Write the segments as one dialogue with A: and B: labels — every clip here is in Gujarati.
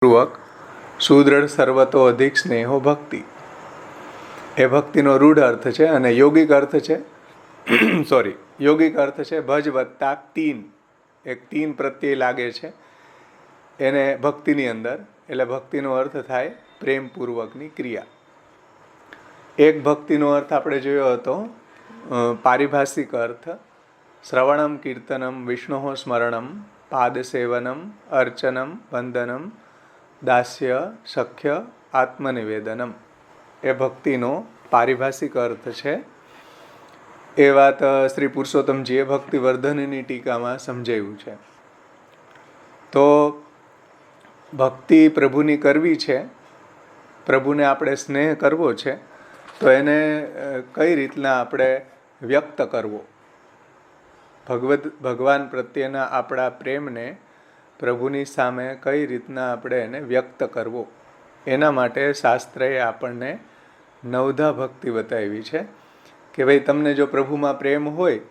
A: પૂર્વક સુદૃઢ સર્વતો અધિક સ્નેહો ભક્તિ. એ ભક્તિનો રૂઢ અર્થ છે અને યોગિક અર્થ છે યોગિક અર્થ છે ભજ વત્તા તીન. એક તીન પ્રત્યય લાગે છે એને ભક્તિની અંદર, એટલે ભક્તિનો અર્થ થાય પ્રેમપૂર્વકની ક્રિયા. એક ભક્તિનો અર્થ આપણે જોયો હતો પારિભાષિક અર્થ, શ્રવણમ કીર્તનમ વિષ્ણુ સ્મરણમ પાદસેવનમ અર્ચનમ વંદનમ દાસ્ય સખ્ય આત્મનિવેદનમ. એ ભક્તિનો પારિભાષિક અર્થ છે. એ વાત શ્રી પુરુષોત્તમજીએ ભક્તિવર્ધનની ટીકામાં સમજાવ્યું છે. તો ભક્તિ પ્રભુની કરવી છે, પ્રભુને આપણે સ્નેહ કરવો છે, તો એને કઈ રીતના આપણે વ્યક્ત કરવો, ભગવાન પ્રત્યેના આપણા પ્રેમને પ્રભુની સામે કઈ રીતના આપણે એને વ્યક્ત કરવો, એના માટે શાસ્ત્રએ આપણને નવધા ભક્તિ બતાવી છે કે ભાઈ તમને જો પ્રભુમાં પ્રેમ હોય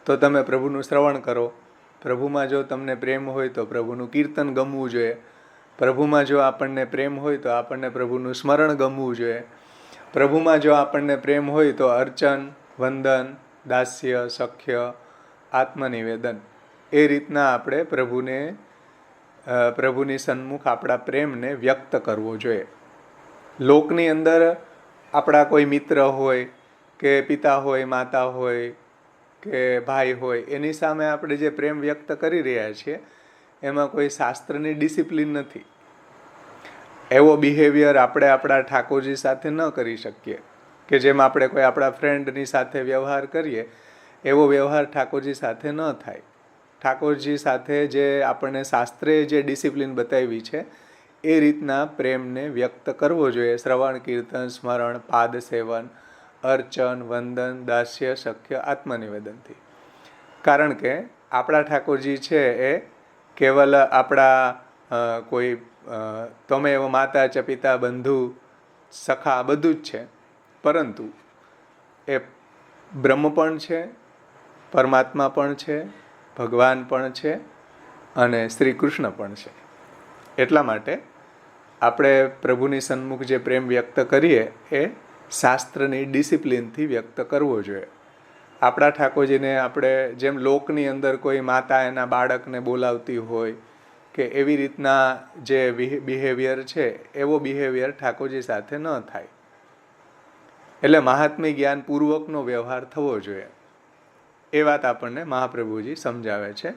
A: તો તમે પ્રભુનું શ્રવણ કરો, પ્રભુમાં જો તમને પ્રેમ હોય તો પ્રભુનું કીર્તન ગમવું જોઈએ, પ્રભુમાં જો આપણને પ્રેમ હોય તો આપણને પ્રભુનું સ્મરણ ગમવું જોઈએ, પ્રભુમાં જો આપણને પ્રેમ હોય તો અર્ચન, વંદન, દાસ્ય, સખ્ય, આત્મનિવેદન, એ રીતના આપણે પ્રભુની સન્મુખ આપણા પ્રેમને વ્યક્ત કરવો જોઈએ. લોકની અંદર આપણા કોઈ મિત્ર હોય કે પિતા હોય, માતા હોય કે ભાઈ હોય, એની સામે આપણે જે પ્રેમ વ્યક્ત કરી રહ્યા છીએ એમાં કોઈ શાસ્ત્રની ડિસિપ્લિન નથી. એવો બિહેવિયર આપણે આપણા ઠાકોરજી સાથે ન કરી શકીએ કે જેમ આપણે કોઈ આપણા ફ્રેન્ડની સાથે વ્યવહાર કરીએ એવો વ્યવહાર ઠાકોરજી સાથે ન થાય. ઠાકોરજી સાથે જે આપણને શાસ્ત્રે જે ડિસિપ્લિન બતાવી છે એ રીતના પ્રેમને વ્યક્ત કરવો જોઈએ. શ્રવણ, કીર્તન, સ્મરણ, પાદ સેવન, અર્ચન, વંદન, દાસ્ય, સખ્ય, આત્મનિવેદનથી. કારણ કે આપણા ઠાકોરજી છે એ કેવલ આપણા કોઈ ત્વમેવ માતા ચ પિતા બંધુ સખા બધું જ છે, પરંતુ એ બ્રહ્મ પણ છે, પરમાત્મા પણ છે, ભગવાન પણ છે અને શ્રી કૃષ્ણ પણ છે. એટલા માટે આપણે પ્રભુની સન્મુખ જે પ્રેમ વ્યક્ત કરીએ એ શાસ્ત્રની ડિસિપ્લિનથી વ્યક્ત કરવો જોઈએ. આપણા ઠાકોરજીને આપણે જેમ લોકની અંદર કોઈ માતા એના બાળકને બોલાવતી હોય કે એવી રીતના જે બિહેવિયર છે એવો બિહેવિયર ઠાકોરજી સાથે ન થાય. એટલે મહાત્મ્ય જ્ઞાનપૂર્વકનો વ્યવહાર થવો જોઈએ. એ વાત આપણને મહાપ્રભુજી સમજાવે છે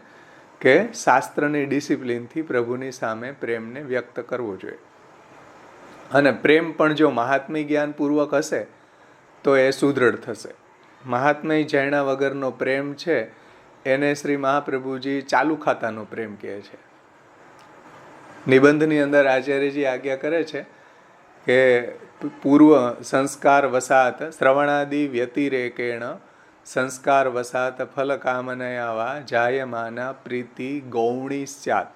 A: કે શાસ્ત્રની ડિસિપ્લિનથી પ્રભુની સામે પ્રેમને વ્યક્ત કરવો જોઈએ. અને પ્રેમ પણ જો મહાત્મ્ય જ્ઞાનપૂર્વક હશે તો એ સુદૃઢ થશે. મહાત્મ્ય જાણ્યા વગરનો પ્રેમ છે એને શ્રી મહાપ્રભુજી ચાલુ ખાતાનો પ્રેમ કહે છે. નિબંધની અંદર આચાર્યજી આજ્ઞા કરે છે કે પૂર્વ સંસ્કાર વસાત શ્રવણાદિ વ્યતિરેકેણ સંસ્કાર વસાત ફલ કામનયાવા જાયમાના પ્રીતિ ગૌણી સ્યાત.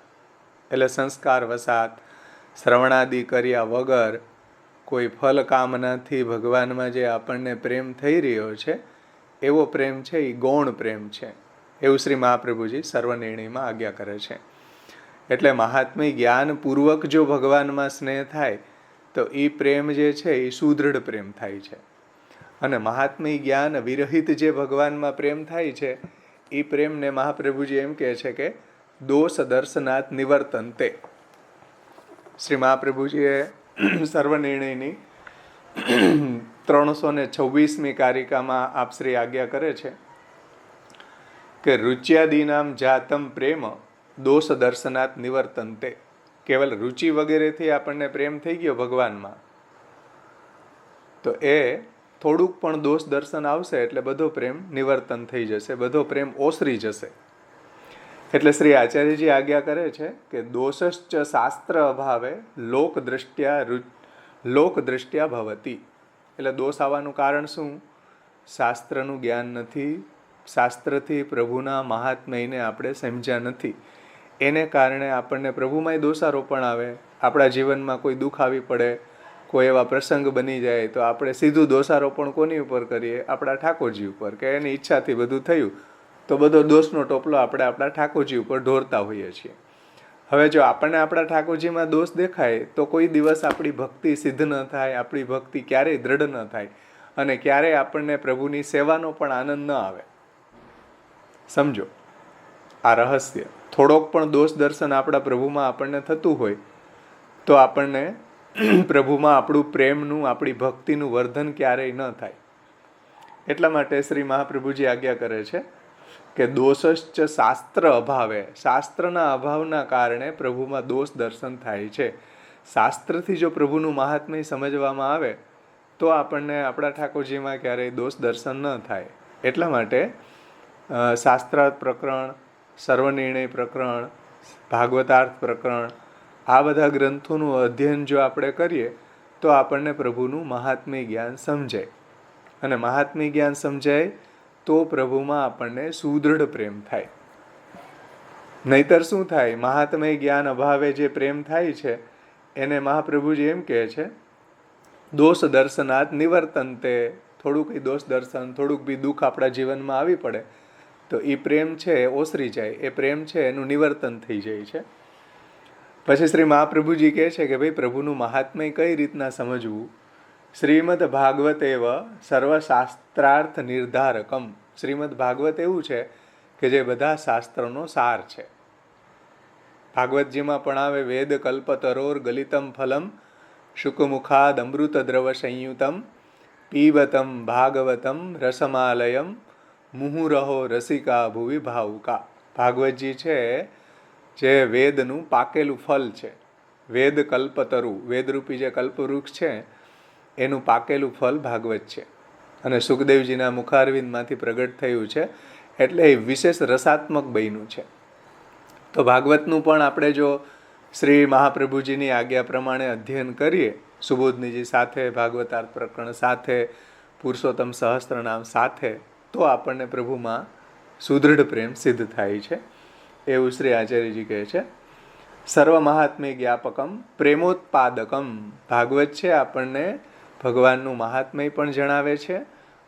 A: એટલે સંસ્કાર વસાત શ્રવણાદિ કર્યા વગર કોઈ ફલ કામનાથી ભગવાનમાં જે આપણને પ્રેમ થઈ રહ્યો છે એવો પ્રેમ છે એ ગૌણ પ્રેમ છે, એવું શ્રી મહાપ્રભુજી સર્વનિર્ણયમાં આજ્ઞા કરે છે. એટલે મહાત્મ્ય જ્ઞાનપૂર્વક જો ભગવાનમાં સ્નેહ થાય તો એ પ્રેમ જે છે એ સુદૃઢ પ્રેમ થાય છે. અને મહાત્મ્ય જ્ઞાન વિરહિત જે ભગવાનમાં પ્રેમ થાય છે એ પ્રેમને મહાપ્રભુજી એમ કહે છે કે દોષ દર્શનાત નિવર્તનતે. શ્રી મહાપ્રભુજીએ સર્વનિર્ણયની 326મી કારિકામાં આપશ્રી આજ્ઞા કરે છે કે રુચ્યાદીનામ જાતમ પ્રેમ દોષ દર્શનાત નિવર્તનતે. કેવલ રુચિ વગેરેથી આપણને પ્રેમ થઈ ગયો ભગવાનમાં તો એ થોડુંક પણ દોષ દર્શન આવશે એટલે બધો પ્રેમ નિવર્તન થઈ જશે, બધો પ્રેમ ઓસરી જશે. એટલે શ્રી આચાર્યજી આજ્ઞા કરે છે કે દોષશ્ચ શાસ્ત્ર અભાવે લોકદૃષ્ટ્યા ભવતી. એટલે દોષ આવવાનું કારણ શું? શાસ્ત્રનું જ્ઞાન નથી, શાસ્ત્રથી પ્રભુના મહાત્મ્યને આપણે સમજ્યા નથી. એને કારણે આપણને પ્રભુમાંય દોષારોપણ આવે. આપણા જીવનમાં કોઈ દુઃખ આવી પડે, કોઈ એવા પ્રસંગ બની જાય તો આપણે સીધું દોષારોપણ કોની ઉપર કરીએ? આપણા ઠાકોરજી ઉપર, કે એની ઈચ્છાથી બધું થયું તો બધો દોષનો ટોપલો આપણે આપણા ઠાકોરજી ઉપર ઢોરતા હોઈએ છીએ. હવે જો આપણને આપણા ઠાકોરજીમાં દોષ દેખાય તો કોઈ દિવસ આપણી ભક્તિ સિદ્ધ ન થાય, આપણી ભક્તિ ક્યારેય દ્રઢ ન થાય અને ક્યારેય આપણને પ્રભુની સેવાનો પણ આનંદ ન આવે. સમજો આ રહસ્ય. થોડોક પણ દોષ દર્શન આપણા પ્રભુમાં આપણને થતું હોય તો આપણને પ્રભુમાં આપણું પ્રેમનું, આપણી ભક્તિનું વર્ધન ક્યારેય ન થાય. એટલા માટે શ્રી મહાપ્રભુજી આજ્ઞા કરે છે કે દોષશ્ચ શાસ્ત્ર અભાવે, શાસ્ત્રના અભાવના કારણે પ્રભુમાં દોષ દર્શન થાય છે. શાસ્ત્રથી જો પ્રભુનું મહાત્મ્ય સમજવામાં આવે તો આપણને આપણા ઠાકોરજીમાં ક્યારેય દોષ દર્શન ન થાય. એટલા માટે શાસ્ત્રાર્થ પ્રકરણ, સર્વનિર્ણય પ્રકરણ, ભાગવતાર્થ પ્રકરણ, આ બધા ગ્રંથોનું અધ્યયન જો આપણે કરીએ તો આપણને પ્રભુનું મહાત્મ્ય જ્ઞાન સમજાય. અને મહાત્મ્ય જ્ઞાન સમજાય તો પ્રભુમાં આપણને સુદૃઢ પ્રેમ થાય. નહીતર શું થાય? મહાત્મ્ય જ્ઞાન અભાવે જે પ્રેમ થાય છે એને મહાપ્રભુજી એમ કહે છે, દોષ દર્શનાત નિવર્તનતે. થોડુંક દોષ દર્શન, થોડુંક બી દુઃખ આપણા જીવનમાં આવી પડે તો એ પ્રેમ છે એ ઓસરી જાય, એ પ્રેમ છે એનું નિવર્તન થઈ જાય છે. પછી શ્રી મહાપ્રભુજી કહે છે કે ભાઈ પ્રભુનું મહાત્મ્ય કઈ રીતના સમજવું. શ્રીમદ ભાગવત એવ સર્વશાસ્ત્રાર્થ નિર્ધારકમ. શ્રીમદ ભાગવત એવું છે કે જે બધા શાસ્ત્રનો સાર છે. ભાગવતજીમાં પણ આવે વેદ કલ્પતરોર ગલિતમ ફલમ શુકમુખાદ અમૃત દ્રવ સંયુતમ પીબતમ ભાગવતમ રસમાલયમ મુહુરહો રસિકા ભુવિ ભાવુકા. ભાગવતજી છે જે વેદનું પાકેલું ફલ છે. વેદ કલ્પતરુ, વેદરૂપી જે કલ્પવૃક્ષ છે એનું પાકેલું ફલ ભાગવત છે અને સુખદેવજીના મુખારવિંદમાંથી પ્રગટ થયું છે એટલે એ વિશેષ રસાત્મક બન્યું છે. તો ભાગવતનું પણ આપણે જો શ્રી મહાપ્રભુજીની આજ્ઞા પ્રમાણે અધ્યયન કરીએ, સુબોધનીજી સાથે, ભાગવતાર્થ પ્રકરણ સાથે, પુરુષોત્તમ સહસ્ત્રનામ સાથે, તો આપણને પ્રભુમાં સુદૃઢ પ્રેમ સિદ્ધ થાય છે. એવું શ્રી આચાર્યજી કહે છે. સર્વ મહાત્મ્ય જ્ઞાપકમ પ્રેમોત્પાદકમ. ભાગવત છે આપણને ભગવાનનું મહાત્મ્ય પણ જણાવે છે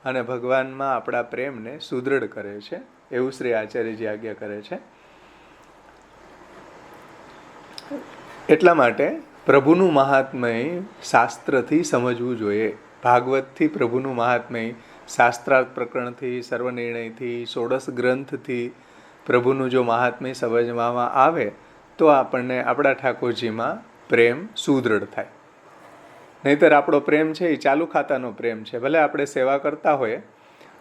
A: અને ભગવાનમાં આપણા પ્રેમને સુદૃઢ કરે છે. એવું શ્રી આચાર્યજી આજ્ઞા કરે છે. એટલા માટે પ્રભુનું મહાત્મ્ય શાસ્ત્રથી સમજવું જોઈએ. ભાગવતથી પ્રભુનું મહાત્મ્ય, શાસ્ત્રાર્થ પ્રકરણથી, સર્વનિર્ણયથી, ષોડશ ગ્રંથથી પ્રભુનું જો મહાત્મ્ય સમજવામાં આવે તો આપણને આપણા ઠાકોરજીમાં પ્રેમ સુદૃઢ થાય. નહીંતર આપણો પ્રેમ છે એ ચાલુ ખાતાનો પ્રેમ છે. ભલે આપણે સેવા કરતા હોઈએ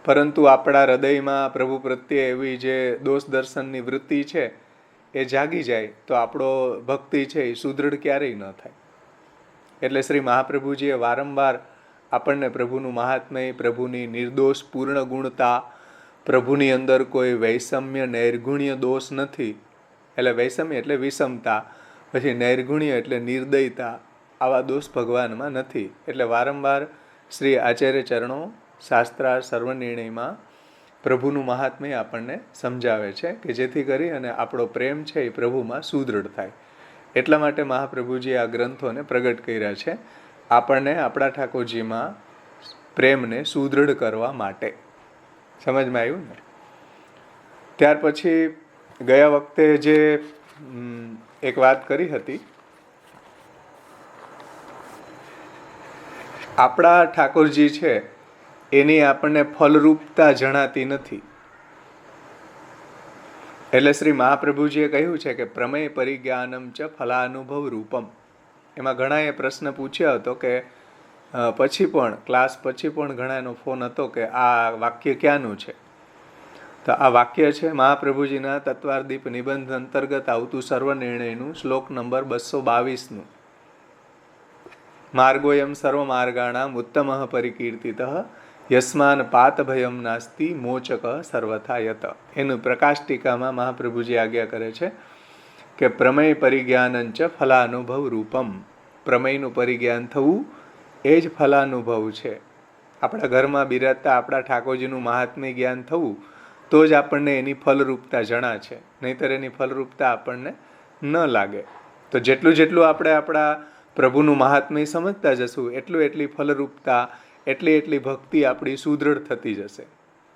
A: પરંતુ આપણા હૃદયમાં પ્રભુ પ્રત્યે એવી જે દોષ દર્શનની વૃત્તિ છે એ જાગી જાય તો આપણો ભક્તિ છે એ સુદૃઢ ક્યારેય ન થાય. એટલે શ્રી મહાપ્રભુજીએ વારંવાર આપણને પ્રભુનું મહાત્મ્ય, પ્રભુની નિર્દોષ પૂર્ણ ગુણતા, પ્રભુની અંદર કોઈ વૈષમ્ય નૈર્ગુણ્ય દોષ નથી. એટલે વૈષમ્ય એટલે વિષમતા, પછી નૈર્ગુણ્ય એટલે નિર્દયતા, આવા દોષ ભગવાનમાં નથી. એટલે વારંવાર શ્રી આચાર્ય ચરણો શાસ્ત્રાર્થ સર્વનિર્ણયમાં પ્રભુનું મહાત્મ્ય આપણને સમજાવે છે કે જેથી કરી અને આપણો પ્રેમ છે એ પ્રભુમાં સુદૃઢ થાય. એટલા માટે મહાપ્રભુજીએ આ ગ્રંથોને પ્રગટ કર્યા છે આપણને આપણા ઠાકોરજીમાં પ્રેમને સુદૃઢ કરવા માટે. સમજમાં આવ્યું ને? ત્યાર પછી ગયા વખતે જે એક વાત કરી હતી, આપણા ઠાકોરજી છે એની આપણને ફલરૂપતા જણાતી નથી. એટલે શ્રી મહાપ્રભુજીએ કહ્યું છે કે પ્રમેય પરિજ્ઞાનમ ચ ફલાનુભવ રૂપમ. એમાં ઘણાએ પ્રશ્ન પૂછ્યો હતો કે પછી પણ ક્લાસ પછી પણ ઘણાનો ફોન હતો કે આ વાક્ય ક્યાંનું છે. તો આ વાક્ય છે મહાપ્રભુજીના તત્વાર્દીપ નિબંધ અંતર્ગત આવતું સર્વનિર્ણયનું શ્લોક નંબર 222નું. માર્ગોયમ સર્વ માર્ગાણામ ઉત્તમ પરિકીર્તિત યસ્માન પાતભયમ નાસ્તિ મોચક સર્વથા યત. એનું પ્રકાશ ટીકામાં મહાપ્રભુજી આજ્ઞા કરે છે કે પ્રમેય પરિજ્ઞાનંચ ફલાનુભવ રૂપમ. પ્રમેયનું પરિજ્ઞાન થવું એ જ ફલાનુભવ છે. આપણા ઘરમાં બિરાજતા આપણા ઠાકોરજીનું મહાત્મ્ય જ્ઞાન થવું તો જ આપણને એની ફલરૂપતા જણા છે. નહીંતર એની ફલરૂપતા આપણને ન લાગે. તો જેટલું જેટલું આપણે આપણા પ્રભુનું મહાત્મ્ય સમજતા જશું એટલી ફલરૂપતા, એટલી ભક્તિ આપણી સુદૃઢ થતી જશે.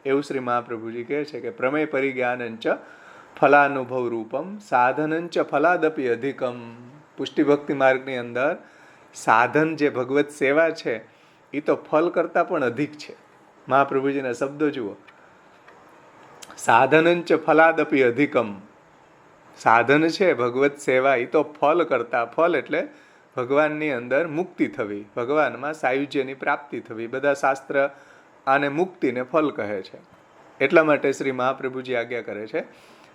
A: એવું શ્રી મહાપ્રભુજી કહે છે કે પ્રમેય પરિજ્ઞાનંચ ફલાનુભવ રૂપમ સાધનંચ ફલાદપી અધિકમ. પુષ્ટિભક્તિ માર્ગની અંદર સાધન જે ભગવત સેવા છે એ તો ફલ કરતાં પણ અધિક છે. મહાપ્રભુજીના શબ્દો જુઓ, સાધનંચ ફલાદપી અધિકમ. સાધન છે ભગવત સેવા, એ તો ફલ કરતા, ફલ એટલે ભગવાનની અંદર મુક્તિ થવી, ભગવાનમાં સાયુજ્યની પ્રાપ્તિ થવી. બધા શાસ્ત્ર આને મુક્તિને ફલ કહે છે. એટલા માટે શ્રી મહાપ્રભુજી આજ્ઞા કરે છે,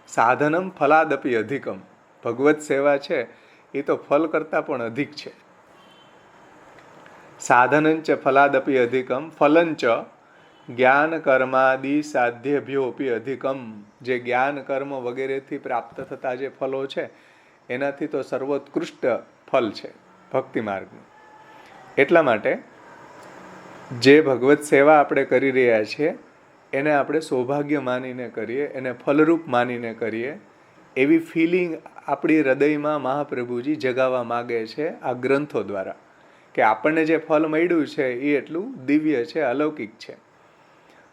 A: સાધનમ ફલાદપી અધિકમ. ભગવત સેવા છે એ તો ફલ કરતાં પણ અધિક છે. સાધનંચ ફલાદપી અધિકમ ફલંચ જ્ઞાન કર્માદિ સાધ્યભ્યોપી અધિકમ. જે જ્ઞાન કર્મ વગેરેથી પ્રાપ્ત થતા જે ફલો છે એનાથી તો સર્વોત્કૃષ્ટ ફલ છે ભક્તિ માર્ગનું. એટલા માટે જે ભગવત સેવા આપણે કરી રહ્યા છીએ એને આપણે સૌભાગ્ય માનીને કરીએ, એને ફલરૂપ માનીને કરીએ, એવી ફિલિંગ આપણી હૃદયમાં મહાપ્રભુજી જગાવવા માગે છે આ ગ્રંથો દ્વારા, કે આપણને જે ફલ મળ્યું છે એ એટલું દિવ્ય છે, અલૌકિક છે.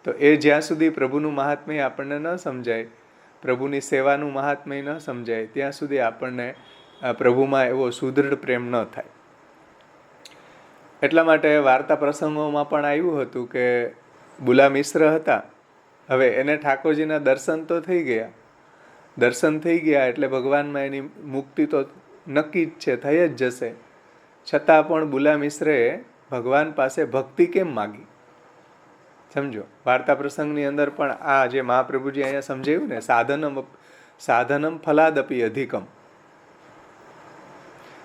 A: તો એ જ્યાં સુધી પ્રભુનું મહાત્મ્ય આપણને ન સમજાય, પ્રભુની સેવાનું મહાત્મ્ય ન સમજાય, ત્યાં સુધી આપણને પ્રભુમાં એવો સુદૃઢ પ્રેમ ન થાય. એટલા માટે વાર્તા પ્રસંગોમાં પણ આવ્યું હતું કે બુલા મિશ્ર હતા. હવે એને ઠાકોરજીના દર્શન તો થઈ ગયા, દર્શન થઈ ગયા એટલે ભગવાનમાં એની મુક્તિ તો નક્કી જ છે, થઈ જ જશે. છતાં પણ બુલા મિશ્રે ભગવાન પાસે ભક્તિ કેમ માગી? સમજો, વાર્તા પ્રસંગની અંદર પણ આ જે મહાપ્રભુજી અહીંયા સમજાવ્યું ને, સાધનમ ફલાદપી અધિકમ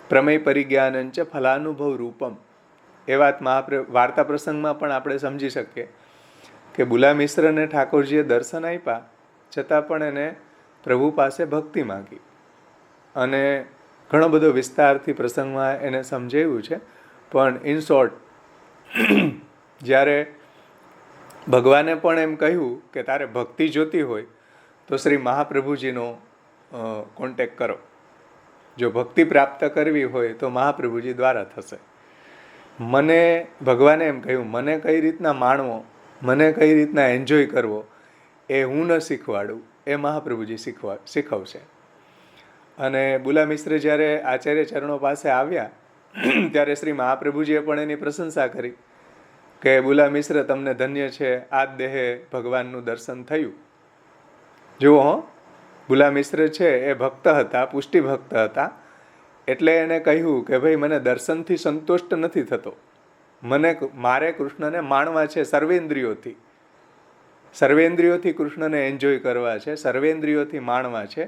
A: પ્રમેય પરિજ્ઞાનંચ ફલાનુભવ રૂપમ. એ વાત વાર્તા પ્રસંગમાં પણ આપણે સમજી શકીએ કે બુલા મિશ્રને ઠાકોરજીએ દર્શન આપ્યા, છતાં પણ એને પ્રભુ પાસે ભક્તિ માગી. અને ઘણો બધો વિસ્તારથી પ્રસંગમાં એને સમજાવ્યું છે. પણ ઇન શોર્ટ, જ્યારે ભગવાને પણ એમ કહ્યું કે તારે ભક્તિ જોતી હોય તો શ્રી મહાપ્રભુજીનો કોન્ટેક્ટ કરો. જો ભક્તિ પ્રાપ્ત કરવી હોય તો મહાપ્રભુજી દ્વારા થશે. મને ભગવાને એમ કહ્યું, મને કઈ રીતના માણવો, મને કઈ રીતના એન્જોય કરવો, એ હું ન શીખવાડું, એ મહાપ્રભુજી શીખવશે. અને બુલા મિશ્ર જ્યારે આચાર્ય ચરણો પાસે આવ્યા ત્યારે શ્રી મહાપ્રભુજીએ પણ એની પ્રશંસા કરી કે બુલા મિશ્ર તમને ધન્ય છે, આ જ દેહે ભગવાનનું દર્શન થયું. જુઓ હો, બુલા મિશ્ર છે એ ભક્ત હતા, પુષ્ટિ ભક્ત હતા. એટલે એને કહ્યું કે ભાઈ મને દર્શનથી સંતુષ્ટ નથી થતો, મારે કૃષ્ણને માણવા છે સર્વેન્દ્રિયોથી, સર્વેન્દ્રિયોથી કૃષ્ણને એન્જોય કરવા છે, સર્વેન્દ્રિયોથી માણવા છે.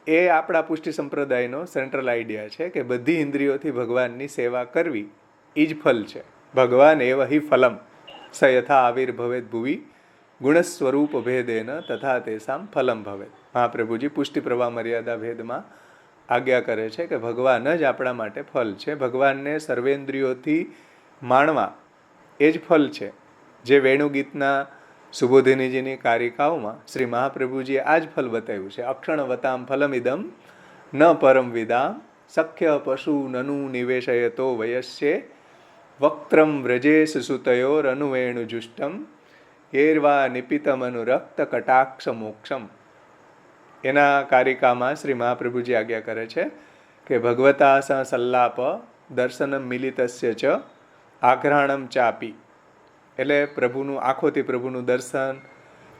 A: એ આપણા પુષ્ટિ સંપ્રદાયનો સેન્ટ્રલ આઈડિયા છે કે બધી ઇન્દ્રિયોથી ભગવાનની સેવા કરવી એ જ ફલ છે. ભગવાન એવ હિ ફલમ સ યથા આવિર્ભવેત ભુવિ ગુણ સ્વરૂપ ભેદેન તથા તેસામ ફલમ ભવેત. મહાપ્રભુજી પુષ્ટિ પ્રવાહ મર્યાદા ભેદમાં આજ્ઞા કરે છે કે ભગવાન જ આપણા માટે ફલ છે. ભગવાનને સર્વેન્દ્રિયોથી માણવા એ જ ફલ છે. જે વેણુગીતના સુબોધિનીજીની કારિકાઓમાં શ્રી મહાપ્રભુજીએ આ જ ફલ બતાવ્યું છે. અક્ષણવતામ ફલમિદમ ન પરમ વિદામ સખ્ય પશુ નનુ નિવેશયતો વયસ્યે વક્ત્રમ વ્રજેશ સુતયોર અનુવેણુ જુષ્ટમ એર્વા નિપિતમ અનુરક્ત કટાક્ષ મોક્ષમ. એના કારિકામાં શ્રી મહાપ્રભુજી આજ્ઞા કરે છે કે ભગવતા સલ્લાપ દર્શનમ મિલિતસ્ય ચ આઘ્રાણમ ચાપી. એટલે પ્રભુનું આંખોથી પ્રભુનું દર્શન,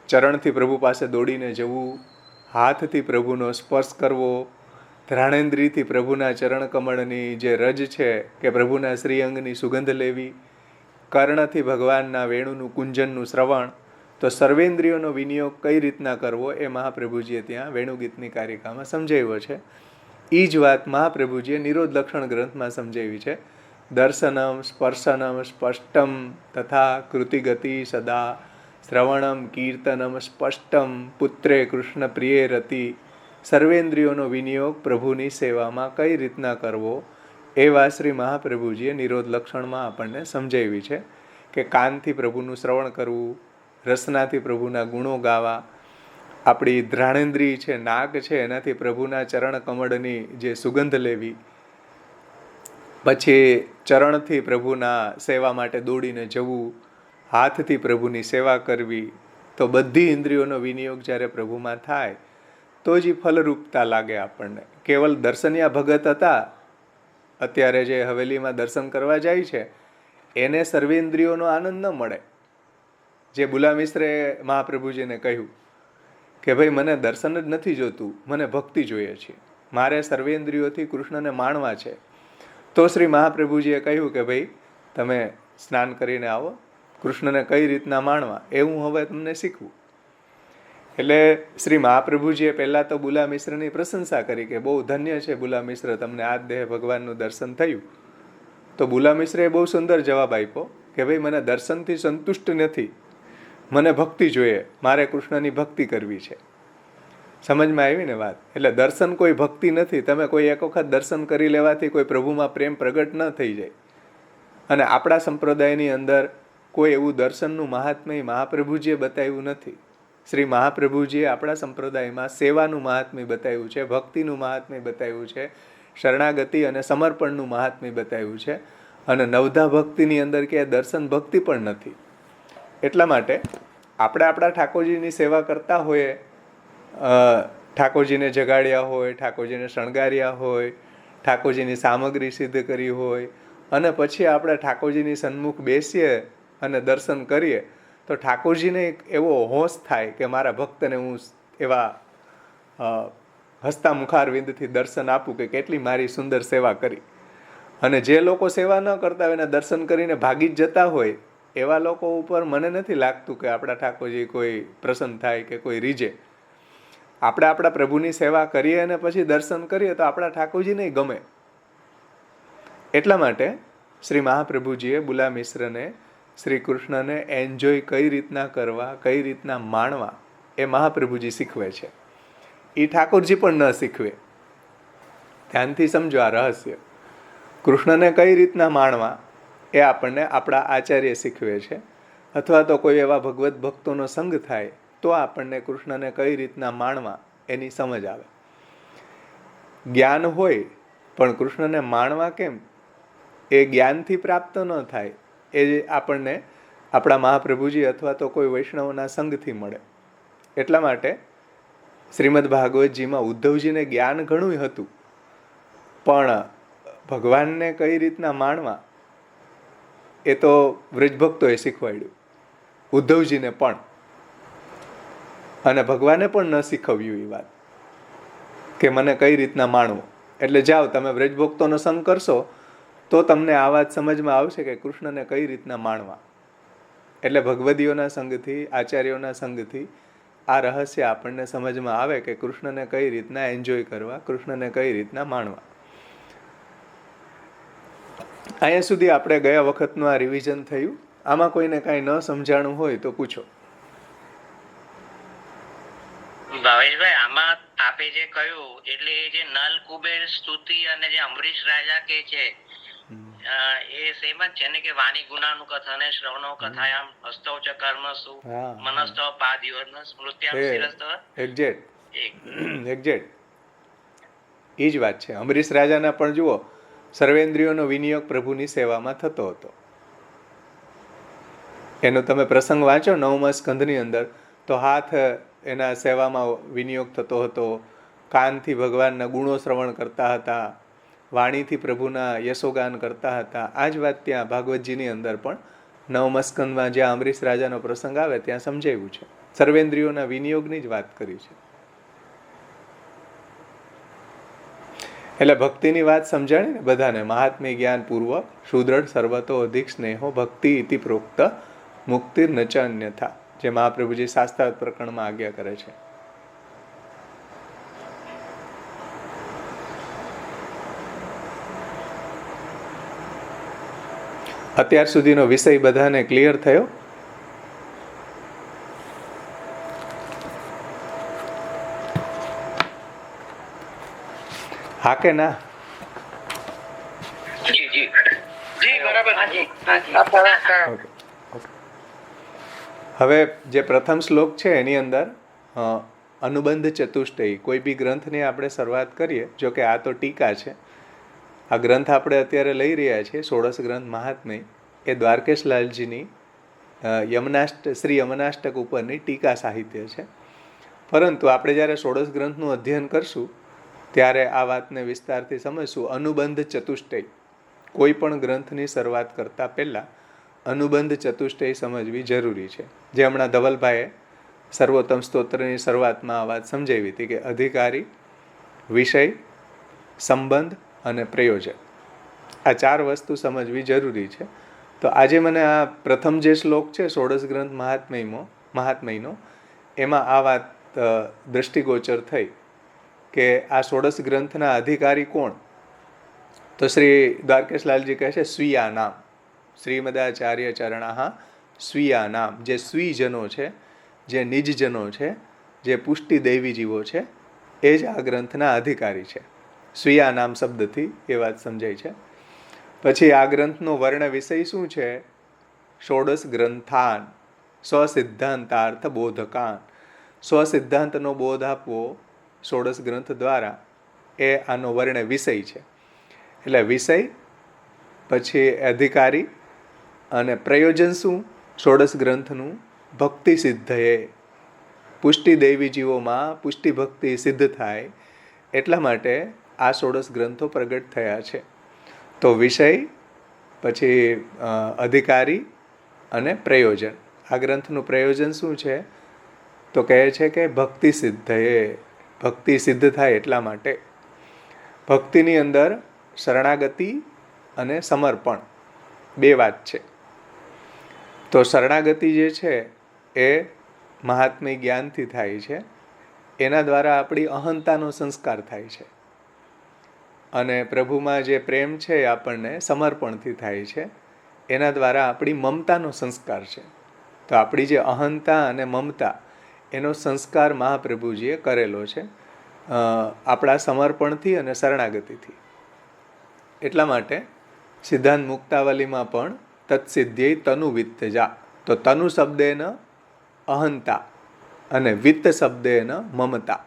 A: ચરણથી પ્રભુ પાસે દોડીને જવું, હાથથી પ્રભુનો સ્પર્શ કરવો, ધ્રાણેન્દ્રિયથી પ્રભુના ચરણ કમળની જે રજ છે કે પ્રભુના શ્રીઅંગની સુગંધ લેવી, કર્ણથી ભગવાનના વેણુનું કુંજનનું શ્રવણ. તો સર્વેન્દ્રિયોનો વિનિયોગ કઈ રીતના કરવો એ મહાપ્રભુજીએ ત્યાં વેણુગીતની કારિકામાં સમજાવ્યો છે. એ જ વાત મહાપ્રભુજીએ નિરોધ લક્ષણ ગ્રંથમાં સમજાવી છે. દર્શનમ સ્પર્શનમ સ્પષ્ટમ તથા કૃતિગતિ સદા શ્રવણમ કીર્તનમ સ્પષ્ટમ પુત્રે કૃષ્ણ પ્રિયે રતિ. સર્વેન્દ્રિયોનો વિનિયોગ પ્રભુની સેવામાં કઈ રીતના કરવો એવા શ્રી મહાપ્રભુજીએ નિરોધ લક્ષણમાં આપણને સમજાવી છે કે કાનથી પ્રભુનું શ્રવણ કરવું, રસનાથી પ્રભુના ગુણો ગાવા, આપણી ધ્રાણેન્દ્રિય છે, નાક છે, એનાથી પ્રભુના ચરણ કમળની જે સુગંધ લેવી, પછી ચરણથી પ્રભુના સેવા માટે દોડીને જવું, હાથથી પ્રભુની સેવા કરવી. તો બધી ઇન્દ્રિયોનો વિનિયોગ જ્યારે પ્રભુમાં થાય તો જ એ ફલરૂપતા લાગે આપણને. કેવલ દર્શનિયા ભગત હતા, અત્યારે જે હવેલીમાં દર્શન કરવા જાય છે, એને સર્વેન્દ્રિયોનો આનંદ ન મળે. જે બુલામિશ્રે મહાપ્રભુજીને કહ્યું કે ભાઈ મને દર્શન જ નથી જોતું, મને ભક્તિ જોઈએ છે, મારે સર્વેન્દ્રિયોથી કૃષ્ણને માણવા છે. તો શ્રી મહાપ્રભુજીએ કહ્યું કે ભાઈ તમે સ્નાન કરીને આવો, કૃષ્ણને કઈ રીતના માણવા એ હું હવે તમને શીખવું. એટલે શ્રી મહાપ્રભુજીએ પહેલાં તો બુલામિશ્રની પ્રશંસા કરી કે બહુ ધન્ય છે બુલામિશ્ર, તમને આ દેહ ભગવાનનું દર્શન થયું. તો બુલામિશ્રે બહુ સુંદર જવાબ આપ્યો કે ભાઈ મને દર્શનથી સંતુષ્ટ નથી, મને ભક્તિ જોઈએ, મારે કૃષ્ણની ભક્તિ કરવી છે. સમજમાં આવી ને વાત? એટલે દર્શન કોઈ ભક્તિ નથી. તમે કોઈ એક વખત દર્શન કરી લેવાથી કોઈ પ્રભુમાં પ્રેમ પ્રગટ ન થઈ જાય. અને આપણા સંપ્રદાયની અંદર કોઈ એવું દર્શનનું મહાત્મ્ય મહાપ્રભુજીએ બતાવ્યું નથી. શ્રી મહાપ્રભુજીએ આપણા સંપ્રદાયમાં સેવાનું મહાત્મ્ય બતાવ્યું છે, ભક્તિનું મહાત્મ્ય બતાવ્યું છે, શરણાગતિ અને સમર્પણનું મહાત્મ્ય બતાવ્યું છે. અને નવધા ભક્તિની અંદર ક્યાંય દર્શન ભક્તિ પણ નથી. એટલા માટે આપણે આપણા ઠાકોરજીની સેવા કરતા હોઈએ, ઠાકોરજીને જગાડ્યા હોય, ઠાકોરજીને શણગાર્યા હોય, ઠાકોરજીની સામગ્રી સિદ્ધ કરી હોય, અને પછી આપણે ઠાકોરજીની સન્મુખ બેસીએ અને દર્શન કરીએ, તો ઠાકોરજીને એક એવો હોશ થાય કે મારા ભક્તને હું એવા હસતા મુખારવિંદથી દર્શન આપું કે કેટલી મારી સુંદર સેવા કરી. અને જે લોકો સેવા ન કરતા હોય એને દર્શન કરીને ભાગી જ જતા હોય, એવા લોકો ઉપર મને નથી લાગતું કે આપણા ઠાકોરજી કોઈ પ્રસન્ન થાય કે કોઈ રીજે. આપણે આપણા પ્રભુની સેવા કરીએ અને પછી દર્શન કરીએ તો આપણા ઠાકોરજીને ગમે. એટલા માટે શ્રી મહાપ્રભુજીએ બુલામિશ્રને શ્રી કૃષ્ણને એન્જોય કઈ રીતના કરવા, કઈ રીતના માણવા, એ મહાપ્રભુજી શીખવે છે. એ ઠાકોરજી પણ ન શીખવે. ધ્યાનથી સમજો આ રહસ્ય. કૃષ્ણને કઈ રીતના માણવા એ આપણને આપણા આચાર્ય શીખવે છે. અથવા તો કોઈ એવા ભગવત ભક્તોનો સંગ થાય તો આપણને કૃષ્ણને કઈ રીતના માણવા એની સમજ આવે. જ્ઞાન હોય પણ કૃષ્ણને માણવા કેમ, એ જ્ઞાનથી પ્રાપ્ત ન થાય. એ આપણને આપણા મહાપ્રભુજી અથવા તો કોઈ વૈષ્ણવના સંગથી મળે. એટલા માટે શ્રીમદ ભાગવતજીમાં ઉદ્ધવજીને જ્ઞાન ઘણું હતું, પણ ભગવાનને કઈ રીતના માણવા એ તો વ્રજભક્તોએ શીખવાડ્યું, ઉદ્ધવજીને પણ. અને ભગવાને પણ ન શીખવ્યું એ વાત કે મને કઈ રીતના માણવું. એટલે જાઓ તમે વ્રજભક્તોનો સંગ કરશો તો તમને આ વાત સમજમાં આવશે કે કૃષ્ણને કઈ રીતના માણવા. એટલે ભગવદીઓના સંગથી, આચાર્યોના સંગથી આ રહસ્ય આપણને સમજમાં આવે કે કૃષ્ણને કઈ રીતના એન્જોય કરવા, કૃષ્ણને કઈ રીતના માણવા. અહીંયા સુધી આપણે ગયા વખતનું આ રિવિઝન થયું. આમાં કોઈને કાંઈ ન સમજાણું હોય તો પૂછો.
B: ભાવેશભાઈ, આમાં આપે જે કહ્યું એટલે એ જે નલ કુબેર સ્તુતિ અને જે અમરીશ રાજા કે છે એ સેમ જ છે ને કે વાણી ગુણાનું કથન શ્રવણો કથાયામ હસ્તૌ ચ કર્મસુ મનસ્તવ પાદયોન સ્મૃત્યામ શિરસ્તવ.
A: એક્ઝેક્ટ એ જ વાત છે. અમરીશ રાજાના પણ જુઓ, સર્વેન્દ્રિયોનો વિનિયોગ પ્રભુની સેવામાં થતો હતો. એનો તમે પ્રસંગ વાંચો 9મા સ્કંધની અંદર, તો હાથ એના સેવામાં વિનિયોગ થતો હતો, કાનથી ભગવાનના ગુણો શ્રવણ કરતા હતા, વાણીથી પ્રભુના યશોગાન કરતા હતા. આ જ વાત ત્યાં ભાગવતજીની અંદર પણ 9મા સ્કંદમાં જ્યાં અમરીશ રાજાનો પ્રસંગ આવે ત્યાં સમજાવ્યું છે. સર્વેન્દ્રિયોના વિનિયોગની જ વાત કરી છે. એટલે ભક્તિની વાત સમજાણી ને બધાને. મહાત્મ્ય જ્ઞાન પૂર્વક સુદૃઢ સર્વતો અધિક સ્નેહો ભક્તિ ઇતિ પ્રોક્ત મુક્તિ ન ચ અન્યથા, જે મહાપ્રભુજી શાસ્ત્રાર્થ પ્રકરણમાં આજ્ઞા કરે છે. અત્યાર સુધીનો વિષય બધાને ક્લિયર થયો? હા કે ના? હવે જે પ્રથમ શ્લોક છે એની અંદર અનુબંધ ચતુષ્ટયી, કોઈ બી ગ્રંથની આપણે શરૂઆત કરીએ, જો કે આ તો ટીકા છે. આ ગ્રંથ આપણે અત્યારે લઈ રહ્યા છીએ, ષોડશ ગ્રંથ મહાત્મ્ય, એ દ્વારકેશલાલજીની શ્રી યમનાષ્ટક ઉપરની ટીકા સાહિત્ય છે. પરંતુ આપણે જ્યારે ષોડશ ગ્રંથનું અધ્યયન કરશું ત્યારે આ વાતને વિસ્તારથી સમજશું. અનુબંધ ચતુષ્ટય, કોઈ પણ ગ્રંથની શરૂઆત કરતાં પહેલાં અનુબંધ ચતુષ્ટય સમજવી જરૂરી છે. જે હમણાં ધવલભાઈએ સર્વોત્તમ સ્તોત્રની શરૂઆતમાં આ વાત સમજાવી હતી કે અધિકારી, વિષય, સંબંધ અને પ્રયોજન, આ 4 વસ્તુ સમજવી જરૂરી છે. તો આજે મને આ પ્રથમ જે શ્લોક છે ષોડશ ગ્રંથ મહાત્મયનો, એમાં આ વાત દ્રષ્ટિગોચર થઈ કે આ ષોડશ ગ્રંથના અધિકારી કોણ? તો શ્રી દ્વારકેશલાલજી કહે છે સ્વીયા નામ, શ્રીમદાચાર્ય ચરણાહ સ્વીયા નામ. જે સ્વીજનો છે, જે નિજજનો છે, જે પુષ્ટિ દૈવી જીવો છે, એ જ આ ગ્રંથના અધિકારી છે. સ્વીયા નામ શબ્દથી એ વાત સમજાય છે. પછી આ ગ્રંથનો વર્ણ વિષય શું છે? ષોડશ ગ્રંથાન સ્વસિદ્ધાંતાર્થ બોધકાન. સ્વસિદ્ધાંતનો બોધ આપવો ષોડશ ગ્રંથ દ્વારા, એ આનો વર્ણ વિષય છે. એટલે વિષય, પછી અધિકારી અને પ્રયોજન શું? ષોડશ ગ્રંથનું ભક્તિ સિદ્ધયે, પુષ્ટિ દૈવી જીવોમાં પુષ્ટિ ભક્તિ સિદ્ધ થાય એટલા માટે આ ષોડશ ગ્રંથો પ્રગટ થયા છે. તો વિષય, પછી અધિકારી અને પ્રયોજન. આ ગ્રંથનું પ્રયોજન શું છે? તો કહે છે કે ભક્તિ સિદ્ધયે, ભક્તિ સિદ્ધ થાય એટલા માટે. ભક્તિની અંદર શરણાગતિ અને સમર્પણ 2 વાત છે. તો શરણાગતિ જે છે એ મહાત્મ્ય જ્ઞાનથી થાય છે. એના દ્વારા આપણી અહંતાનો સંસ્કાર થાય છે. અને પ્રભુમાં જે પ્રેમ છે એ આપણને સમર્પણથી થાય છે. એના દ્વારા આપણી મમતાનો સંસ્કાર છે. તો આપણી જે અહંતા અને મમતા, એનો સંસ્કાર મહાપ્રભુજીએ કરેલો છે આપણા સમર્પણથી અને શરણાગતિથી. એટલા માટે સિદ્ધાંત મુક્તાવલીમાં પણ તત્સિદ્ધ્યય તનુ વિત્તજા, તો તનુ શબ્દેન અહંતા અને વિત્ત શબ્દેન મમતા.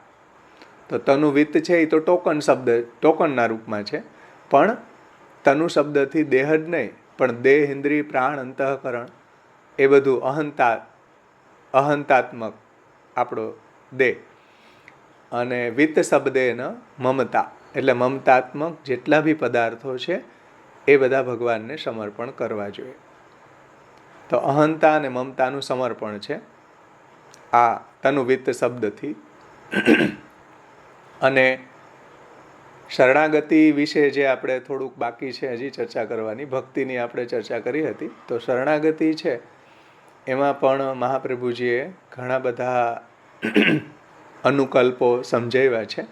A: તો તનુ વિત્ત છે એ તો ટોકન શબ્દ, ટોકનના રૂપમાં છે. પણ તનુ શબ્દથી દેહ જ નહીં, પણ દેહ, ઇન્દ્રિય, પ્રાણ, અંતઃકરણ એ બધું અહંતાત્મક આપણો દેહ. અને વિત્ત શબ્દેન મમતા, એટલે મમતાત્મક જેટલા બી પદાર્થો છે એ બધા ભગવાનને સમર્પણ કરવા જોઈએ. તો અહંતા અને મમતાનું સમર્પણ છે આ તનુવિત્ત શબ્દથી. અને શરણાગતિ વિશે જે આપણે થોડુંક બાકી છે હજી ચર્ચા કરવાની, ભક્તિની આપણે ચર્ચા કરી હતી. તો શરણાગતિ છે એમાં પણ મહાપ્રભુજીએ ઘણા બધા અનુકલ્પો સમજાવ્યા છે.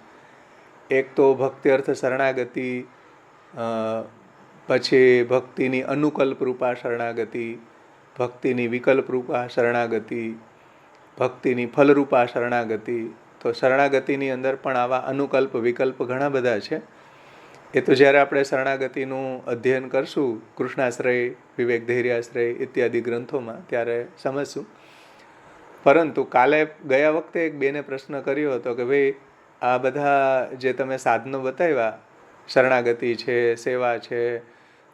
A: એક તો ભક્તિ અર્થ શરણાગતિ, પછી ભક્તિની અનુકલ્પ રૂપા શરણાગતિ, ભક્તિની વિકલ્પ રૂપા શરણાગતિ, ભક્તિની ફલરૂપા શરણાગતિ. તો શરણાગતિની અંદર પણ આવા અનુકલ્પ વિકલ્પ ઘણા બધા છે. એ તો જ્યારે આપણે શરણાગતિનું અધ્યયન કરશું કૃષ્ણાશ્રય, વિવેક ધૈર્યાશ્રય ઇત્યાદિ ગ્રંથોમાં, ત્યારે સમજશું. પરંતુ ગયા વખતે એક બેને પ્રશ્ન કર્યો હતો કે ભાઈ આ બધા જે તમે સાધનો બતાવ્યા, શરણાગતિ છે, સેવા છે,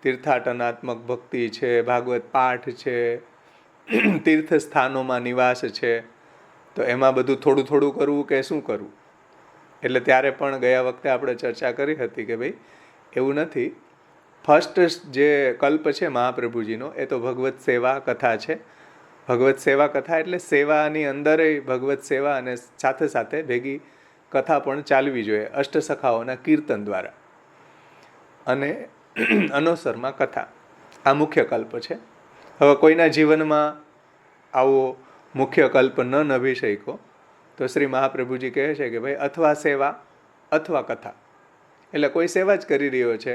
A: તીર્થાટનાત્મક ભક્તિ છે, ભાગવત પાઠ છે, તીર્થ સ્થાનોમાં નિવાસ છે, તો એમાં બધું થોડું થોડું કરવું કે શું કરવું? એટલે ત્યારે પણ ગયા વખતે આપણે ચર્ચા કરી હતી કે ભાઈ એવું નથી. ફર્સ્ટ જે કલ્પ છે મહાપ્રભુજીનો એ તો ભગવત સેવા કથા છે. ભગવત સેવા કથા એટલે સેવાની અંદર ભગવત સેવા અને સાથે સાથે ભેગી કથા પણ ચાલવી જોઈએ અષ્ટસખાઓના કીર્તન દ્વારા. અને અનોસરમાં કથા, આ મુખ્ય કલ્પ છે. હવે કોઈના જીવનમાં આવો મુખ્ય કલ્પ ન નભી શક્યો તો શ્રી મહાપ્રભુજી કહે છે કે ભાઈ અથવા સેવા અથવા કથા. એટલે કોઈ સેવા જ કરી રહ્યો છે,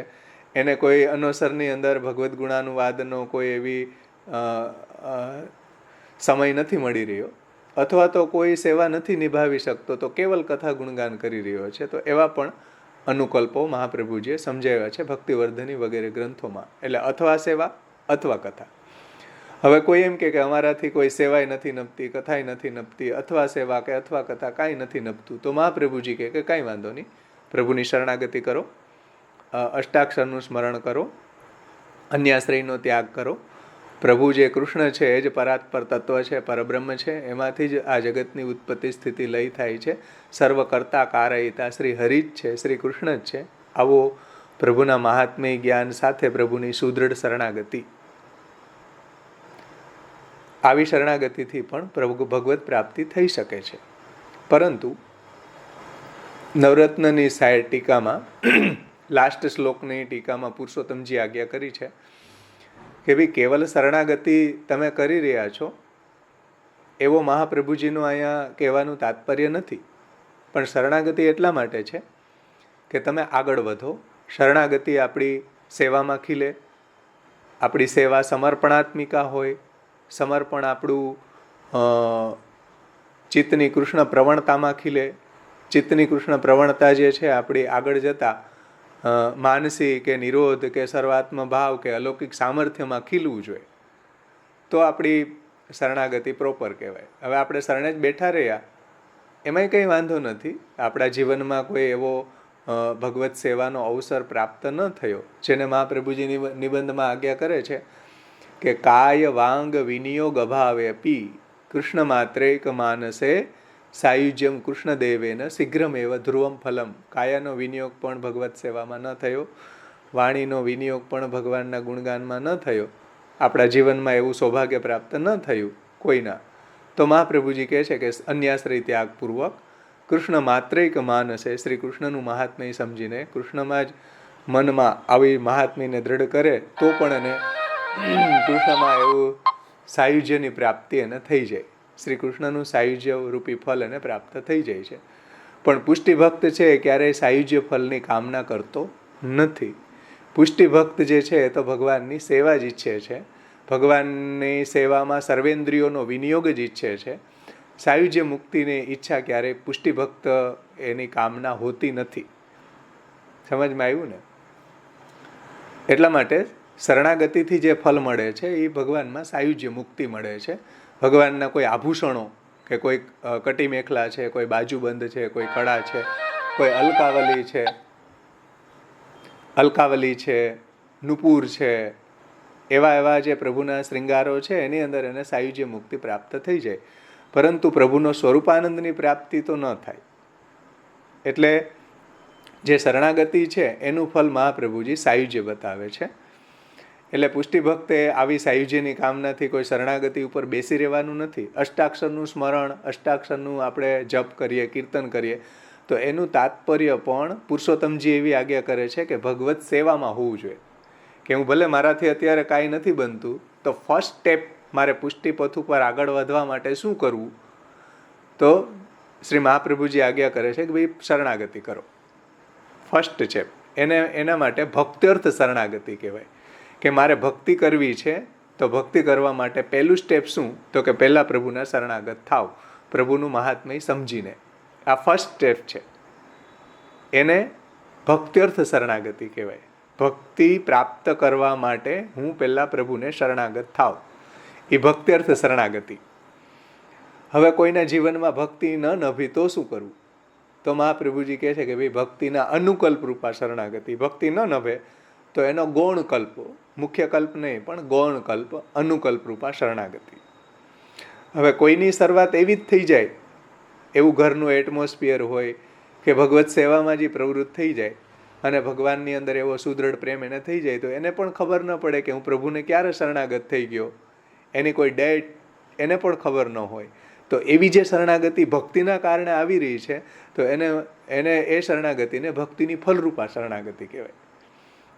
A: એને કોઈ અનોસરની અંદર ભગવદ્ ગુણાનુવાદનો કોઈ એવી સમય નથી મળી રહ્યો, અથવા તો કોઈ સેવા નથી નિભાવી શકતો, તો કેવલ કથા ગુણગાન કરી રહ્યો છે. તો એવા પણ અનુકલ્પો મહાપ્રભુજીએ સમજાવ્યા છે ભક્તિવર્ધની વગેરે ગ્રંથોમાં. એટલે અથવા સેવા અથવા કથા. હવે કોઈ એમ કે અમારાથી કોઈ સેવાય નથી નપતી, કથાય નથી નપતી, અથવા સેવા કે અથવા કથા કાંઈ નથી નપતું, તો મહાપ્રભુજી કહે કે કાંઈ વાંધો નહીં, પ્રભુની શરણાગતિ કરો, અષ્ટાક્ષરનું સ્મરણ કરો, અન્યાશ્રયનો ત્યાગ કરો પ્રભુ જે કૃષ્ણ છે એ જ પરાત્પર તત્વ છે, પરબ્રહ્મ છે. એમાંથી જ આ જગતની ઉત્પત્તિ સ્થિતિ લય થાય છે. સર્વકર્તા કારયિતા શ્રી હરિ જ છે, શ્રી કૃષ્ણ જ છે. આવો પ્રભુના મહાત્મ્ય જ્ઞાન સાથે પ્રભુની સુદૃઢ શરણાગતિ, આવી શરણાગતિથી પણ પ્રભુ ભગવત પ્રાપ્તિ થઈ શકે છે. પરંતુ નવરત્નની સાઈડ ટીકામાં લાસ્ટ શ્લોકની ટીકામાં પુરુષોત્તમજી આજ્ઞા કરી છે કે ભાઈ કેવલ શરણાગતિ તમે કરી રહ્યા છો એવો મહાપ્રભુજીનું અહીંયા કહેવાનું તાત્પર્ય નથી. પણ શરણાગતિ એટલા માટે છે કે તમે આગળ વધો. શરણાગતિ આપણી સેવામાં ખીલે, આપણી સેવા સમર્પણાત્મિકા હોય, સમર્પણ આપણું ચિત્તની કૃષ્ણ પ્રવણતામાં ખીલે. ચિત્તની કૃષ્ણ પ્રવણતા જે છે આપણી આગળ જતાં માનસી કે નિરોધ કે સર્વાત્મ ભાવ કે અલૌકિક સામર્થ્યમાં ખીલવું જોઈએ. તો આપણી શરણાગતિ પ્રોપર કહેવાય. હવે આપણે શરણે જ બેઠા રહ્યા એમાંય કંઈ વાંધો નથી. આપણા જીવનમાં કોઈ એવો ભગવત સેવાનો અવસર પ્રાપ્ત ન થયો, જેને મહાપ્રભુજી નિબંધમાં આજ્ઞા કરે છે કે કાય વાંગ વિનિયોગ અભાવે પી કૃષ્ણ માત્રેક માનસે સાયુજ્યમ કૃષ્ણદેવેન શીઘ્રમેવ ધ્રુવમ ફલમ. કાયાનો વિનિયોગ પણ ભગવત સેવામાં ન થયો, વાણીનો વિનિયોગ પણ ભગવાનના ગુણગાનમાં ન થયો, આપણા જીવનમાં એવું સૌભાગ્ય પ્રાપ્ત ન થયું કોઈના, તો મહાપ્રભુજી કહે છે કે અન્યાશ્રય ત્યાગપૂર્વક કૃષ્ણ માત્રેક માનસે શ્રી કૃષ્ણનું મહાત્મ્ય સમજીને કૃષ્ણમાં જ મનમાં આવી મહાત્મ્યને દ્રઢ કરે તો પણ એને કૃષ્ણમાં એવું સાયુજ્યની પ્રાપ્તિ એને થઈ જાય. શ્રી કૃષ્ણનું સાયુજ્ય રૂપી ફલ એને પ્રાપ્ત થઈ જાય છે. પણ પુષ્ટિભક્ત છે ક્યારેય સાયુજ્ય ફલની કામના કરતો નથી. પુષ્ટિભક્ત જે છે એ તો ભગવાનની સેવા જ ઈચ્છે છે, ભગવાનની સેવામાં સર્વેન્દ્રિયોનો વિનિયોગ જ ઈચ્છે છે. સાયુજ્ય મુક્તિની ઈચ્છા ક્યારેય પુષ્ટિભક્ત એની કામના હોતી નથી. સમજમાં આવ્યું ને? એટલા માટે શરણાગતિથી જે ફલ મળે છે એ ભગવાનમાં સાયુજ્ય મુક્તિ મળે છે. ભગવાનના કોઈ આભૂષણો કે કોઈ કટી મેખલા છે, કોઈ બાજુબંધ છે, કોઈ કડા છે, કોઈ અલકાવલી છે, નુપુર છે, એવા જે પ્રભુના શ્રૃંગારો છે એની અંદર એને સાયુજ્ય મુક્તિ પ્રાપ્ત થઈ જાય. પરંતુ પ્રભુનો સ્વરૂપાનંદની પ્રાપ્તિ તો ન થાય. એટલે જે શરણાગતિ છે એનું ફલ મહાપ્રભુજી સાયુજ્ય બતાવે છે. એટલે પુષ્ટિભક્તે આવી સાયુજ્યની કામનાથી કોઈ શરણાગતિ ઉપર બેસી રહેવાનું નથી. અષ્ટાક્ષરનું સ્મરણ, અષ્ટાક્ષરનું આપણે જપ કરીએ, કીર્તન કરીએ તો એનું તાત્પર્ય પણ પુરુષોત્તમજી એવી આજ્ઞા કરે છે કે ભગવત સેવામાં હોવું જોઈએ. કે હું ભલે મારાથી અત્યારે કાંઈ નથી બનતું, તો ફર્સ્ટ સ્ટેપ મારે પુષ્ટિપથ ઉપર આગળ વધવા માટે શું કરવું? તો શ્રી મહાપ્રભુજી આજ્ઞા કરે છે કે ભાઈ શરણાગતિ કરો. ફર્સ્ટ સ્ટેપ એના માટે ભક્ત્યર્થ શરણાગતિ કહેવાય. કે મારે ભક્તિ કરવી છે તો ભક્તિ કરવા માટે પહેલું સ્ટેપ શું? તો કે પહેલાં પ્રભુના શરણાગત થાવ, પ્રભુનું મહાત્મ્ય સમજીને. આ ફર્સ્ટ સ્ટેપ છે. એને ભક્ત્યર્થ શરણાગતિ કહેવાય. ભક્તિ પ્રાપ્ત કરવા માટે હું પહેલાં પ્રભુને શરણાગત થાવ, એ ભક્ત્યર્થ શરણાગતિ. હવે કોઈના જીવનમાં ભક્તિ ન નભી તો શું કરવું? તો મહાપ્રભુજી કહે છે કે ભાઈ ભક્તિના અનુકલ્પ રૂપા શરણાગતિ. ભક્તિ ન નભે તો એનો ગૌણ કલ્પ, મુખ્ય કલ્પ નહીં પણ ગૌણ કલ્પ, અનુકલ્પ રૂપા શરણાગતિ. હવે કોઈની શરૂઆત એવી જ થઈ જાય, એવું ઘરનું એટમોસ્ફિયર હોય કે ભગવત સેવામાં જે પ્રવૃત્ત થઈ જાય અને ભગવાનની અંદર એવો સુદૃઢ પ્રેમ એને થઈ જાય, તો એને પણ ખબર ન પડે કે હું પ્રભુને ક્યારે શરણાગત થઈ ગયો, એની કોઈ ડેટ એને પણ ખબર ન હોય. તો એવી જે શરણાગતિ ભક્તિના કારણે આવી રહી છે, તો એને એ શરણાગતિને ભક્તિની ફલરૂપા શરણાગતિ કહેવાય.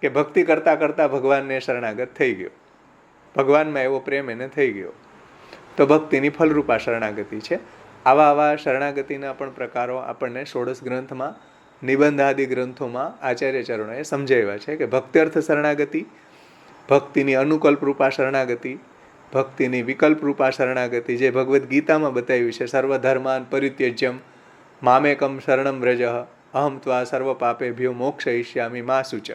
A: કે ભક્તિ કરતાં કરતાં ભગવાનને શરણાગત થઈ ગયો, ભગવાનમાં એવો પ્રેમ એને થઈ ગયો, તો ભક્તિની ફલરૂપા શરણાગતિ છે. આવા શરણાગતિના પણ પ્રકારો આપણને ષોડશ ગ્રંથમાં, નિબંધાદિ ગ્રંથોમાં આચાર્ય ચરણોએ સમજાવ્યા છે કે ભક્ત્યર્થ શરણાગતિ, ભક્તિની અનુકલ્પ રૂપા શરણાગતિ, ભક્તિની વિકલ્પ રૂપા શરણાગતિ, જે ભગવદ્ ગીતામાં બતાવ્યું છે, સર્વધર્માન પરિત્યજ્યમ મામેકમ શરણમ વ્રજ અહમ ત્વા સર્વ પાપેભ્યો મોક્ષયિષ્યામિ મા શુચ,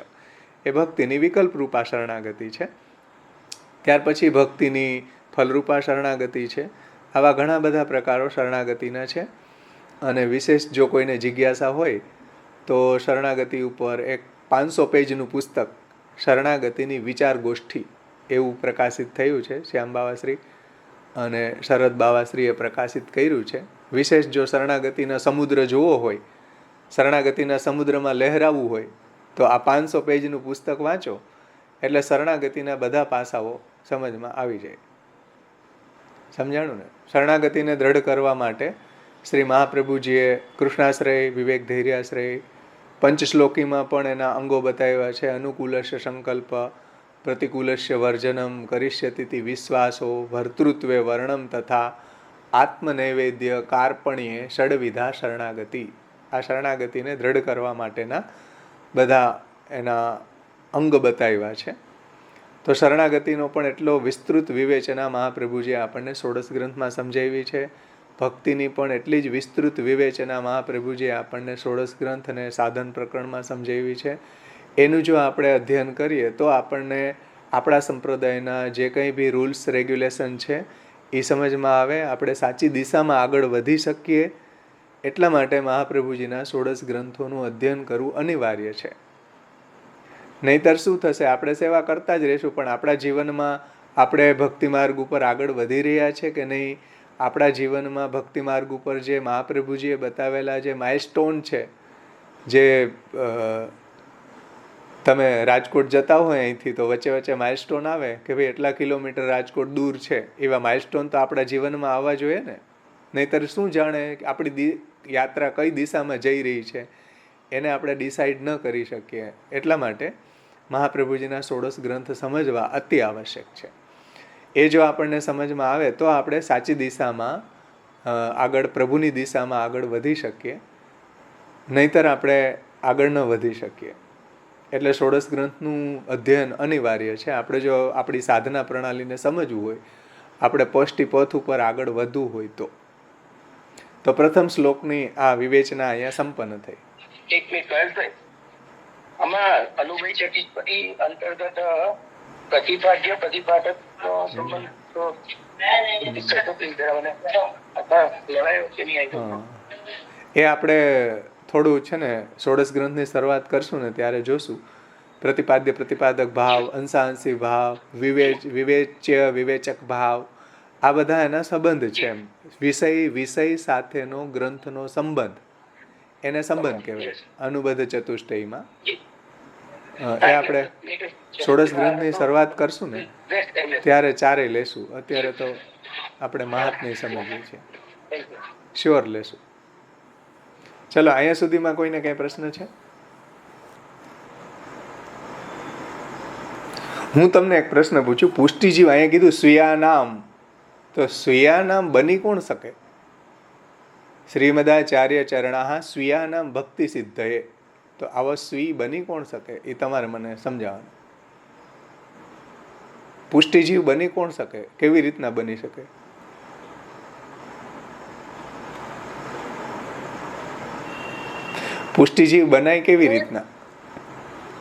A: એ ભક્તિની વિકલ્પ રૂપા શરણાગતિ છે. ત્યાર પછી ભક્તિની ફલરૂપા શરણાગતિ છે. આવા ઘણા બધા પ્રકારો શરણાગતિના છે. અને વિશેષ જો કોઈને જિજ્ઞાસા હોય તો શરણાગતિ ઉપર એક 500 પેજનું પુસ્તક શરણાગતિની વિચાર ગોષ્ઠી એવું પ્રકાશિત થયું છે. શ્યામ બાવાશ્રી અને શરદ બાવાશ્રીએ પ્રકાશિત કર્યું છે. વિશેષ જો શરણાગતિના સમુદ્ર જોવો હોય, શરણાગતિના સમુદ્રમાં લહેરાવવું હોય, તો આ 500 પેજનું પુસ્તક વાંચો એટલે શરણાગતિના બધા પાસાઓ સમજમાં આવી જાય. સમજાણું ને? શરણાગતિને દ્રઢ કરવા માટે શ્રી મહાપ્રભુજીએ કૃષ્ણાશ્રય, વિવેક ધૈર્યાશ્રય, પંચશ્લોકીમાં પણ એના અંગો બતાવ્યા છે. અનુકૂલસ્ય સંકલ્પ, પ્રતિકૂલસ્ય વર્જનમ, કરિષ્યતિથી વિશ્વાસો, ભર્તૃત્વે વર્ણમ તથા આત્મનૈવેદ્ય કાર્પણ્યે ષડવિધા શરણાગતિ. આ શરણાગતિને દ્રઢ કરવા માટેના બધા એના અંગ બતાવ્યા છે. તો શરણાગતિનો પણ એટલો વિસ્તૃત વિવેચના મહાપ્રભુજીએ આપણને 16 ગ્રંથમાં સમજાવી છે. ભક્તિની પણ એટલી જ વિસ્તૃત વિવેચના મહાપ્રભુજીએ આપણને 16 ગ્રંથ અને સાધન પ્રકરણમાં સમજાવી છે. એનું જો આપણે અધ્યયન કરીએ તો આપણને આપણા સંપ્રદાયના જે કંઈ બી રૂલ્સ રેગ્યુલેશન છે એ સમજમાં આવે, આપણે સાચી દિશામાં આગળ વધી શકીએ. એટલા માટે મહાપ્રભુજીના 16 ગ્રંથોનું અધ્યયન કરવું અનિવાર્ય છે. નહીંતર શું થશે? આપણે સેવા કરતા જ રહીશું, પણ આપણા જીવનમાં આપણે ભક્તિ માર્ગ ઉપર આગળ વધી રહ્યા છે કે નહીં? આપણા જીવનમાં ભક્તિ માર્ગ ઉપર જે મહાપ્રભુજીએ બતાવેલા જે માઇલસ્ટોન છે, જે તમે રાજકોટ જતા હોય અહીંથી તો વચ્ચે વચ્ચે માઇલસ્ટોન આવે કે ભાઈ એટલા કિલોમીટર રાજકોટ દૂર છે, એવા માઇલસ્ટોન તો આપણા જીવનમાં આવવા જોઈએ ને. નહીંતર શું જાણે કે આપણી યાત્રા કઈ દિશામાં જઈ રહી છે એને આપણે ડિસાઈડ ન કરી શકીએ. એટલા માટે મહાપ્રભુજીના 16 ગ્રંથ સમજવા અતિ આવશ્યક છે. એ જો આપણને સમજમાં આવે તો આપણે સાચી દિશામાં આગળ, પ્રભુની દિશામાં આગળ વધી શકીએ. નહીંતર આપણે આગળ ન વધી શકીએ. એટલે 16 ગ્રંથનું અધ્યયન અનિવાર્ય છે. આપણે જો આપણી સાધના પ્રણાલીને સમજવું હોય, આપણે પોષ્ટિ પથ ઉપર આગળ વધવું હોય તો પ્રથમ શ્લોકની આ વિવેચના અહીંયા સંપન્ન થઈ.
C: એક મિનિટ ભાઈ, આમાં અનુભવી ચતુષ્પદી અંતર્ગત પ્રતિપાદ્ય પ્રતિપાદક સંબંધ તો લેવાયો છે નહીં?
A: એ આપણે થોડું છે ને 16 ગ્રંથની શરૂઆત કરશું ને ત્યારે જોશું. પ્રતિપાદ્ય પ્રતિપાદક ભાવ, અંશાંશી ભાવ, વિવેચ્ય વિવેચક ભાવ, આ બધા એના સંબંધ છે. વિષય સાથેનો ગ્રંથનો સંબંધ, એને સંબંધ કહેવાય અનુબદ્ધ ચતુષ્ટયમાં. એ આપણે 16 ગ્રંથની શરૂઆત કરશું ને ત્યારે ચારેય લેશું. અત્યારે તો આપણે મહાત્મ્ય સમજીએ છીએ, શ્યોર લેશું. ચલો, અહીંયા સુધીમાં કોઈને કઈ પ્રશ્ન છે? હું તમને એક પ્રશ્ન પૂછું. પુષ્ટિજીવ અહીંયા કીધું સ્વીયાનામ, તો સ્વીયાનામ બની કોણ શકે? શ્રીમદાચાર્ય ચરણાહ સ્વીયાનામ ભક્તિ સિદ્ધયે, તો આવો સ્વી બની કોણ શકે? એ તમારે મને સમજાવવાનું. પુષ્ટિજીવ બની કોણ શકે? કેવી રીતના બની શકે? પુષ્ટિજીવ બનાય કેવી રીતના?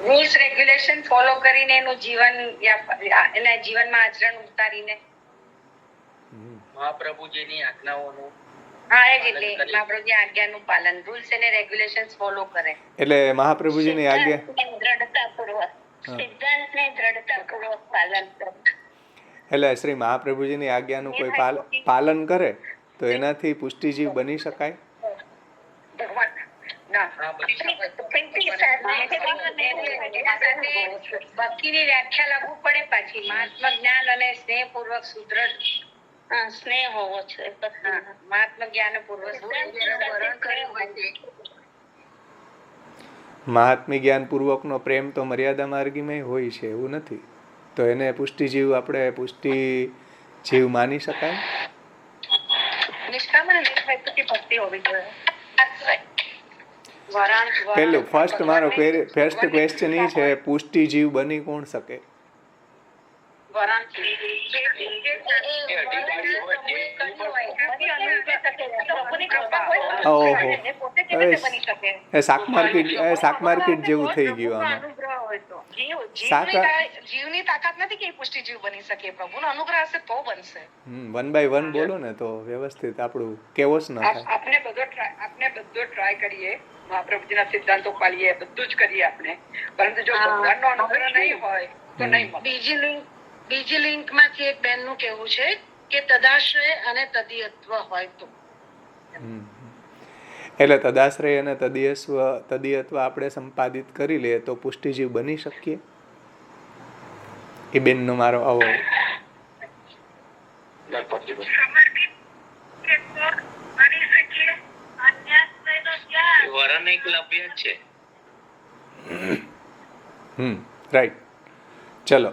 D: રૂલ્સ રેગ્યુલેશન ફોલો કરીને એનું જીવન, એના જીવનમાં આચરણ ઉતારીને
C: મહાપ્રભુજીની આજ્ઞાઓનું,
D: હા એ રીતે મહાપ્રભુજી આજ્ઞાનું પાલન, રૂલ્સ અને રેગ્યુલેશન્સ ફોલો કરે.
A: એટલે મહાપ્રભુજીની આજ્ઞા,
D: દ્રઢતાપૂર્વક, સિદ્ધાંતને દ્રઢતાપૂર્વક પાલન કરે.
A: એટલે શ્રી મહાપ્રભુજીની આજ્ઞાનું કોઈ પાલન કરે તો એનાથી પુષ્ટિજીવ બની શકાય?
D: ભક્તિની વ્યાખ્યા લાગુ પડે પાછી. મહાત્મા જ્ઞાન અને સ્નેહ પૂર્વક સુદ્રઢ સ્નેહ હોવો છે. મહાત્મા જ્ઞાન પૂર્વક
A: મહાત્મી જ્ઞાન પૂર્વકનો પ્રેમ તો મર્યાદા માર્ગીમાં હોય છે, એવું નથી. તો એને પુષ્ટિજીવ, આપણે પુષ્ટિજીવ માની શકાય?
D: નિષ્કામ અને નિર્ભયથી ભક્તિ હોવી જોઈએ.
A: પેલું ફર્સ્ટ મારો ફર્સ્ટ ક્વેશ્ચન એ છે, પુષ્ટિજીવ બની કોણ શકે? શાક માર્કેટ જેવું થઈ ગયું આમાં.
D: જીવની તાકાત નથી કે પુષ્ટિજીવ બની શકે. પ્રભુનો અનુગ્રહ હશે તો બનશે.
A: 1 by 1 બોલો ને તો વ્યવસ્થિત આપણું કેવોસ ન થાય.
D: આપણે બધો ટ્રાય કરીએ, મહાપ્રભુજીના સિદ્ધાંતો પાલીએ, બધું જ કરીએ આપણે, પરંતુ જો ભગવાનનો અનુગ્રહ નહીં હોય તો નહીં. બીજી બીજી લિંકમાંથી એક બેનનું કહેવું છે કે તદાશ્રય અને તદીયત્વ હોય તો.
A: એટલે તદાશ્રય અને તદીયત્વ આપણે સંપાદિત કરી લઈએ તો પુષ્ટિજીવ બની શકીએ. એ બેનનો મારો આવો
B: વરણ એકલવ્ય જ છે.
A: રાઈટ. ચલો,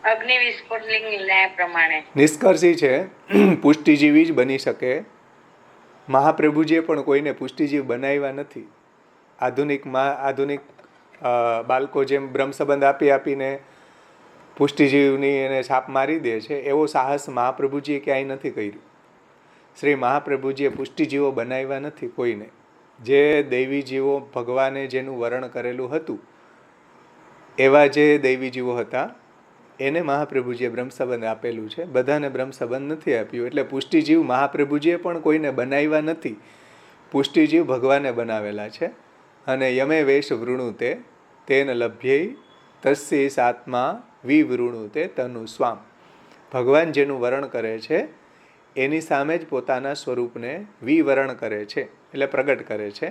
D: અગ્નિ વિસ્ફોટ લિંગ ન્યાય પ્રમાણે
A: નિષ્કર્ષ ઈ છે પુષ્ટિજીવી જ બની શકે. મહાપ્રભુજીએ પણ કોઈને પુષ્ટિજીવ બનાવ્યા નથી. આધુનિક બાળકો જેમ બ્રહ્મ સંબંધ આપીને પુષ્ટિજીવની એને છાપ મારી દે છે, એવો સાહસ મહાપ્રભુજીએ ક્યાંય નથી કર્યું. શ્રી મહાપ્રભુજીએ પુષ્ટિજીવો બનાવ્યા નથી કોઈને. જે દૈવી જીવો ભગવાને જેનું વરણ કરેલું હતું એવા જે દૈવી જીવો હતા એને મહાપ્રભુજીએ બ્રહ્મ સંબંધ આપેલું છે. બધાને બ્રહ્મ સંબંધ નથી આપ્યું. એટલે પુષ્ટિજીવ મહાપ્રભુજીએ પણ કોઈને બનાવ્યા નથી. પુષ્ટિજીવ ભગવાને બનાવેલા છે. અને યમે વેશ વૃણુતે તેન લભ્યૈ તસ્ય સાત્મા વિવૃણુતે તનુ સ્વામ. ભગવાન જેનું વરણ કરે છે એની સામે જ પોતાના સ્વરૂપને વિવરણ કરે છે, એટલે પ્રગટ કરે છે.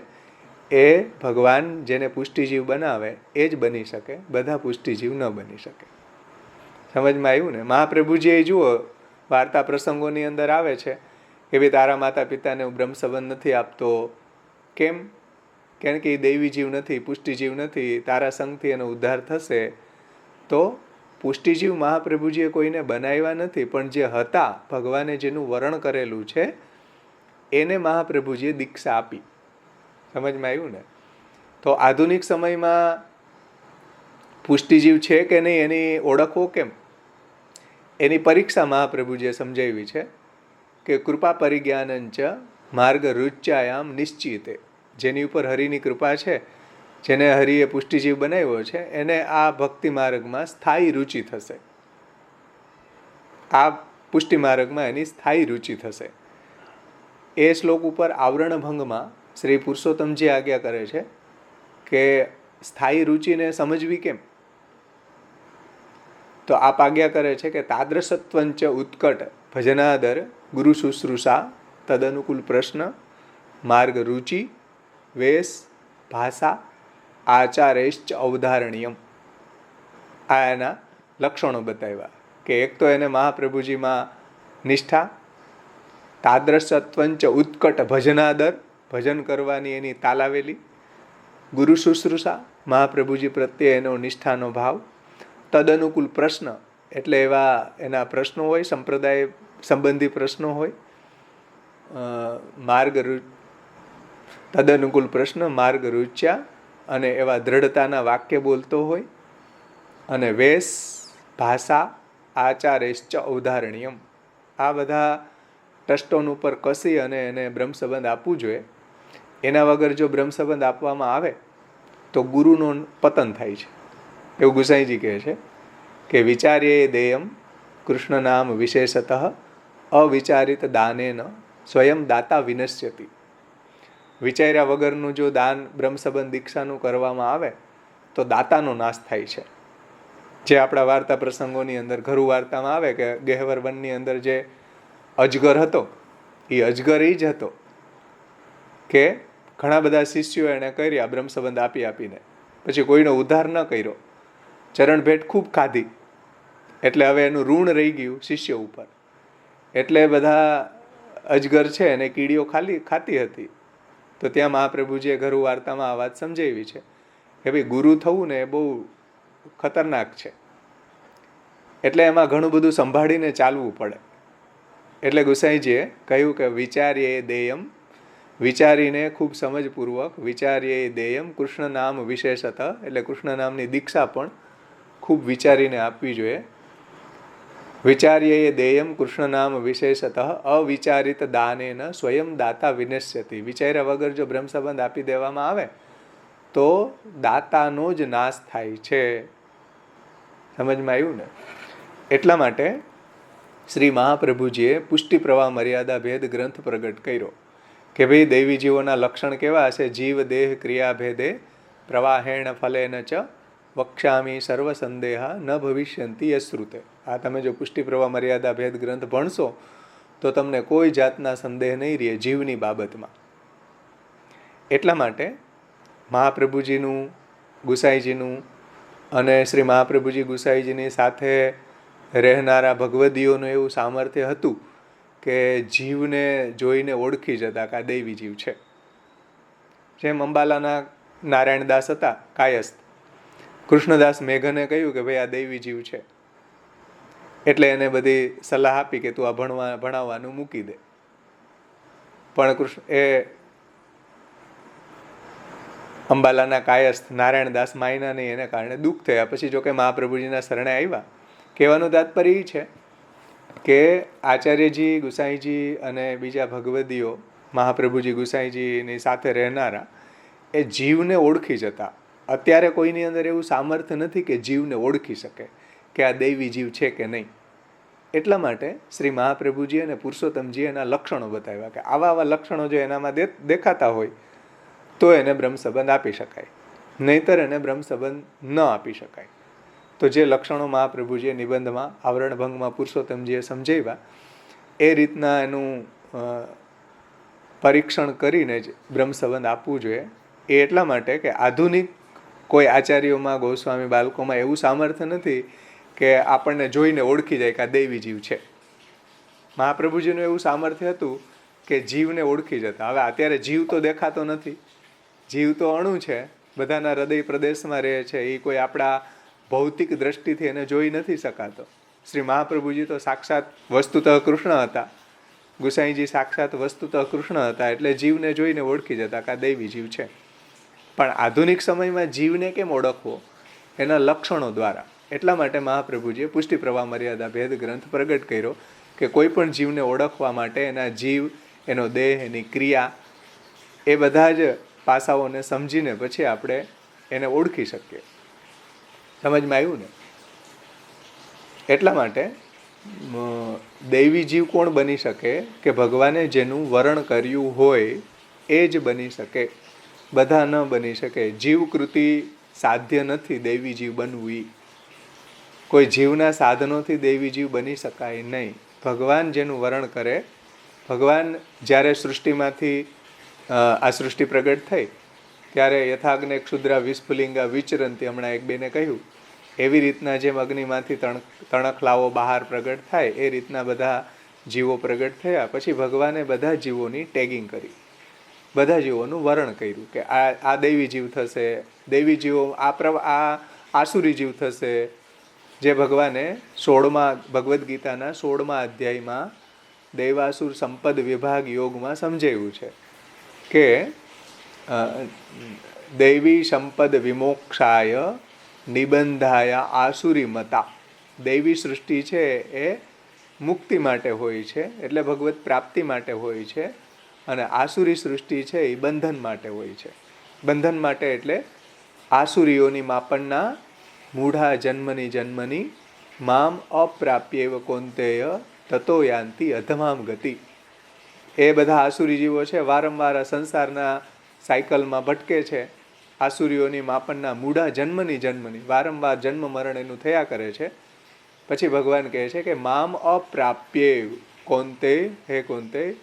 A: એ ભગવાન જેને પુષ્ટિજીવ બનાવે એ જ બની શકે. બધા પુષ્ટિજીવ ન બની શકે. સમજમાં આવ્યું ને? મહાપ્રભુજીએ જુઓ વાર્તા પ્રસંગોની અંદર આવે છે કે ભાઈ તારા માતા પિતાને હું બ્રહ્મ સંબંધ નથી આપતો. કેમ? કારણ કે એ દૈવી જીવ નથી, પુષ્ટિજીવ નથી. તારા સંગથી એનો ઉદ્ધાર થશે. તો પુષ્ટિજીવ મહાપ્રભુજીએ કોઈને બનાવ્યા નથી, પણ જે હતા ભગવાને જેનું વરણ કરેલું છે એને મહાપ્રભુજીએ દીક્ષા આપી. સમજમાં આવ્યું ને? તો આધુનિક સમયમાં પુષ્ટિજીવ છે કે નહીં એની ઓળખવો કેમ? એની પરીક્ષા મહાપ્રભુજીએ સમજાવી છે કે કૃપા પરિજ્ઞાનંચ માર્ગ રુચ્યાયામ નિશ્ચિતે. જેની ઉપર હરિની કૃપા છે, જેને હરિએ પુષ્ટિજીવ બનાવ્યો છે, એને આ ભક્તિ માર્ગમાં સ્થાયી રુચિ થશે. આ પુષ્ટિ માર્ગમાં એની સ્થાયી રુચિ થશે. એ શ્લોક ઉપર આવરણ ભંગમાં શ્રી પુરુષોત્તમજી આજ્ઞા કરે છે કે સ્થાયી રુચિને સમજવી કેમ? તો આપ આજ્ઞા કરે છે કે તાદ્રસત્વંચ ઉત્કટ ભજનાદર ગુરુ શુશ્રૂષા તદનુકૂળ પ્રશ્ન માર્ગ રુચિ વેશ ભાષા આચારેશ્ચ ઔદાહરણ્યમ. આ એના લક્ષણો બતાવ્યા કે એક તો એને મહાપ્રભુજીમાં નિષ્ઠા, તાદ્રસત્વંચ ઉત્કટ ભજનાદર ભજન કરવાની એની તાલાવેલી, ગુરુ શુશ્રૂષા મહાપ્રભુજી પ્રત્યે એનો નિષ્ઠાનો ભાવ, તદનુકૂળ પ્રશ્ન એટલે એવા એના પ્રશ્નો હોય, સંપ્રદાય સંબંધી પ્રશ્નો હોય, તદનુકૂળ પ્રશ્ન માર્ગ રૂચ્યા અને એવા દ્રઢતાના વાક્ય બોલતો હોય, અને વેશ ભાષા આચારેશ્ચ ઔદાહરણ્યમ. આ બધા ટસ્ટોન ઉપર કસી અને એને બ્રહ્મ સંબંધ આપવું જોઈએ. એના વગર જો બ્રહ્મ સંબંધ આપવામાં આવે તો ગુરુનું પતન થાય છે. એવું ગુસાઈજી કહે છે કે વિચાર્યે દેયમ કૃષ્ણ નામ વિશેષતઃ અવિચારિત દાનેન સ્વયં દાતા વિનશ્યતિ. વિચાર્યા વગરનું જો દાન બ્રહ્મ સંબંધ દીક્ષાનું કરવામાં આવે તો દાતાનો નાશ થાય છે. જે આપણા વાર્તા પ્રસંગોની અંદર ઘરુ વાર્તામાં આવે કે ગહેવર વનની અંદર જે અજગર હતો એ અજગર એ જ હતો કે ઘણા બધા શિષ્યો એણે કર્યા બ્રહ્મ સંબંધ આપીને, પછી કોઈનો ઉદ્ધાર ન કર્યો, ચરણ ભેટ ખૂબ ખાધી, એટલે હવે એનું ઋણ રહી ગયું શિષ્ય ઉપર. એટલે બધા અજગર છે એને કીડીઓ ખાતી હતી. તો ત્યાં મહાપ્રભુજીએ ઘરુ વાર્તામાં આ વાત સમજાવી છે કે ભાઈ ગુરુ થવું ને એ બહુ ખતરનાક છે. એટલે એમાં ઘણું બધું સંભાળીને ચાલવું પડે. એટલે ગુસાઈજીએ કહ્યું કે વિચાર્યે દેયમ, વિચારીને ખૂબ સમજપૂર્વક વિચાર્યે દેયમ કૃષ્ણ નામ વિશેષતઃ, એટલે કૃષ્ણ નામની દીક્ષા પણ ખૂબ વિચારીને આપવી જોઈએ. વિચાર્યે દેયમ કૃષ્ણ નામ વિશેષતઃ અવિચારિત દાનેન સ્વયં દાતા વિનશ્યતિ. વિચાર્યા વગર જો બ્રહ્મ સંબંધ આપી દેવામાં આવે તો દાતાનો જ નાશ થાય છે. સમજમાં આવ્યું ને? એટલા માટે શ્રી મહાપ્રભુજીએ પુષ્ટિ પ્રવાહ મર્યાદા ભેદ ગ્રંથ પ્રગટ કર્યો કે ભાઈ દૈવી જીવોના લક્ષણ કેવા હશે? જીવ દેહ ક્રિયા ભેદે પ્રવાહેણ ફલેન ચ વક્ષ્યામિ સર્વ સંદેહા ન ભવિષ્યંતિ યશ્રુતે. આ તમે જો પુષ્ટિ પ્રવાહ મર્યાદા ભેદ ગ્રંથ ભણશો તો તમને કોઈ જાતના સંદેહ નહીં રહે જીવની બાબતમાં. એટલા માટે મહાપ્રભુજીનું, ગુસાઈજીનું અને શ્રી મહાપ્રભુજી ગુસાઈજીની સાથે રહેનારા ભગવદીઓનું એવું સામર્થ્ય હતું કે જીવને જોઈને ઓળખી જતા કે આ દૈવી જીવ છે. જેમ અંબાલાના નારાયણદાસ હતા કાયસ્થ, કૃષ્ણદાસ મેઘને કહ્યું કે ભાઈ આ દૈવી જીવ છે, એટલે એને બધી સલાહ આપી કે તું આ ભણાવવાનું મૂકી દે. પણ અંબાલાના કાયસ્થ નારાયણદાસ માયના નહીં, એને કારણે દુઃખ થયા. પછી જોકે મહાપ્રભુજીના શરણે આવ્યા. કહેવાનું તાત્પર્ય એ છે કે આચાર્યજી, ગુસાઈજી અને બીજા ભગવદીઓ મહાપ્રભુજી ગુસાઈજીની સાથે રહેનારા એ જીવને ઓળખી જતા. અત્યારે કોઈની અંદર એવું સામર્થ્ય નથી કે જીવને ઓળખી શકે કે આ દૈવી જીવ છે કે નહીં. એટલા માટે શ્રી મહાપ્રભુજી અને પુરુષોત્તમજી એના લક્ષણો બતાવ્યા કે આવા આવા લક્ષણો જો એનામાં દેખાતા હોય તો એને બ્રહ્મ સંબંધ આપી શકાય, નહીંતર એને બ્રહ્મ સંબંધ ન આપી શકાય. તો જે લક્ષણો મહાપ્રભુજીએ નિબંધમાં આવરણભંગમાં પુરુષોત્તમજીએ સમજાવ્યા એ રીતના એનું પરીક્ષણ કરીને જ બ્રહ્મ સંબંધ આપવું જોઈએ. એ એટલા માટે કે આધુનિક કોઈ આચાર્યોમાં, ગોસ્વામી બાળકોમાં એવું સામર્થ્ય નથી કે આપણને જોઈને ઓળખી જાય કે આ દૈવી જીવ છે. મહાપ્રભુજીનું એવું સામર્થ્ય હતું કે જીવને ઓળખી જતા. હવે અત્યારે જીવ તો દેખાતો નથી, જીવ તો અણુ છે, બધાના હૃદય પ્રદેશમાં રહે છે, એ કોઈ આપણા ભૌતિક દ્રષ્ટિથી એને જોઈ નથી શકાતો. શ્રી મહાપ્રભુજી તો સાક્ષાત વસ્તુતઃ કૃષ્ણ હતા, ગુસાઈજી સાક્ષાત વસ્તુતઃ કૃષ્ણ હતા, એટલે જીવને જોઈને ઓળખી જતા કે આ દૈવી જીવ છે. પણ આધુનિક સમયમાં જીવને કેમ ઓળખવો? એના લક્ષણો દ્વારા. એટલા માટે મહાપ્રભુજીએ પુષ્ટિ પ્રવાહ મર્યાદા ભેદ ગ્રંથ પ્રગટ કર્યો કે કોઈ પણ જીવને ઓળખવા માટે એના જીવ, એનો દેહ, એની ક્રિયા, એ બધા જ પાસાઓને સમજીને પછી આપણે એને ઓળખી શકીએ. સમજમાં આવ્યું ને? એટલા માટે દૈવી જીવ કોણ બની શકે કે ભગવાને જેનું વરણ કર્યું હોય એ જ બની શકે, બધા ન બની શકે. જીવકૃતિ સાધ્ય નથી દૈવી જીવ બનવું. કોઈ જીવના સાધનોથી દૈવી જીવ બની શકાય નહીં. ભગવાન જેનું વરણ કરે, ભગવાન જ્યારે સૃષ્ટિમાંથી આ સૃષ્ટિ પ્રગટ થઈ ત્યારે યથાગ્ને ક્ષુદ્રા વિસ્ફુલિંગા વિચરંતી, હમણાં એક બેને કહ્યું, એવી રીતના જેમ અગ્નિમાંથી તણખલાઓ બહાર પ્રગટ થાય એ રીતના બધા જીવો પ્રગટ થયા. પછી ભગવાને બધા જીવોની ટેગિંગ કરી, બધા જીવોનું વરણ કર્યું કે આ દૈવી જીવ થશે, દૈવી જીવો આ આસુરી જીવ થશે. જે ભગવાને 16મા ભગવદ્ ગીતાના 16મા અધ્યાયમાં દૈવાસુર સંપદ વિભાગ યોગમાં સમજાવ્યું છે કે દૈવી સંપદ વિમોક્ષાય નિબંધાય આસુરી મતા. દૈવી સૃષ્ટિ છે એ મુક્તિ માટે હોય છે, એટલે ભગવત પ્રાપ્તિ માટે હોય છે, અને આસુરી સૃષ્ટિ છે એ બંધન માટે હોય છે. બંધન માટે એટલે આસુરીઓની માપનના મૂઢા જન્મની મામ અપ્રાપ્યેવ કૌંતેય તતો યાંતિ અધમામ ગતિ. એ બધા આસુરી જીવો છે, વારંવાર સંસારના સાયકલમાં ભટકે છે. આસુરીઓની માપનના મૂઢા જન્મની વારંવાર જન્મ મરણ એનું થયા કરે છે. પછી ભગવાન કહે છે કે મામ અપ્રાપ્યેવ કૌંતેય, હે કૌંતેય,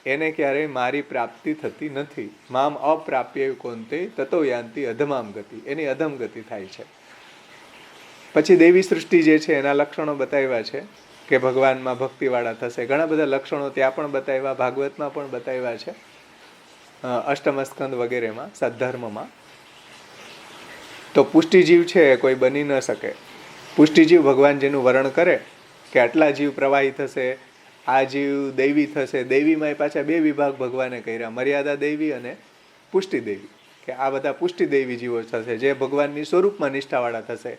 A: એને ક્યારેય મારી પ્રાપ્તિ થતી નથી. મામ અપ્રાપ્યેવ કૌંતેય તતો યાંતિ અધમામ ગતિ, એની અધમ ગતિ થાય છે. પછી દેવી સૃષ્ટિ જે છે એના લક્ષણો બતાવ્યા છે કે ભગવાનમાં ભક્તિવાળા થશે. ઘણા બધા લક્ષણો ત્યાં પણ બતાવ્યા, ભાગવતમાં પણ બતાવ્યા છે, અષ્ટમસ્કંદ વગેરેમાં, સદ્ધર્મમાં. તો પુષ્ટિજીવ છે કોઈ બની ન શકે. પુષ્ટિજીવ ભગવાન જેનું વરણ કરે કે આટલા જીવ પ્રવાહી થશે, આ જીવ દૈવી થશે. દૈવીમાં પાછા બે વિભાગ ભગવાને કર્યા, મર્યાદા દૈવી અને પુષ્ટિ દૈવી, કે આ બધા પુષ્ટિ દૈવી જીવો થશે જે ભગવાનની સ્વરૂપમાં નિષ્ઠાવાળા થશે.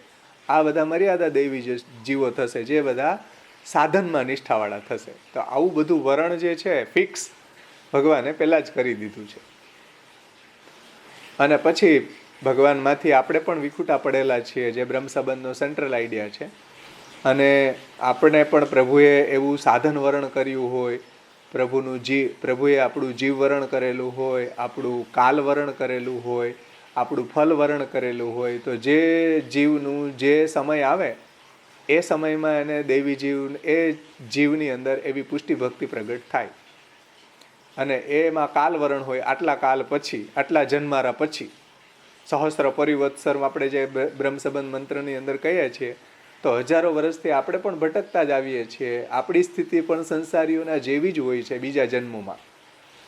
A: આ બધા મર્યાદા દૈવી જીવો થશે જે બધા સાધનમાં નિષ્ઠાવાળા થશે. તો આવું બધું વરણ જે છે ફિક્સ ભગવાને પહેલાં જ કરી દીધું છે. અને પછી ભગવાનમાંથી આપણે પણ વિખૂટા પડેલા છીએ, જે બ્રહ્મ સંબંધનો સેન્ટ્રલ આઈડિયા છે. અને આપણે પણ પ્રભુએ એવું સાધન વરણ કર્યું હોય, પ્રભુએ આપણું જીવ વરણ કરેલું હોય, આપણું કાલ વરણ કરેલું હોય, આપણું ફલ વરણ કરેલું હોય તો જે જીવનું જે સમય આવે એ સમયમાં એને દૈવી જીવ એ જીવની અંદર એવી પુષ્ટિ ભક્તિ પ્રગટ થાય. અને એમાં કાલવરણ હોય આટલા કાલ પછી, આટલા જન્મારા પછી, સહસ્ત્ર પરિવત્સર આપણે જે બ્રહ્મસંબંધ મંત્રની અંદર કહીએ છીએ તો હજારો વર્ષથી આપણે પણ ભટકતા જ આવીએ છીએ. આપણી સ્થિતિ પણ સંસારીઓના જેવી જ હોય છે બીજા જન્મોમાં.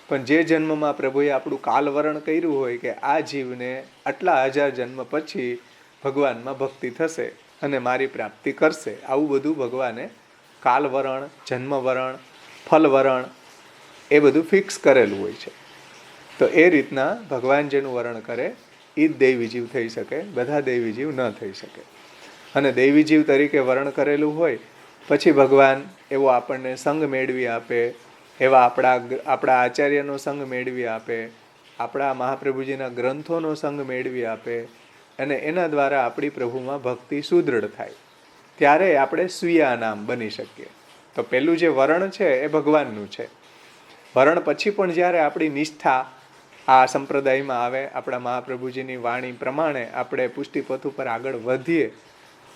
A: પણ જે જન્મમાં પ્રભુએ આપણું કાલવરણ કર્યું હોય કે આ જીવને આટલા હજાર જન્મ પછી ભગવાનમાં ભક્તિ થશે અને મારી પ્રાપ્તિ કરશે, આવું બધું ભગવાને કાલવરણ, જન્મવરણ, ફલવરણ એ બધું ફિક્સ કરેલું હોય છે. તો એ રીતના ભગવાન જેનું વરણ કરે એ જ દૈવી જીવ થઈ શકે, બધા દૈવી જીવ ન થઈ શકે. અને દૈવી જીવ તરીકે વરણ કરેલું હોય પછી ભગવાન એવો આપણને સંગ મેળવી આપે, એવા આપણા આચાર્યનો સંગ મેળવી આપે, આપણા મહાપ્રભુજીના ગ્રંથોનો સંગ મેળવી આપે અને એના દ્વારા આપણી પ્રભુમાં ભક્તિ સુદૃઢ થાય. ત્યારે આપણે સ્વીયા નામ બની શકીએ. તો પેલું જે વરણ છે એ ભગવાનનું છે. વરણ પછી પણ જ્યારે આપણી નિષ્ઠા આ સંપ્રદાયમાં આવે, આપણા મહાપ્રભુજીની વાણી પ્રમાણે આપણે પુષ્ટિપથ ઉપર આગળ વધીએ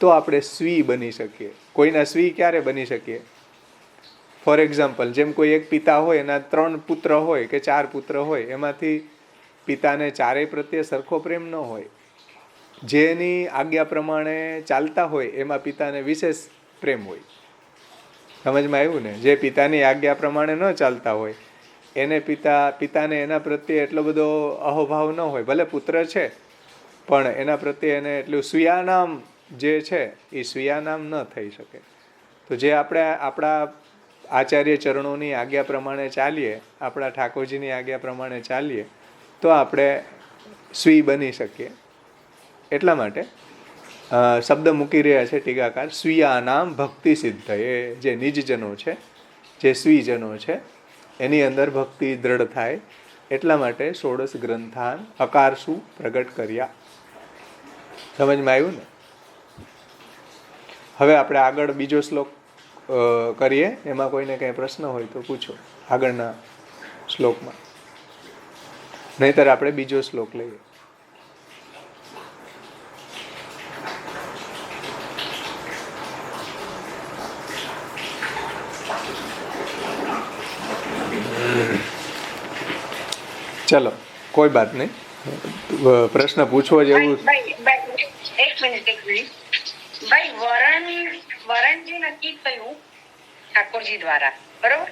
A: તો આપણે સ્વી બની શકીએ. કોઈના સ્વી ક્યારે બની શકીએ? ફોર એક્ઝામ્પલ, જેમ કોઈ એક પિતા હોય, એના 3 પુત્ર હોય કે 4 પુત્ર હોય, એમાંથી પિતાને ચારેય પ્રત્યે સરખો પ્રેમ ન હોય. જેની આજ્ઞા પ્રમાણે ચાલતા હોય એમાં પિતાને વિશેષ પ્રેમ હોય. સમજમાં આવ્યું ને? જે પિતાની આજ્ઞા પ્રમાણે ન ચાલતા હોય એને પિતાને એના પ્રત્યે એટલો બધો અહોભાવ ન હોય. ભલે પુત્ર છે પણ એના પ્રત્યે એને એટલું સ્વીયાનામ જે છે એ સ્વીયાનામ ન થઈ શકે. તો જે આપણે આપણા આચાર્ય ચરણોની આજ્ઞા પ્રમાણે ચાલીએ, આપણા ઠાકોરજીની આજ્ઞા પ્રમાણે ચાલીએ તો આપણે સ્વી બની શકીએ. એટલા માટે શબ્દ મૂકી રહ્યા છે ટીકાકાર, સ્વીયાનામ ભક્તિ સિદ્ધ. એ જે નિજજનો છે, જે સ્વીજનો છે એની અંદર ભક્તિ દ્રઢ થાય. એટલા માટે 16 ગ્રંથાન અકાર શું પ્રગટ કર્યા. સમજમાં આવ્યું ને? હવે આપણે આગળ બીજો શ્લોક કરીએ. એમાં કોઈને કંઈ પ્રશ્ન હોય તો પૂછો આગળના શ્લોકમાં, નહીતર આપણે બીજો શ્લોક લઈએ. ચલો, કોઈ બાત નહીં. પ્રશ્ન પૂછવો જેવું.
D: એક મિનિટ. ભાઈ, વરણ જે નક્કી થયું ઠાકોરજી દ્વારા, બરોબર?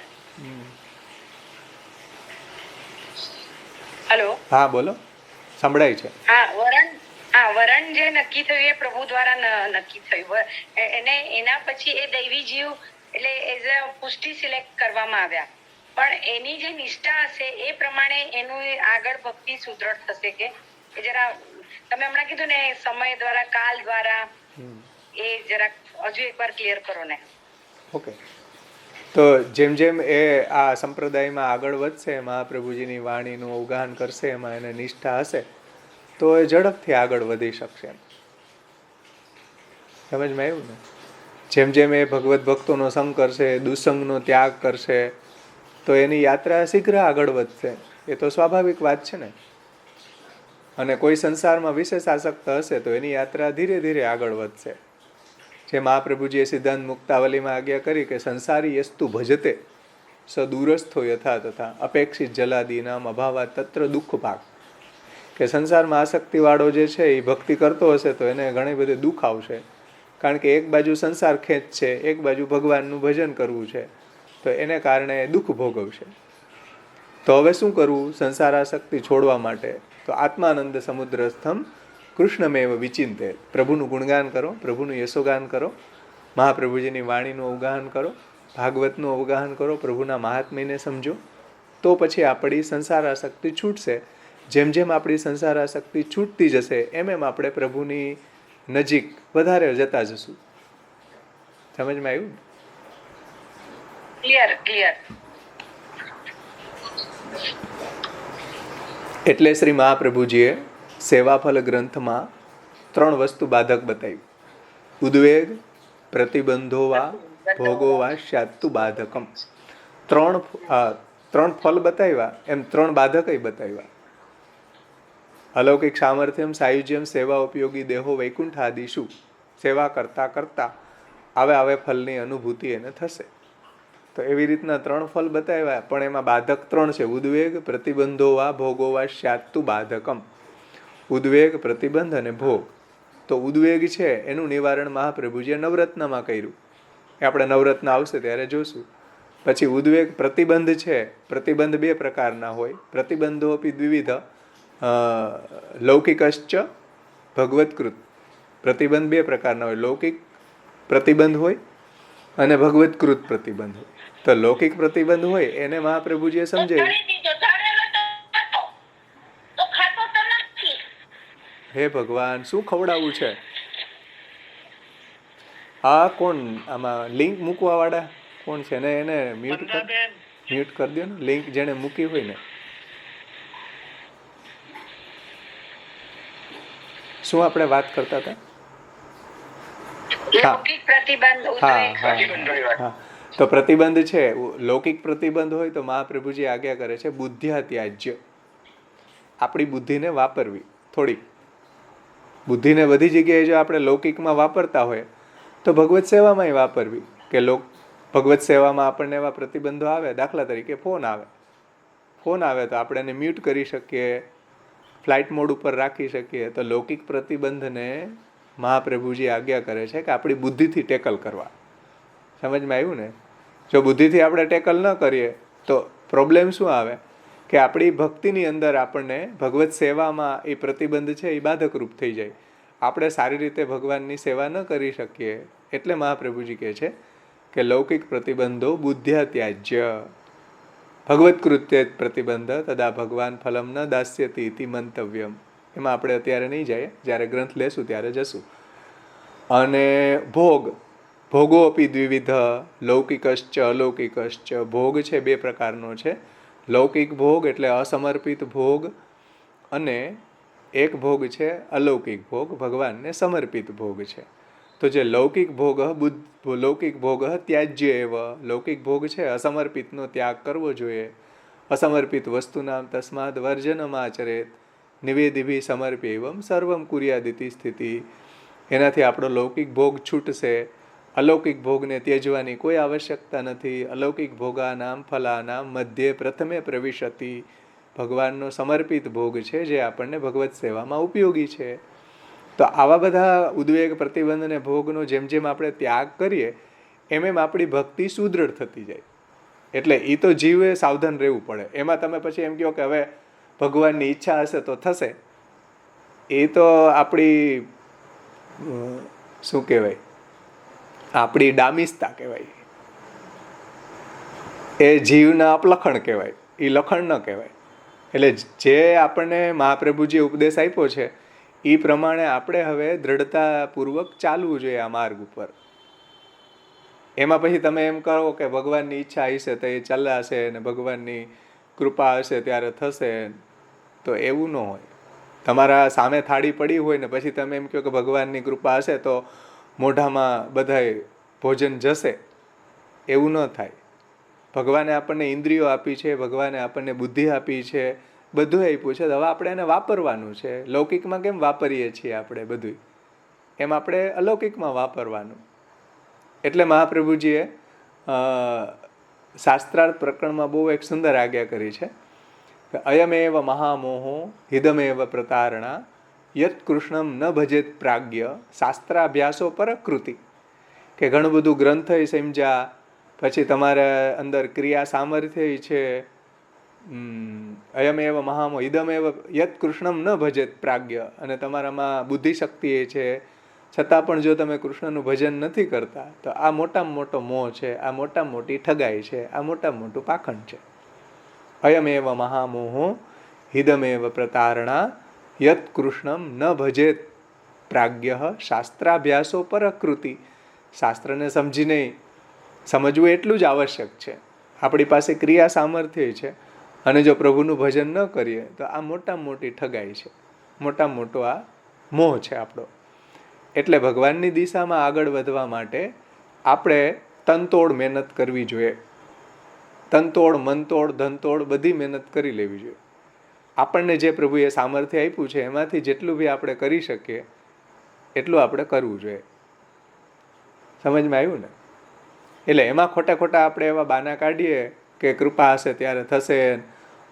D: હેલો,
A: હા બોલો, સંભળાય છે.
D: વરણ જે નક્કી થયું એ પ્રભુ દ્વારા નક્કી થયું. એના પછી એ દૈવી જીવ એટલે એઝ અ પુષ્ટિ સિલેક્ટ કરવામાં આવ્યા. પણ એની જે નિષ્ઠા હશે એ પ્રમાણે એનું આગળ ભક્તિ સુદ્રઢ થશે કે જરા તમે હમણાં કીધું ને સમય દ્વારા, કાલ દ્વારા, એ જરા હજુ એકવાર ક્લિયર કરો ને.
A: ઓકે. તો જેમ જેમ એ આ સંપ્રદાયમાં આગળ વધશે, મહાપ્રભુજીની વાણીનું અવગાહન કરશે, એમાં એને નિષ્ઠા હશે તો એ ઝડપથી આગળ વધી શકશે. સમજમાં આવ્યું ને? જેમ જેમ એ ભગવત ભક્તોનો સંગ કરશે, દુસંગનો ત્યાગ કરશે તો એની યાત્રા શીઘ્ર આગળ વધશે. એ તો સ્વાભાવિક વાત છે ને. અને કોઈ સંસારમાં વિશેષ આસક્ત હશે તો એની યાત્રા ધીરે ધીરે આગળ વધશે. જે મહાપ્રભુજીએ સિદ્ધાંત મુક્તાવલીમાં આજ્ઞા કરી કે સંસારી યસ્તુ ભજતે સ દૂરસ્થો યથા તથા અપેક્ષિત જલાદીનામ અભાવા તત્ર દુઃખ ભાગ. કે સંસારમાં આસક્તિવાળો જે છે એ ભક્તિ કરતો હશે તો એને ઘણી બધી દુઃખ આવશે. કારણ કે એક બાજુ સંસાર ખેંચ છે, એક બાજુ ભગવાનનું ભજન કરવું છે, તો એને કારણે દુઃખ ભોગવશે. તો હવે શું કરવું સંસારાસક્તિ છોડવા માટે? તો આત્માનંદ સમુદ્રસ્થમ કૃષ્ણમેવ વિચિંતે. પ્રભુનું ગુણગાન કરો, પ્રભુનું યશોગાન કરો, મહાપ્રભુજીની વાણીનું અવગાહન કરો, ભાગવતનું અવગાહન કરો, પ્રભુના મહાત્મ્યને સમજો. તો પછી આપણી સંસારાસક્તિ છૂટશે. જેમ જેમ આપણી સંસારાસક્તિ છૂટતી જશે એમ એમ આપણે પ્રભુની નજીક વધારે જતા જશું. સમજમાં આવ્યું?
D: ક્લિયર.
A: એટલે શ્રી મહાપ્રભુજીએ સેવાફલ ગ્રંથમાં 3 વસ્તુ બાધક બતાવી. ઉદ્વેગ, પ્રતિબંધો વા, ભોગો વા સ્યાત્તુ બાધકમ. 3 ફલ બતાવ્યા, એમ 3 બાધક બતાવ્યા. અલૌકિક સામર્થ્યમ સાયુજ્યમ સેવા ઉપયોગી દેહો વૈકુંઠાદિશુ. સેવા કરતાં કરતાં આવે ફલની અનુભૂતિ એને થશે. તો એવી રીતના 3 ફલ બતાવ્યા, પણ એમાં બાધક 3 છે. ઉદ્વેગ, પ્રતિબંધો વા ભોગો વા સ્યાત્તુ બાધકમ. ઉદ્વેગ, પ્રતિબંધ અને ભોગ. તો ઉદ્વેગ છે એનું નિવારણ મહાપ્રભુજીએ નવરત્નમાં કર્યું. એ આપણે નવરત્ન આવશે ત્યારે જોશું. પછી ઉદ્વેગ, પ્રતિબંધ છે. પ્રતિબંધ 2 પ્રકારના હોય. પ્રતિબંધો અપી દ્વિવિધ, લૌકિકશ્ચ ભગવત્કૃત. પ્રતિબંધ 2 પ્રકારના હોય. લૌકિક પ્રતિબંધ હોય અને ભગવત્કૃત પ્રતિબંધ હોય. તો લૌકિક પ્રતિબંધ હોય એને મહાપ્રભુજીએ સમજાવ્યું. હે ભગવાન, શું ખવડાવવું છે? આ કોણ આમાં લિંક મૂકવા વાળા કોણ છે? ને એને મ્યુટ કરી દો ને, લિંક જેને મૂકી હોય ને. શું આપણે વાત કરતા હતા?
D: લૌકિક પ્રતિબંધ.
A: હા, તો પ્રતિબંધ છે. લૌકિક પ્રતિબંધ હોય તો મહાપ્રભુજી આજ્ઞા કરે છે બુદ્ધ્યા ત્યાજ્ય. આપણી બુદ્ધિને વાપરવી થોડી. બુદ્ધિને બધી જગ્યાએ જો આપણે લૌકિકમાં વાપરતા હોય તો ભગવત સેવામાં વાપરવી. કે ભગવત સેવામાં આપણને એવા પ્રતિબંધો આવે, દાખલા તરીકે ફોન આવે તો આપણે એને મ્યુટ કરી શકીએ, ફ્લાઇટ મોડ ઉપર રાખી શકીએ. તો લૌકિક પ્રતિબંધને મહાપ્રભુજી આજ્ઞા કરે છે કે આપણી બુદ્ધિથી ટેકલ કરવા. સમજમાં આવ્યું ને? જો બુદ્ધિથી આપણે ટેકલ ન કરીએ તો પ્રોબ્લેમ શું આવે કે આપણી ભક્તિની અંદર આપણને ભગવત સેવામાં એ પ્રતિબંધ છે એ બાધકરૂપ થઈ જાય. આપણે સારી રીતે ભગવાનની સેવા ન કરી શકીએ. એટલે મહાપ્રભુજી કહે છે કે લૌકિક પ્રતિબંધો બુદ્ધ્યા ત્યાજ્ય. ભગવત કૃત્ય પ્રતિબંધ તદા ભગવાન ફલમ ન દાસ્યતિ ઇતિ મંતવ્યમ. એમાં આપણે અત્યારે નહીં જાય, જ્યારે ગ્રંથ લેશું ત્યારે જશું. અને ભોગો અપી દ્વિવિધ, લૌકિકશ્ચ અલૌકિકશ્ચ. ભોગ છે 2 પ્રકારનો છે. લૌકિક ભોગ એટલે અસમર્પિત ભોગ, અને એક ભોગ છે અલૌકિક ભોગ, ભગવાનને સમર્પિત ભોગ છે. તો જે લૌકિક ભોગ ત્યાજ્ય એવ. લૌકિક ભોગ છે અસમર્પિતનો ત્યાગ કરવો જોઈએ. અસમર્પિત વસ્તુનામ તસ્માદ વર્જનમ આચરેત નિવેદિભી સમર્પ્ય એવમ સર્વમ કુર્યાદિતિ સ્થિતિ. એનાથી આપણો લૌકિક ભોગ છૂટશે. અલૌકિક ભોગને ત્યજવાની કોઈ આવશ્યકતા નથી. અલૌકિક ભોગાનામ ફલાનામ મધ્યે પ્રથમે પ્રવિશતિ. ભગવાનનો સમર્પિત ભોગ છે જે આપણને ભગવત સેવામાં ઉપયોગી છે. તો આવા બધા ઉદ્વેગ, પ્રતિબંધ અને ભોગનો જેમ જેમ આપણે ત્યાગ કરીએ એમ આપણી ભક્તિ સુદૃઢ થતી જાય. એટલે એ તો જીવે સાવધાન રહેવું પડે. એમાં તમે પછી એમ કહો કે હવે ભગવાનની ઈચ્છા હશે તો થશે, એ તો આપણી શું કહેવાય, આપણી ડામિસ્તા કહેવાય. એ જીવના અપલખણ કહેવાય, એ લખણ ન કહેવાય. એટલે જે આપણને મહાપ્રભુજીએ ઉપદેશ આપ્યો છે એ પ્રમાણે આપણે હવે દ્રઢતાપૂર્વક ચાલવું જોઈએ આ માર્ગ ઉપર. એમાં પછી તમે એમ કહો કે ભગવાનની ઈચ્છા હશે તો એ ચાલશે ને ભગવાનની કૃપા હશે ત્યારે થશે, તો એવું ન હોય. તમારા સામે થાળી પડી હોય ને પછી તમે એમ કહો કે ભગવાનની કૃપા હશે તો મોઢામાં બધાય ભોજન જશે, એવું ન થાય. ભગવાને આપણને ઇન્દ્રિયો આપી છે, ભગવાને આપણને બુદ્ધિ આપી છે, બધું આપ્યું છે. હવે આપણે એને વાપરવાનું છે. લૌકિકમાં કેમ વાપરીએ છીએ આપણે બધું, એમ આપણે અલૌકિકમાં વાપરવાનું. એટલે મહાપ્રભુજીએ શાસ્ત્રાર્થ પ્રકરણમાં બહુ એક સુંદર આજ્ઞા કરી છે કે અયમેવ મહામોહો હિદમેવ પ્રતારણા યત કૃષ્ણમ ન ભજેત પ્રાજ્ઞ શાસ્ત્રાભ્યાસો પરકૃતિ. કે ઘણું બધું ગ્રંથ સમજ્યા પછી તમારા અંદર ક્રિયા સામર્થ્ય છે. અયમેવ મહામોહ હિદમેવ યત કૃષ્ણમ ન ભજેત પ્રાજ્ઞ. અને તમારામાં બુદ્ધિ શક્તિ એ છે, છતાં પણ જો તમે કૃષ્ણનું ભજન નથી કરતા તો આ મોટામાં મોટો મોહ છે, આ મોટામાં મોટી ઠગાઈ છે, આ મોટામાં મોટું પાખંડ છે. અયમેવ મહામોહો હિદમેવ પ્રતારણા યત કૃષ્ણમ ન ભજેત પ્રાજ્ઞ શાસ્ત્રાભ્યાસો પરકૃતિ. શાસ્ત્રને સમજીને સમજવું એટલું જ આવશ્યક છે. આપણી પાસે ક્રિયા સામર્થ્ય છે અને જો પ્રભુનું ભજન ન કરીએ તો આ મોટામાં મોટી ઠગાઈ છે, મોટામાં મોટો આ મોહ છે આપણો. એટલે ભગવાનની દિશામાં આગળ વધવા માટે આપણે તનતોડ મહેનત કરવી જોઈએ. તનતોડ, મનતોડ, ધનતોડ બધી મહેનત કરી લેવી જોઈએ. આપણને જે પ્રભુએ સામર્થ્ય આપ્યું છે એમાંથી જેટલું બી આપણે કરી શકીએ એટલું આપણે કરવું જોઈએ. સમજમાં આવ્યું ને? એટલે એમાં ખોટા ખોટા આપણે એવા બાના કાઢીએ કે કૃપા હશે ત્યારે થશે,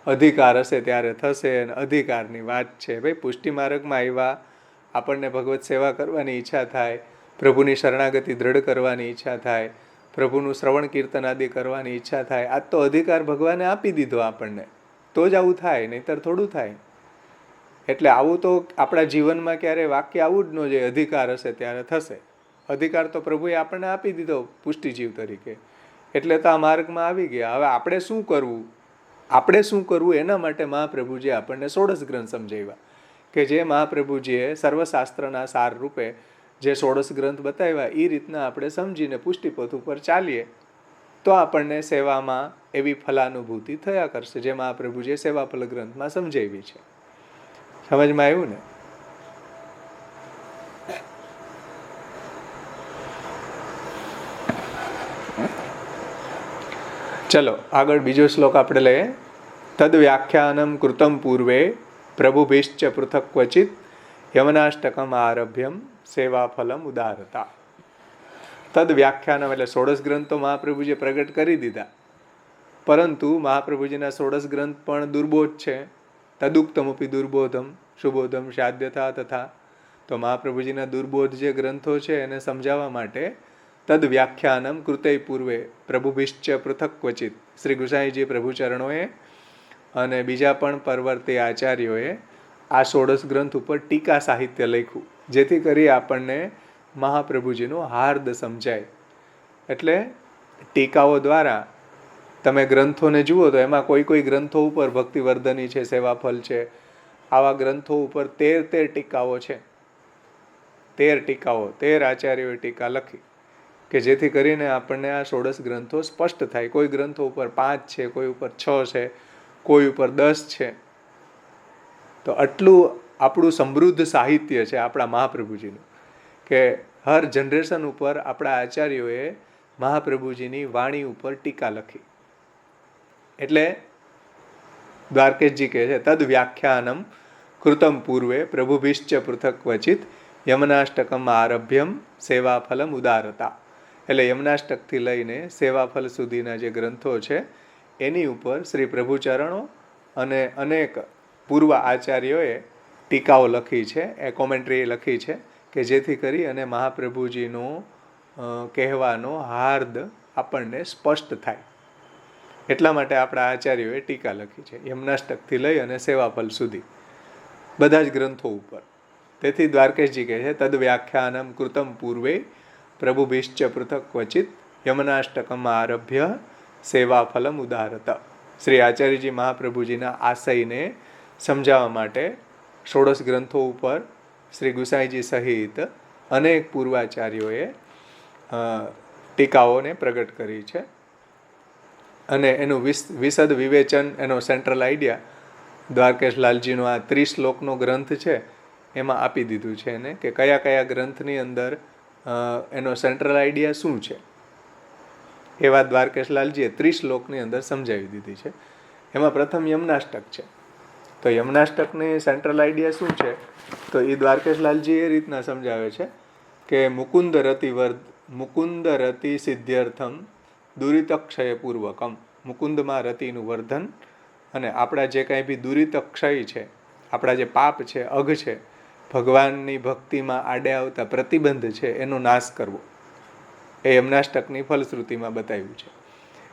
A: અધિકાર હશે ત્યારે થશે, અધિકારની વાત છે. ભાઈ પુષ્ટિ માર્ગમાં આવ્યા, આપણને ભગવત સેવા કરવાની ઈચ્છા થાય, પ્રભુની શરણાગતિ દ્રઢ કરવાની ઈચ્છા થાય, પ્રભુનું શ્રવણ કીર્તન આદિ કરવાની ઈચ્છા થાય. આ તો અધિકાર ભગવાને આપી દીધો આપણને, તો જ આવું થાય, નહીંતર થોડું થાય. એટલે આવું તો આપણા જીવનમાં ક્યારેય વાક્ય આવું જ ન જોઈએ, અધિકાર હશે ત્યારે થશે. અધિકાર તો પ્રભુએ આપણને આપી દીધો પુષ્ટિજીવ તરીકે, એટલે તો આ માર્ગમાં આવી ગયા. હવે આપણે શું કરવું, આપણે શું કરવું એના માટે મહાપ્રભુજીએ આપણને 16 ગ્રંથ સમજાવ્યા, કે જે મહાપ્રભુજીએ સર્વશાસ્ત્રના સાર રૂપે જે 16 ગ્રંથ બતાવ્યા એ રીતના આપણે સમજીને પુષ્ટિપથ ઉપર ચાલીએ તો આપણને સેવામાં એવી ફલાનુભૂતિ થયા કરશે, જે મહાપ્રભુજીએ સેવાફલ ગ્રંથમાં સમજાવી છે. સમજમાં આવ્યું ને? ચલો આગળ બીજો શ્લોક આપણે લઈએ. તદ વ્યાખ્યાનમ કૃતમ પૂર્વે પ્રભુભિશ્ચ પૃથક ક્વચિત યમનાષ્ટકમ આરભ્યમ સેવાફલમ ઉદારતા. તદ વ્યાખ્યાનમ એટલે 16 ગ્રંથ તો મહાપ્રભુજીએ પ્રગટ કરી દીધા, પરંતુ મહાપ્રભુજીના 16 ગ્રંથ પણ દુર્બોધ છે. તદુક્તમપી દુર્બોધમ સુબોધમ સાધ્યતા તથા. તો મહાપ્રભુજીના દુર્બોધ જે ગ્રંથો છે એને સમજાવવા માટે તદ વ્યાખ્યાનમ કૃતય પૂર્વે પ્રભુભિશ્ચ પૃથક ક્વચિત, શ્રી ગુસાઈજી પ્રભુચરણોએ અને બીજા પણ પરવર્તી આચાર્યોએ આ 16 ગ્રંથ ઉપર ટીકા સાહિત્ય લખ્યું, જેથી કરી આપણને મહાપ્રભુજીનો હાર્દ સમજાય. એટલે ટીકાઓ દ્વારા તમે ગ્રંથોને જુઓ તો એમાં કોઈ ગ્રંથો ઉપર ભક્તિવર્ધની છે, સેવાફલ છે, આવા ગ્રંથો ઉપર 13 ટીકાઓ છે. 13 ટીકાઓ, 13 આચાર્યોએ ટીકા લખી, કે જેથી કરીને આપણને આ 16 ગ્રંથો સ્પષ્ટ થાય. કોઈ ગ્રંથો ઉપર 5 છે, કોઈ ઉપર 6 છે, કોઈ ઉપર 10 છે. તો આટલું આપણું સમૃદ્ધ સાહિત્ય છે આપણા મહાપ્રભુજીનું, કે હર જનરેશન ઉપર આપણા આચાર્યોએ મહાપ્રભુજીની વાણી ઉપર ટીકા લખી. એટલે દ્વારકેશજી કહે છે તદ વ્યાખ્યાનમ કૃતમ પૂર્વે પ્રભુભિશ્ચ પૃથક ક્વચિત યમનાષ્ટકમ આરભ્યમ સેવાફલમ ઉદારતા. એટલે યમનાષ્ટકથી લઈને સેવાફલ સુધીના જે ગ્રંથો છે એની ઉપર શ્રી પ્રભુચરણો અને અનેક પૂર્વ આચાર્યોએ ટીકાઓ લખી છે, એ કોમેન્ટ્રી લખી છે, કે જેથી કરી અને મહાપ્રભુજીનો કહેવાનો હાર્દ આપણને સ્પષ્ટ થાય. એટલા માટે આપણા આચાર્યોએ ટીકા લખી છે યમનાષ્ટકથી લઈ અને સેવાફલ સુધી બધા જ ગ્રંથો ઉપર. તેથી દ્વારકેશજી કહે છે તદ વ્યાખ્યાનમ કૃતમ પૂર્વે પ્રભુભિશ્ચ પૃથક ક્વચિત યમનાષ્ટકમ આરભ્ય સેવાફલમ ઉદારત. શ્રી આચાર્યજી મહાપ્રભુજીના આશયને સમજાવવા માટે 16 ગ્રંથો ઉપર શ્રી ગુસાઈજી સહિત અનેક પૂર્વાચાર્યોએ ટીકાઓને પ્રગટ કરી છે. અને એનું વિશદ વિવેચન, એનો સેન્ટ્રલ આઈડિયા દ્વારકેશ લાલજીનો આ 30 શ્લોકનો ગ્રંથ છે એમાં આપી દીધું છે એને, કે કયા કયા ગ્રંથની અંદર એનો સેન્ટ્રલ આઈડિયા શું છે. એવા દ્વારકેશ લાલજીએ 30 શ્લોકની અંદર સમજાવી દીધી છે. એમાં પ્રથમ યમનાષ્ટક છે. તો યમનાષ્ટકની સેન્ટ્રલ આઈડિયા શું છે, તો એ દ્વારકેશ લાલજી એ રીતના સમજાવે છે કે મુકુંદ રતિ સિદ્ધ્યર્થમ દુરિતક્ષય પૂર્વકમ. મુકુંદમાં રતિનું વર્ધન અને આપણા જે કાંઈ બી દુરિતક્ષય છે, આપણા જે પાપ છે, અઘ છે, ભગવાનની ભક્તિમાં આડે આવતા પ્રતિબંધ છે, એનો નાશ કરવો. એ યમનાષ્ટકની ફલશ્રુતિમાં બતાવ્યું છે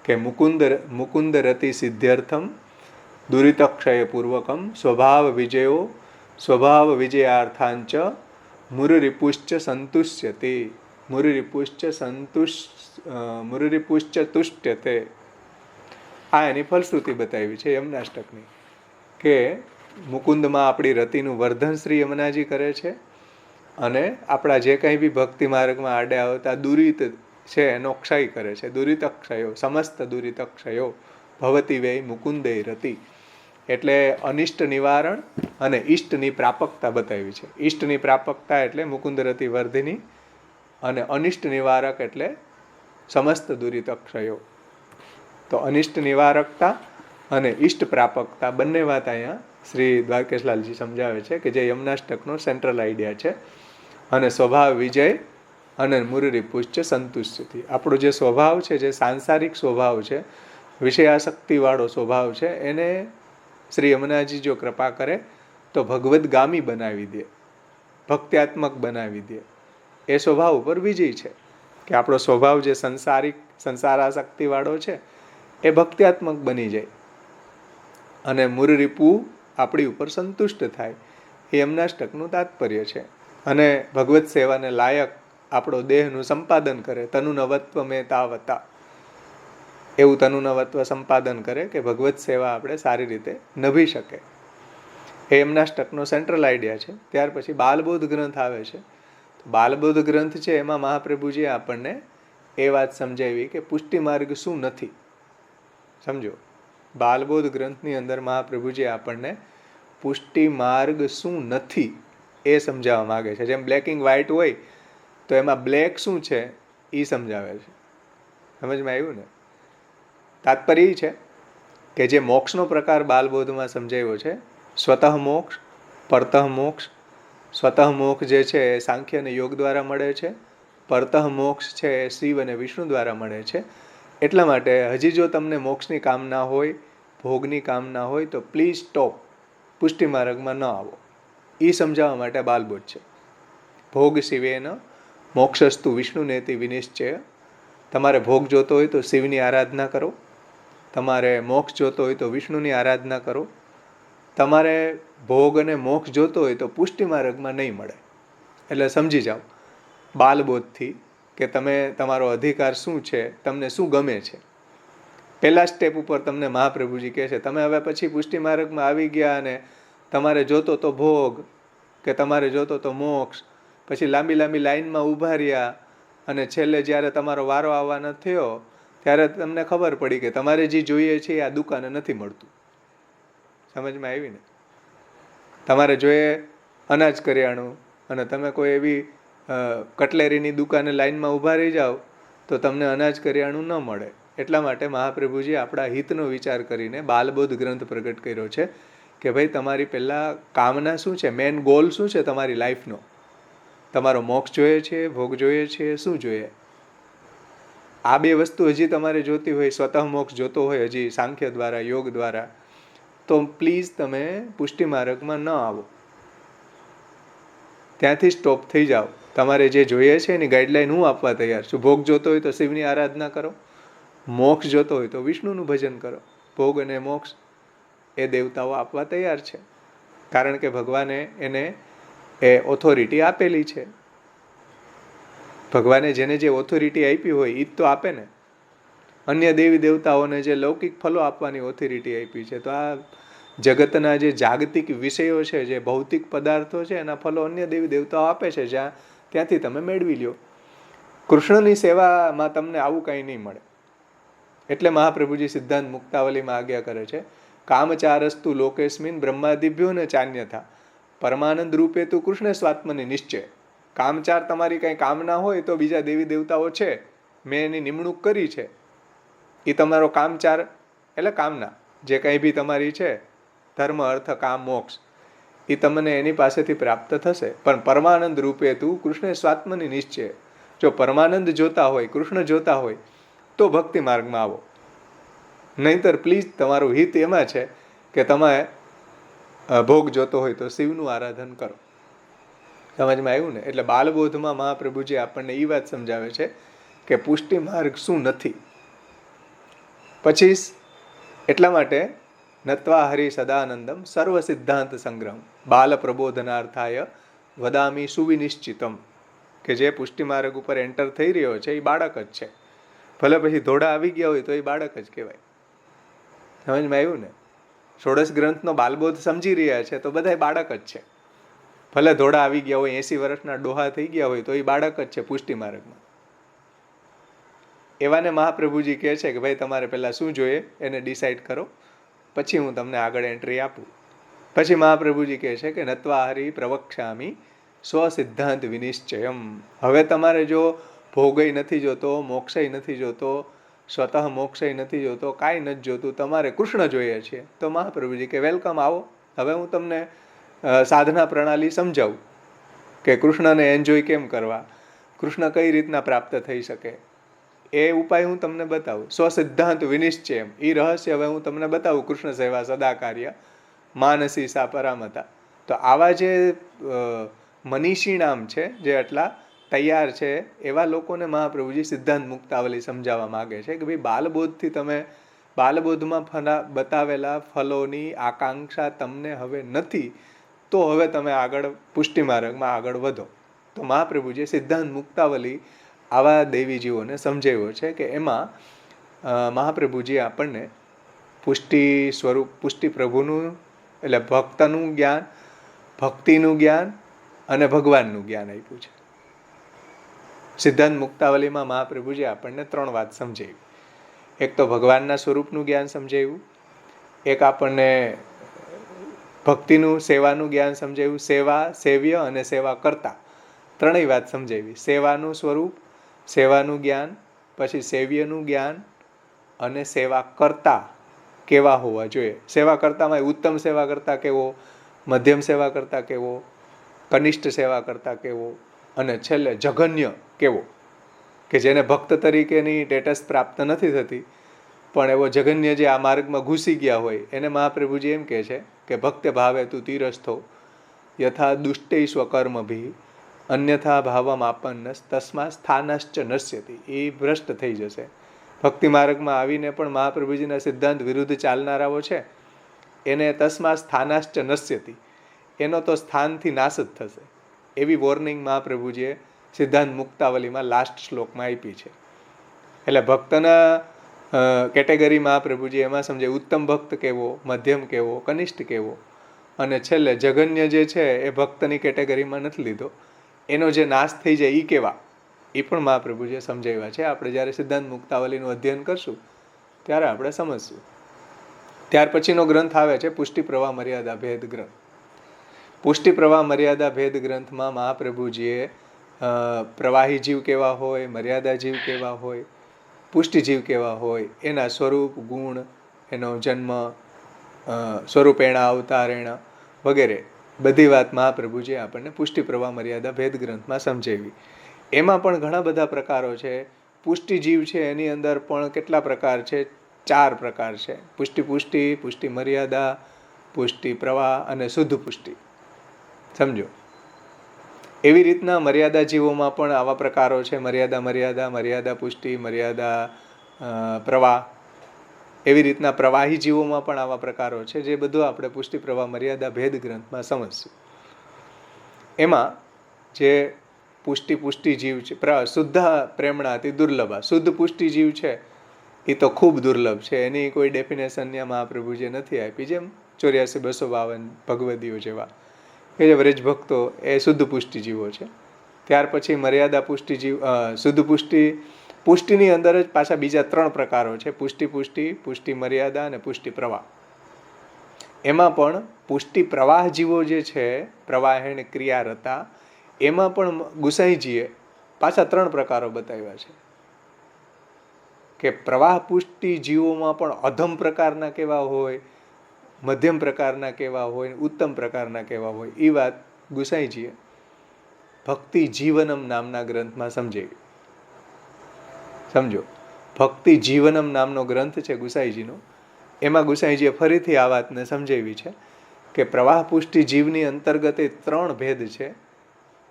A: કે મુકુંદ રતિ સિદ્ધ્યર્થમ દુરિતક્ષય પૂર્વકમ સ્વભાવ વિજયાર્થાંચ મુરરિપુશ્ચ સંતુષ્યતે. મુરરિપુશ્ચ તુષ્ટ્યતે. આ એની ફલશ્રુતિ બતાવી છે યમનાષ્ટકની, કે મુકુંદમાં આપણી રતિનું વર્ધન શ્રી યમુનાજી કરે છે અને આપણા જે કંઈ બી ભક્તિ માર્ગમાં આડે આવતા દુરિત છે એનો ક્ષય કરે છે. દુરિતક્ષયો, સમસ્ત દુરિતક્ષયો ભવતી વૈ મુકુંદે રતિ. એટલે અનિષ્ટ નિવારણ અને ઈષ્ટની પ્રાપકતા બતાવી છે. ઈષ્ટની પ્રાપકતા એટલે મુકુંદ રતિ વર્ધિની, અને અનિષ્ટ નિવારક એટલે સમસ્ત દુરિતક્ષયો. તો અનિષ્ટ નિવારકતા અને ઈષ્ટ પ્રાપકતા બંને વાત અહીંયા શ્રી દ્વારકેશલાલજી સમજાવે છે કે જે યમનાષ્ટકનો સેન્ટ્રલ આઈડિયા છે. અને સ્વભાવ વિજય અને મુરરી પુષ્ચ સંતુષ્ટિ. આપણો જે સ્વભાવ છે, જે સાંસારિક સ્વભાવ છે, વિષયાસક્તિવાળો સ્વભાવ છે, એને શ્રી યમુનાજી જો કૃપા કરે તો ભગવદગામી બનાવી દે, ભક્ત્યાત્મક બનાવી દે. એ સ્વભાવ ઉપર વિજય છે કે આપણો સ્વભાવ જે સંસારાસક્તિવાળો છે એ ભક્ત્યાત્મક બની જાય અને મુરરીપુ આપણી ઉપર સંતુષ્ટ થાય. એ યમનાષ્ટકનું તાત્પર્ય છે. અને ભગવત સેવાને લાયક આપણો દેહનું સંપાદન કરે. તનુનવત્વ મેં તાવતા, એવું તનુનવત્વ સંપાદન કરે કે ભગવત સેવા આપણે સારી રીતે નભી શકે. એ યમનાષ્ટકનો સેન્ટ્રલ આઈડિયા છે. ત્યાર પછી બાલબોધ ગ્રંથ આવે છે. બાલબોધ ગ્રંથ છે એમાં મહાપ્રભુજીએ આપણને એ વાત સમજાવી કે પુષ્ટિ માર્ગ શું નથી. સમજો, બાલબોધ ગ્રંથની અંદર મહાપ્રભુજી આપણને પુષ્ટિ માર્ગ શું નથી એ સમજાવવા માગે છે. જેમ બ્લેક એન્ડ વ્હાઇટ હોય તો એમાં બ્લેક શું છે એ સમજાવે છે. સમજમાં આવ્યું ને? તાત્પર્ય એ છે કે જે મોક્ષનો પ્રકાર બાલબોધમાં સમજાવ્યો છે, સ્વતઃ મોક્ષ, પરતઃ મોક્ષ. સ્વતઃ મોક્ષ જે છે એ સાંખ્ય અને યોગ દ્વારા મળે છે. પરતઃ મોક્ષ છે એ શિવ અને વિષ્ણુ દ્વારા મળે છે. એટલા માટે હજી જો તમને મોક્ષની કામના હોય, ભોગની કામના હોય તો પ્લીઝ સ્ટોપ, પુષ્ટિ માર્ગમાં ન આવો. એ સમજાવવા માટે બાલબોધ છે. ભોગ શિવેન મોક્ષસ્તુ વિષ્ણુ નેતિ વિનિશ્ચય. તમારે ભોગ જોતો હોય તો શિવની આરાધના કરો, તમારે મોક્ષ જોતો હોય તો વિષ્ણુની આરાધના કરો. તમારે ભોગ અને મોક્ષ જોતો હોય તો પુષ્ટિ માર્ગમાં નહીં મળે. એટલે સમજી જાઓ બાલબોધથી કે તમે તમારો અધિકાર શું છે, તમને શું ગમે છે. પહેલા સ્ટેપ ઉપર તમને મહાપ્રભુજી કહે છે તમે હવે પછી પુષ્ટિ માર્ગમાં આવી ગયા અને તમારે જોતો તો ભોગ કે તમારે જોતો તો મોક્ષ, પછી લાંબી લાંબી લાઈનમાં ઊભા રહ્યા અને છેલ્લે જ્યારે તમારો વારો આવવાનો થયો ત્યારે તમને ખબર પડી કે તમારે જે જોઈએ છે એ આ દુકાને નથી મળતું. સમજમાં આવી ને? તમારે જોઈએ અનાજ કરિયાણું અને તમે કોઈ એવી કટલેરીની દુકાને લાઈનમાં ઊભા રહી જાઓ તો તમને અનાજ કરિયાણું ન મળે. એટલા માટે મહાપ્રભુજી આપણા હિતનો વિચાર કરીને બાલબોધ ગ્રંથ પ્રગટ કર્યો છે કે ભાઈ તમારી પહેલાં કામના શું છે, મેન ગોલ શું છે તમારી લાઈફનો. તમારો મોક્ષ જોઈએ છે, ભોગ જોઈએ છે, શું જોઈએ? આ બે વસ્તુ હજી તમારે જોતી હોય, સ્વતઃ મોક્ષ જોતો હોય હજી સાંખ્ય દ્વારા, યોગ દ્વારા, તો પ્લીઝ તમે પુષ્ટિ માર્ગમાં ન આવો. ત્યાંથી સ્ટોપ થઈ જાઓ. તમારે જે જોઈએ છે એની ગાઈડલાઈન હું આપવા તૈયાર છું. ભોગ જોતો હોય તો શિવની આરાધના કરો, મોક્ષ જોતો હોય તો વિષ્ણુનું ભજન કરો. ભોગ અને મોક્ષ એ દેવતાઓ આપવા તૈયાર છે, કારણ કે ભગવાને એને એ ઓથોરિટી આપેલી છે. ભગવાને જેને જે ઓથોરિટી આપી હોય એ જ તો આપે ને. અન્ય દેવી દેવતાઓને જે લૌકિક ફલો આપવાની ઓથોરિટી આપી છે, તો આ જગતના જે જાગતિક વિષયો છે, જે ભૌતિક પદાર્થો છે, એના ફલો અન્ય દેવી દેવતાઓ આપે છે, ત્યાંથી તમે મેળવી લ્યો. કૃષ્ણની સેવામાં તમને આવું કંઈ નહીં મળે. એટલે મહાપ્રભુજી સિદ્ધાંત મુક્તાવલીમાં આજ્ઞા કરે છે, કામચારસ્તુ લોકેસ્મિન બ્રહ્માદિભ્યો ને ચાન્યથા પરમાનંદ રૂપે તું કૃષ્ણ સ્વાત્મને નિશ્ચય. કામચાર તમારી કંઈ કામના હોય તો બીજા દેવી દેવતાઓ છે, મેં એની નિમણૂક કરી છે. એ તમારો કામચાર એટલે કામના જે કંઈ બી તમારી છે, ધર્મ, અર્થ, કામ, મોક્ષ, એ તમને એની પાસેથી પ્રાપ્ત થશે. પણ પરમાનંદ રૂપે તું કૃષ્ણ સ્વાત્મની નિશ્ચય. જો પરમાનંદ જોતા હોય, કૃષ્ણ જોતા હોય તો ભક્તિ માર્ગમાં આવો. નહીંતર પ્લીઝ તમારું હિત એમાં છે કે તમે ભોગ જોતો હોય તો શિવનું આરાધન કરો. સમજમાં આવ્યું ને? એટલે બાલબોધમાં મહાપ્રભુજી આપણને એ વાત સમજાવે છે કે પુષ્ટિ માર્ગ શું નથી. પછી એટલા માટે નત્વા હરિ સદાનંદમ સર્વ સિદ્ધાંત સંગ્રહ બાલ પ્રબોધનાર્થાય વદામી સુવિનિશ્ચિતમ. કે જે પુષ્ટિ માર્ગ ઉપર એન્ટર થઈ રહ્યો છે એ બાળક જ છે. ભલે પછી ધોડા આવી ગયા હોય તો એ બાળક જ કહેવાય. સમજમાં આવ્યું ને? ષોડશ ગ્રંથનો બાલબોધ સમજી રહ્યા છે તો બધા બાળક જ છે. ભલે ધોડા આવી ગયા હોય, 80 વર્ષના ડોહા થઈ ગયા હોય તો એ બાળક જ છે પુષ્ટિ માર્ગમાં. એવાને મહાપ્રભુજી કહે છે કે ભાઈ તમારે પહેલાં શું જોઈએ એને ડિસાઈડ કરો, પછી હું તમને આગળ એન્ટ્રી આપું. પછી મહાપ્રભુજી કહે છે કે નત્વા હરિ પ્રવક્ષ્યામિ સ્વસિદ્ધાંત વિનિશ્ચયમ. હવે તમારે જો ભોગય નથી જોતો, મોક્ષય નથી જોતો, સ્વતઃ મોક્ષય નથી જોતો, કાંઈ નથી જોતું, તમારે કૃષ્ણ જોઈએ છે, તો મહાપ્રભુજી કે વેલકમ, આવો, હવે હું તમને સાધના પ્રણાલી સમજાવું કે કૃષ્ણને એન્જોય કેમ કરવા, કૃષ્ણ કઈ રીતના પ્રાપ્ત થઈ શકે, એ ઉપાય હું તમને બતાવું. સ્વસિદ્ધાંત વિનિશ્ચય એ રહસ્ય હવે હું તમને બતાવું. કૃષ્ણ સેવા સદા કાર્ય માનસી સા પરામતા. તો આવા જે મનીષી નામ છે, જે આટલા તૈયાર છે, એવા લોકોને મહાપ્રભુજી સિદ્ધાંત મુક્તાવલી સમજાવવા માગે છે કે ભાઈ બાલબોધથી તમે બાલબોધમાં બતાવેલા ફલોની આકાંક્ષા તમને હવે નથી, તો હવે તમે આગળ પુષ્ટિ માર્ગમાં આગળ વધો. તો મહાપ્રભુજીએ સિદ્ધાંત મુક્તાવલી આવા દેવીજીઓને સમજાવ્યો છે કે એમાં મહાપ્રભુજી આપણને પુષ્ટિ સ્વરૂપ, પુષ્ટિ પ્રભુનું એટલે ભક્તનું જ્ઞાન, ભક્તિનું જ્ઞાન અને ભગવાનનું જ્ઞાન આપ્યું છે. સિદ્ધાંત મુક્તાવલીમાં મહાપ્રભુજી આપણને 3 વાત સમજાવી. એક તો ભગવાનના સ્વરૂપનું જ્ઞાન સમજાવ્યું, એક આપણને ભક્તિનું સેવાનું જ્ઞાન સમજાવ્યું, સેવા, સેવ્ય અને સેવા કરતા, 3 વાત સમજાવી. સેવાનું સ્વરૂપ, સેવાનું જ્ઞાન, પછી સેવ્યનું જ્ઞાન અને સેવા કરતા કેવા હોવા જોઈએ. સેવા કરતામાં ઉત્તમ સેવા કરતા કેવો, મધ્યમ સેવા કરતા કેવો, કનિષ્ઠ સેવા કરતા કેવો અને છેલ્લે જઘન્ય કેવો, કે જેને ભક્ત તરીકેની સ્ટેટસ પ્રાપ્ત નથી થતી પણ એવો જઘન્ય જે આ માર્ગમાં ઘૂસી ગયા હોય, એને મહાપ્રભુજી એમ કહે છે કે ભક્ત ભાવે તું તીરસ્થો યથા દુષ્ટૈ સ્વકર્મભિ અન્યથા ભાવમ આપન્નસ તસ્મા સ્થાનશ્ચ નશ્યતિ. એ ભ્રષ્ટ થઈ જશે. ભક્તિ માર્ગમાં આવીને પણ મહાપ્રભુજીના સિદ્ધાંત વિરુદ્ધ ચાલનારાઓ છે, એને તસ્મા સ્થાનાશ્ચ નશ્યતિ, એનો તો સ્થાનથી નાશ જ થશે. એવી વોર્નિંગ મહાપ્રભુજીએ સિદ્ધાંત મુક્તાવલીમાં લાસ્ટ શ્લોકમાં આપી છે. એટલે ભક્તના કેટેગરી મહાપ્રભુજી એમાં સમજે ઉત્તમ ભક્ત કેવો, મધ્યમ કેવો, કનિષ્ઠ કેવો, અને છેલ્લે જઘન્ય જે છે એ ભક્તની કેટેગરીમાં નથી લીધો, એનો જે નાશ થઈ જાય એ કેવા, એ પણ મહાપ્રભુજીએ સમજાવ્યા છે. આપણે જ્યારે સિદ્ધાંત મુક્તાવલીનું અધ્યયન કરશું ત્યારે આપણે સમજશું. ત્યાર પછીનો ગ્રંથ આવે છે પુષ્ટિ પ્રવાહ મર્યાદા ભેદ ગ્રંથ. પુષ્ટિ પ્રવાહ મર્યાદા ભેદ ગ્રંથમાં મહાપ્રભુજીએ પ્રવાહી જીવ કેવા હોય, મર્યાદા જીવ કેવા હોય, પુષ્ટિ જીવ કેવા હોય, એના સ્વરૂપ, ગુણ, એનો જન્મ, સ્વરૂપેણા અવતારેણા વગેરે બધી વાત મહાપ્રભુજીએ આપણને પુષ્ટિ પ્રવાહ મર્યાદા ભેદ ગ્રંથમાં સમજાવી. એમાં પણ ઘણા બધા પ્રકારો છે. પુષ્ટિ જીવ છે એની અંદર પણ કેટલા પ્રકાર છે? 4 પ્રકાર છે. પુષ્ટિ, પુષ્ટિ મર્યાદા, પુષ્ટિ પ્રવાહ અને શુદ્ધ પુષ્ટિ. સમજો. એવી રીતના મર્યાદા જીવોમાં પણ આવા પ્રકારો છે. મર્યાદા પુષ્ટિ, મર્યાદા પ્રવાહ. એવી રીતના પ્રવાહી જીવોમાં પણ આવા પ્રકારો છે, જે બધું આપણે પુષ્ટિ પ્રવાહ મર્યાદા ભેદ ગ્રંથમાં સમજશું. એમાં જે પુષ્ટિ જીવ છે, શુદ્ધ પ્રેમણા અતિ દુર્લભ. શુદ્ધ પુષ્ટિ જીવ છે એ તો ખૂબ દુર્લભ છે. એની કોઈ ડેફિનેશન મહાપ્રભુજીએ નથી આપી. જેમ 84-252 ભગવદીઓ જેવા કે જે વ્રજ ભક્તો એ શુદ્ધ પુષ્ટિ જીવો છે. ત્યાર પછી મર્યાદા પુષ્ટિ જીવ, શુદ્ધ પુષ્ટિની અંદર જ પાછા બીજા 3 પ્રકારો છે. પુષ્ટિ મર્યાદા અને પુષ્ટિ પ્રવાહ. એમાં પણ પુષ્ટિ પ્રવાહ જીવો જે છે, પ્રવાહેણ ક્રિયારતા, એમાં પણ ગુસાઈજીએ પાછા 3 પ્રકારો બતાવ્યા છે. કે પ્રવાહ પુષ્ટિ જીવોમાં પણ અધમ પ્રકારના કેવા હોય, મધ્યમ પ્રકારના કેવા હોય, ઉત્તમ પ્રકારના કેવા હોય, એ વાત ગુસાઈજીએ ભક્તિ જીવનમ નામના ગ્રંથમાં સમજાવી. સમજો, ભક્તિ જીવનમ નામનો ગ્રંથ છે ગુસાઈજીનો. એમાં ગુસાઈજીએ ફરીથી આ વાતને સમજાવી છે કે પ્રવાહ પુષ્ટિ જીવની અંતર્ગત એ 3 ભેદ છે,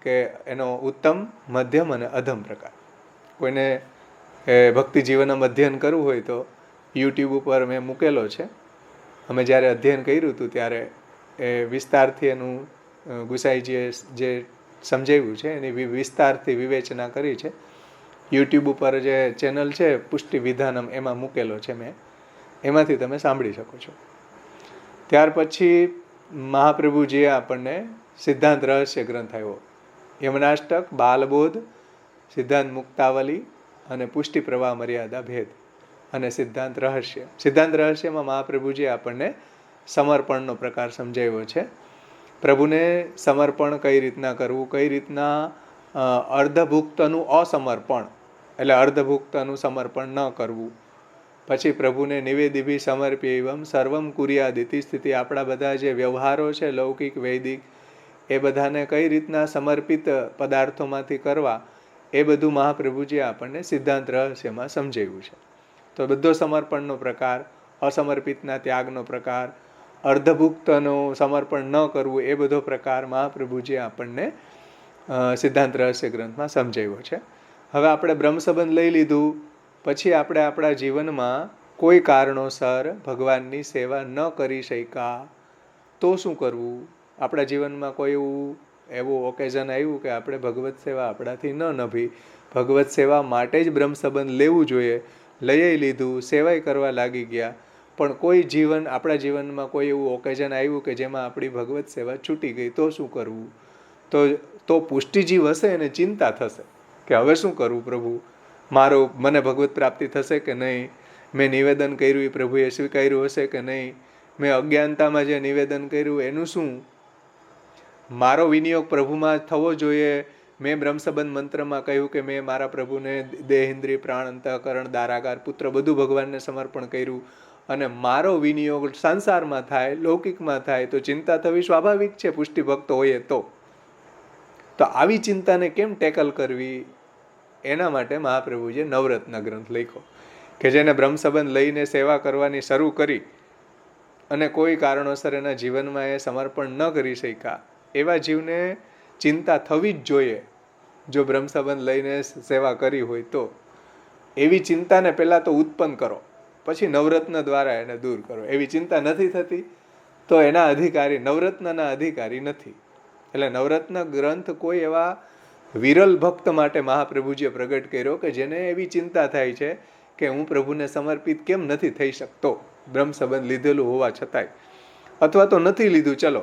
A: કે એનો ઉત્તમ, મધ્યમ અને અધમ પ્રકાર. કોઈને ભક્તિ જીવનમ અધ્યયન કરવું હોય તો યુટ્યુબ ઉપર મેં મૂકેલો છે. અમે જ્યારે અધ્યયન કર્યું હતું ત્યારે એ વિસ્તારથી એનું ગુસાઈજીએ જે સમજાવ્યું છે એની વિસ્તારથી વિવેચના કરી છે. યુટ્યુબ ઉપર જે ચેનલ છે પુષ્ટિ વિધાનમ, એમાં મૂકેલો છે મેં, એમાંથી તમે સાંભળી શકો છો. ત્યાર પછી મહાપ્રભુજીએ આપણને સિદ્ધાંત રહસ્ય ગ્રંથ આવ્યો. યમનાષ્ટક, બાલબોધ, સિદ્ધાંત મુક્તાવલી અને પુષ્ટિ પ્રવાહ મર્યાદા ભેદ અને સિદ્ધાંત રહસ્ય. સિદ્ધાંત રહસ્યમાં મહાપ્રભુજીએ આપણને સમર્પણનો પ્રકાર સમજાવ્યો છે. પ્રભુને સમર્પણ કઈ રીતના કરવું, કઈ રીતના અર્ધભુક્તનું અસમર્પણ, એટલે અર્ધભુક્તનું સમર્પણ ન કરવું, પછી પ્રભુને નિવેદિભી સમર્પ્યૈવમ સર્વમ કુર્યાદિતિ સ્થિતિ. આપણા બધા જે વ્યવહારો છે લૌકિક વૈદિક એ બધાને કઈ રીતના સમર્પિત પદાર્થોમાંથી કરવા એ બધું મહાપ્રભુજીએ આપણને સિદ્ધાંત રહસ્યમાં સમજાવ્યું છે. તો બધો સમર્પણનો પ્રકાર, અસમર્પિતના ત્યાગનો પ્રકાર, અર્ધભુક્તનું સમર્પણ ન કરવું એ બધો પ્રકાર મહાપ્રભુજીએ આપણને સિદ્ધાંત રહસ્ય ગ્રંથમાં સમજાવ્યો છે. હવે આપણે બ્રહ્મ સંબંધ લઈ લીધું, પછી આપણે આપણા જીવનમાં કોઈ કારણોસર ભગવાનની સેવા ન કરી શક્યા તો શું કરવું? આપણા જીવનમાં કોઈ એવું ઓકેઝન આવ્યું કે આપણે ભગવત સેવા આપણાથી ન નભી, ભગવત સેવા માટે જ બ્રહ્મ સંબંધ લેવું જોઈએ, લઈ લીધું, સેવાય કરવા લાગી ગયા, પણ કોઈ આપણા જીવનમાં કોઈ એવું ઓકેઝન આવ્યું કે જેમાં આપણી ભગવત સેવા છૂટી ગઈ તો શું કરવું? તો પુષ્ટિજીવ હશે એને ચિંતા થશે કે હવે શું કરવું પ્રભુ, મને ભગવત પ્રાપ્તિ થશે કે નહીં, મેં નિવેદન કર્યું એ પ્રભુએ સ્વીકાર્યું હશે કે નહીં, મેં અજ્ઞાનતામાં જે નિવેદન કર્યું એનું શું, મારો વિનિયોગ પ્રભુમાં થવો જોઈએ. મેં બ્રહ્મસંબંધ મંત્રમાં કહ્યું કે મેં મારા પ્રભુને દેહ ઇન્દ્રિય પ્રાણ અંતઃકરણ દારાગાર પુત્ર બધું ભગવાનને સમર્પણ કર્યું અને મારો વિનિયોગ સંસારમાં થાય, લૌકિકમાં થાય તો ચિંતા થવી સ્વાભાવિક છે પુષ્ટિ ભક્ત હોય તો આવી ચિંતાને કેમ ટેકલ કરવી? એના માટે મહાપ્રભુજીએ નવરત્ન ગ્રંથ લખ્યો કે જેને બ્રહ્મ સંબંધ લઈને સેવા કરવાની શરૂ કરી અને કોઈ કારણોસર એના જીવનમાં એ સમર્પણ ન કરી શક્યા એવા જીવને ચિંતા થવી જ જોઈએ. જો બ્રહ્મ સંબંધ લઈને સેવા કરી હોય તો એવી ચિંતાને પહેલાં તો ઉત્પન્ન કરો, પછી નવરત્ન દ્વારા એને દૂર કરો. એવી ચિંતા નથી થતી તો એના અધિકારી નવરત્નના અધિકારી નથી. એટલે નવરત્ન ગ્રંથ કોઈ એવા વિરલ ભક્ત માટે મહાપ્રભુજીએ પ્રગટ કર્યો કે જેને એવી ચિંતા થાય છે કે હું પ્રભુને સમર્પિત કેમ નથી થઈ શકતો બ્રહ્મ સંબંધ લીધેલું હોવા છતાંય, અથવા તો નથી લીધું ચલો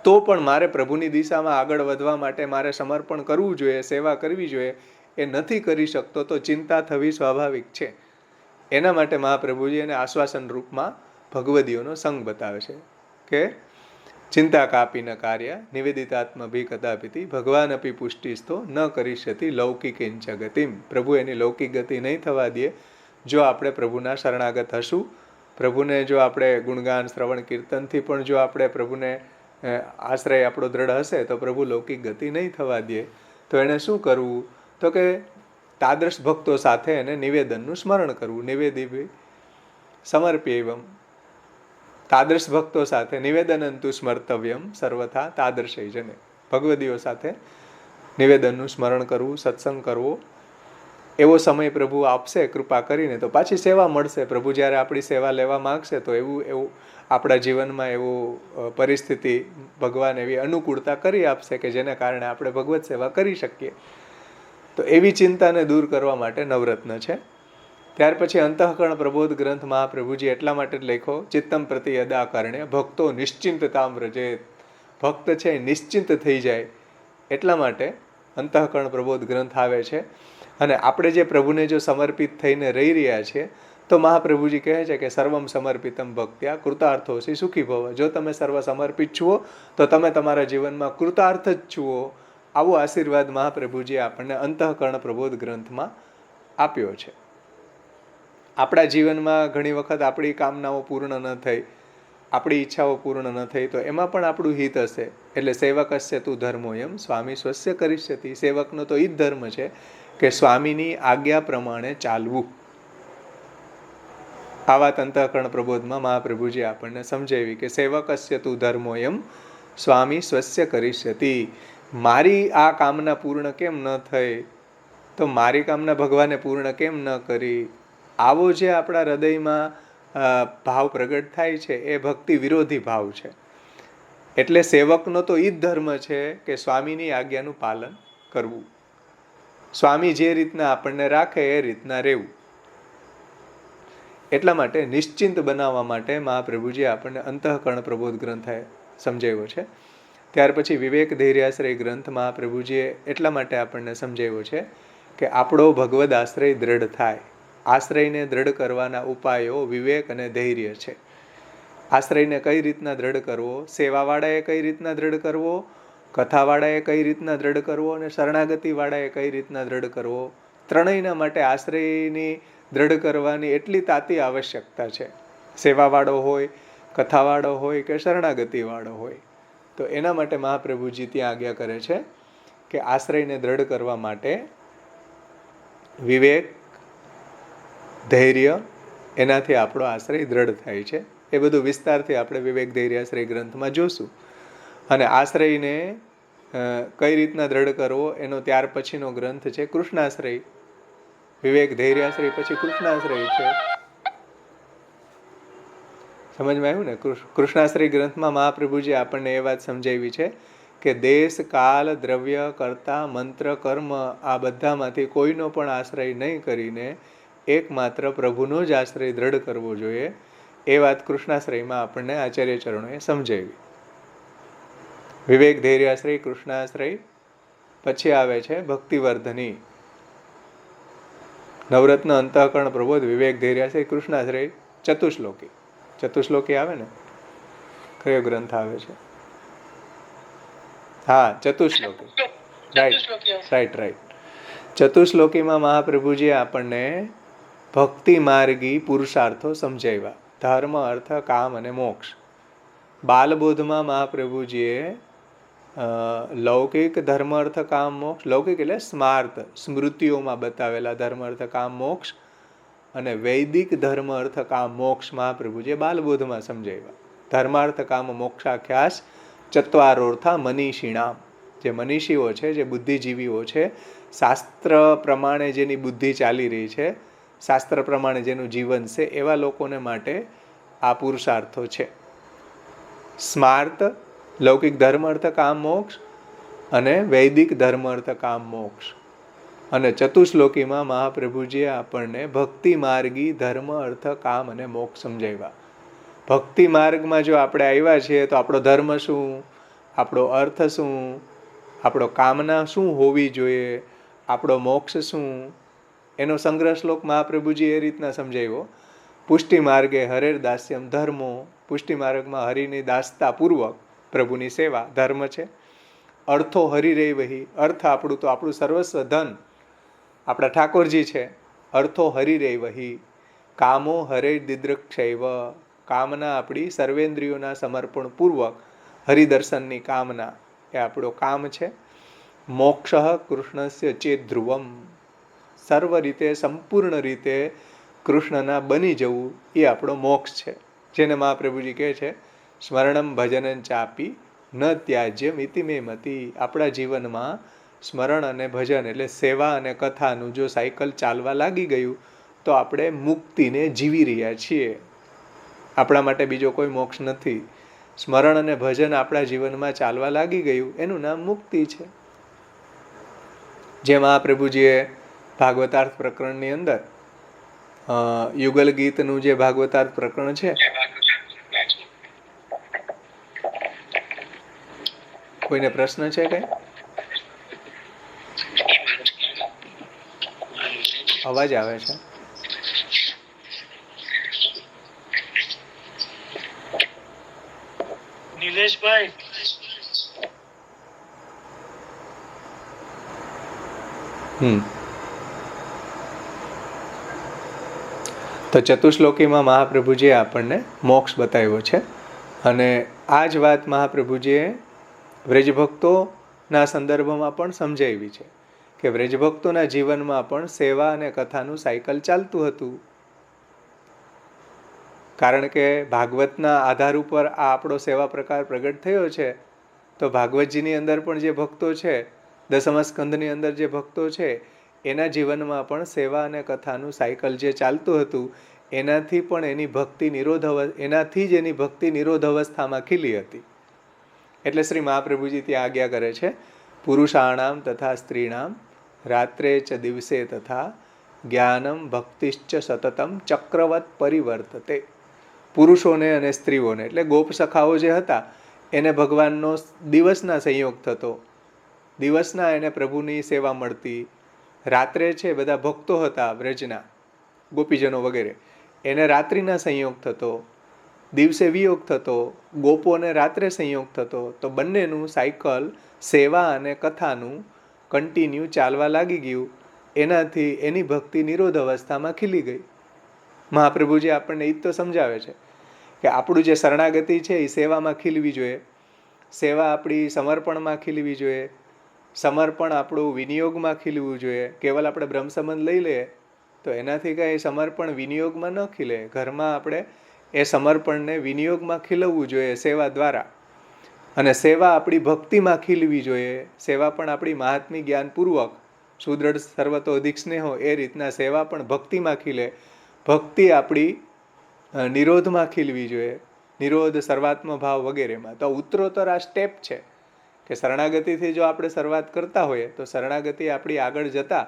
A: તો પણ મારે પ્રભુની દિશામાં આગળ વધવા માટે મારે સમર્પણ કરવું જોઈએ, સેવા કરવી જોઈએ, એ નથી કરી શકતો તો ચિંતા થવી સ્વાભાવિક છે. એના માટે મહાપ્રભુજી એને આશ્વાસન રૂપમાં ભગવદીઓનો સંગ બતાવે છે કે ચિંતા કાપી ન કાર્ય નિવેદિતાત્મ ભી કદાપિતિ ભગવાન અપી પુષ્ટિસ્તો ન કરીષ્યતિ લૌકિકિંચ ગતિમ. પ્રભુ એની લૌકિક ગતિ નહીં થવા દે જો આપણે પ્રભુના શરણાગત હશું. પ્રભુને જો આપણે ગુણગાન શ્રવણ કીર્તનથી પણ જો આપણે પ્રભુને આશ્રય આપણો દ્રઢ હશે તો પ્રભુ લૌકિક ગતિ નહીં થવા દે. તો એને શું કરવું? તો કે તાદૃશ ભક્તો સાથે એને નિવેદનનું સ્મરણ કરવું. નિવેદિભી સમર્પ્યૈવમ, તાદૃશ ભક્તો સાથે નિવેદનંતુ સ્મર્તવ્યમ સર્વથા તાદૃશૈ જને. ભગવદીઓ સાથે નિવેદનનું સ્મરણ કરવું, સત્સંગ કરવો. એવો સમય પ્રભુ આપશે કૃપા કરીને તો પાછી સેવા મળશે. પ્રભુ જ્યારે આપણી સેવા લેવા માગશે તો એવું આપણા જીવનમાં એવું પરિસ્થિતિ ભગવાન એવી અનુકૂળતા કરી આપશે કે જેને કારણે આપણે ભગવત સેવા કરી શકીએ. તો એવી ચિંતાને દૂર કરવા માટે નવરત્ન છે. ત્યાર પછી અંતઃકરણ પ્રબોધ ગ્રંથ મહાપ્રભુજી એટલા માટે જ લખ્યો ચિત્તમ પ્રતિ યદા કારણે ભક્તો નિશ્ચિંતતામ વ્રજેત. ભક્ત છે નિશ્ચિંત થઈ જાય એટલા માટે અંતઃકરણ પ્રબોધ ગ્રંથ આવે છે. અને આપણે જે પ્રભુને જો સમર્પિત થઈને રહી રહ્યા છીએ તો મહાપ્રભુજી કહે છે કે સર્વમ સમર્પિતમ ભક્ત્યા કૃતાર્થોસી સુખી ભવ. જો તમે સર્વ સમર્પિત છો તો તમે તમારા જીવનમાં કૃતાર્થ જ છો. આવો આશીર્વાદ મહાપ્રભુજીએ આપણને અંતઃકરણ પ્રબોધ ગ્રંથમાં આપ્યો છે. આપણા જીવનમાં ઘણી વખત આપણી કામનાઓ પૂર્ણ ન થઈ, આપણી ઈચ્છાઓ પૂર્ણ ન થઈ તો એમાં પણ આપણું હિત હશે. એટલે સેવકસ્ય તું ધર્મોયમ સ્વામી સ્વસ્ય કરીષ્યતિ. સેવકનો તો એ જ ધર્મ છે કે સ્વામીની આજ્ઞા પ્રમાણે ચાલવું. આ વાત અંતઃકરણ પ્રબોધમાં મહાપ્રભુજી આપણને સમજાવી કે સેવકસ્ય તું ધર્મોયમ સ્વામી સ્વસ્ય કરીષ્યતિ. મારી આ કામના પૂર્ણ કેમ ન થઈ તો મારી કામના ભગવાને પૂર્ણ કેમ ન કરી? આવો જે આપણા હૃદયમાં ભાવ પ્રગટ થાય છે એ ભક્તિ વિરોધી ભાવ છે. એટલે સેવકનો તો એ જ ધર્મ છે કે સ્વામીની આજ્ઞાનું પાલન કરવું. સ્વામી જે રીતના આપણને રાખે એ રીતના રહેવું. એટલા માટે નિશ્ચિંત બનાવવા માટે મહાપ્રભુજી આપણને અંતઃકરણ પ્રબોધ ગ્રંથ સમજાવ્યો છે. ત્યાર પછી વિવેક ધૈર્યાશ્રય ગ્રંથ મહાપ્રભુજીએ એટલા માટે આપણને સમજાવ્યો છે કે આપણો ભગવદ આશ્રય દ્રઢ થાય. આશ્રયને દ્રઢ કરવાના ઉપાયો વિવેક અને ધૈર્ય છે. આશ્રયને કઈ રીતના દ્રઢ કરવો, સેવાવાળાએ કઈ રીતના દ્રઢ કરવો, કથાવાળાએ કઈ રીતના દ્રઢ કરવો અને શરણાગતિવાળાએ કઈ રીતના દ્રઢ કરવો. ત્રણેયના માટે આશ્રયની દ્રઢ કરવાની એટલી તાતી આવશ્યકતા છે. સેવાવાળો હોય, કથાવાળો હોય કે શરણાગતિવાળો હોય. તો એના માટે મહાપ્રભુજી ત્યાં આજ્ઞા કરે છે કે આશ્રયને દ્રઢ કરવા માટે વિવેક, ધૈર્ય, એનાથી આપણો આશ્રય દ્રઢ થાય છે. એ બધું વિસ્તારથી આપણે વિવેક ધૈર્ય આશ્રય ગ્રંથમાં જોશું. અને આશ્રયને કઈ રીતના દ્રઢ કરવો એનો ત્યાર પછીનો ગ્રંથ છે કૃષ્ણાશ્રય. વિવેક ધૈર્ય આશ્રય પછી કૃષ્ણાશ્રય છે. સમજમાં આવ્યું ને? કૃષ્ણાશ્રય ગ્રંથમાં મહાપ્રભુજી આપણને એ વાત સમજાવી છે કે દેશ, કાલ, દ્રવ્ય, કર્તા, મંત્ર, કર્મ આ બધામાંથી કોઈનો પણ આશ્રય નહીં કરીને એકમાત્ર પ્રભુનો જ આશ્રય દ્રઢ કરવો જોઈએ. એ વાત કૃષ્ણાશ્રયમાં આપણને આચાર્ય ચરણોએ સમજાવી. વિવેક ધૈર્યાશ્રય કૃષ્ણાશ્રય. પછી આવે છે ભક્તિવર્ધની નવરત્ન અંતઃકરણ પ્રબોધ વિવેક ધૈર્યાશ્રય કૃષ્ણાશ્રય ચતુશ્લોકી. ચતુશ્લોકી આવે ને? કયો ગ્રંથ આવે છે? હા, ચતુશ્લોકી. રાઈટ. ચતુશ્લોકીમાં મહાપ્રભુજી આપણને ભક્તિ માર્ગી પુરુષાર્થો સમજાવ્યા. ધર્મ, અર્થ, કામ અને મોક્ષ. બાલબોધમાં મહાપ્રભુજીએ લૌકિક ધર્મ, અર્થ, કામ, મોક્ષ, લૌકિક એટલે સ્માર્ત, સ્મૃતિઓમાં બતાવેલા ધર્મ, અર્થ, કામ, મોક્ષ, અને વૈદિક ધર્મ, અર્થ, કામ, મોક્ષ મહાપ્રભુજીએ બાલબોધમાં સમજાવ્યા. ધર્માર્થ કામ મોક્ષાખ્યાસ ચત્વારોર્થા મનીષીણામ. જે મનીષીઓ છે, જે બુદ્ધિજીવીઓ છે, શાસ્ત્ર પ્રમાણે જેની બુદ્ધિ ચાલી રહી છે, શાસ્ત્ર પ્રમાણે જેનું જીવન છે, એવા લોકોને માટે આ પુરુષાર્થો છે. સ્માર્ત લૌકિક ધર્મ, અર્થ, કામ, મોક્ષ, અને વૈદિક ધર્મ, અર્થ, કામ, મોક્ષ. અને ચતુશ્લોકીમાં મહાપ્રભુજીએ આપણને ભક્તિ માર્ગી ધર્મ, અર્થ, કામ અને મોક્ષ સમજાવ્યા. ભક્તિ માર્ગમાં જો આપણે આવ્યા છીએ તો આપણો ધર્મ શું, આપણો અર્થ શું, આપણો કામના શું હોવી જોઈએ, આપણો મોક્ષ શું, એનો સંગ્રહ શ્લોક મહાપ્રભુજી એ રીતના સમજાવ્યો. પુષ્ટિ માર્ગે હરેર દાસ્યમ ધર્મો. પુષ્ટિ માર્ગમાં હરિની દાસતા પૂર્વક પ્રભુની સેવા ધર્મ છે. અર્થો હરિરેય વહી. અર્થ આપણું તો આપણું સર્વસ્વ ધન આપણા ઠાકોરજી છે. અર્થો હરિરેય વહી. કામો હરે દિદ્રક્ષૈવ. કામના આપણી સર્વેન્દ્રિયોના સમર્પણ પૂર્વક હરિદર્શનની કામના એ આપણો કામ છે. મોક્ષ કૃષ્ણસ્ય ચેત ધ્રુવમ. સર્વ રીતે સંપૂર્ણ રીતે કૃષ્ણના બની જવું એ આપણો મોક્ષ છે. જેને મહાપ્રભુજી કહે છે સ્મરણમ ભજનં ચાપી ન ત્યાજ્યમ ઇતિ મે મતિ. આપણા જીવનમાં સ્મરણ અને ભજન એટલે સેવા અને કથાનું જો સાયકલ ચાલવા લાગી ગયું તો આપણે મુક્તિને જીવી રહ્યા છીએ. આપણા માટે બીજો કોઈ મોક્ષ નથી. સ્મરણ અને ભજન આપણા જીવનમાં ચાલવા લાગી ગયું એનું નામ મુક્તિ છે. જે મહાપ્રભુજીએ ભાગવતાર્થ પ્રકરણની અંદર યુગલ ગીતનું જે ભાગવતાર્થ પ્રકરણ છે, કોઈને પ્રશ્ન છે કઈ? અવાજ આવે છે?
E: નિલેશભાઈ,
A: તો ચતુશ્લોકીમાં મહાપ્રભુજીએ આપણને મોક્ષ બતાવ્યો છે. અને આ જ વાત મહાપ્રભુજીએ વ્રજભક્તોના સંદર્ભમાં પણ સમજાવી છે કે વ્રજભક્તોના જીવનમાં પણ સેવા અને કથાનું સાયકલ ચાલતું હતું. કારણ કે ભાગવતના આધાર ઉપર આ આપણો સેવા પ્રકાર પ્રગટ થયો છે. તો ભાગવતજીની અંદર પણ જે ભક્તો છે, દસમ સ્કંદની અંદર જે ભક્તો છે, એના જીવનમાં પણ સેવા અને કથાનું સાયકલ જે ચાલતું હતું એનાથી પણ એની ભક્તિ નિરોધ અવસ્થામાં ખીલી હતી. એટલે શ્રી મહાપ્રભુજી ત્યાં આજ્ઞા કરે છે પુરુષાણામ તથા સ્ત્રીણામ રાત્રે ચ દિવસે તથા જ્ઞાનમ ભક્તિશ્ચ સતતમ ચક્રવત પરિવર્તતે. પુરુષોને અને સ્ત્રીઓને એટલે ગોપ સખાઓ જે હતા એને ભગવાનનો દિવસના સંયોગ થતો, દિવસના એને પ્રભુની સેવા મળતી. રાત્રે છે બધા ભક્તો હતા વ્રજના ગોપીજનો વગેરે, એને રાત્રિના સંયોગ થતો, દિવસે વિયોગ થતો, ગોપોને રાત્રે સંયોગ થતો. તો બંનેનું સાયકલ સેવા અને કથાનું કન્ટિન્યુ ચાલવા લાગી ગયું. એનાથી એની ભક્તિ નિરોધ અવસ્થામાં ખીલી ગઈ. મહાપ્રભુજી આપણને એ જ તો સમજાવે છે કે આપણું જે શરણાગતિ છે એ સેવામાં ખીલવી જોઈએ, સેવા આપણી સમર્પણમાં ખીલવી જોઈએ, સમર્પણ આપણું વિનિયોગમાં ખીલવું જોઈએ. કેવલ આપણે બ્રહ્મ સંબંધ લઈ લઈએ તો એનાથી કાંઈ સમર્પણ વિનિયોગમાં ન ખીલે. ઘરમાં આપણે એ સમર્પણને વિનિયોગમાં ખીલવવું જોઈએ સેવા દ્વારા. અને સેવા આપણી ભક્તિમાં ખીલવી જોઈએ. સેવા પણ આપણી મહાત્મી જ્ઞાનપૂર્વક સુદૃઢ સર્વતો અધિક સ્નેહો એ રીતના સેવા પણ ભક્તિમાં ખીલે. ભક્તિ આપણી નિરોધમાં ખીલવી જોઈએ, નિરોધ સર્વાત્મ ભાવ વગેરેમાં. તો ઉત્તરોત્તર આ સ્ટેપ છે કે શરણાગતિથી જો આપણે શરૂઆત કરતા હોઈએ તો શરણાગતિ આપણી આગળ જતાં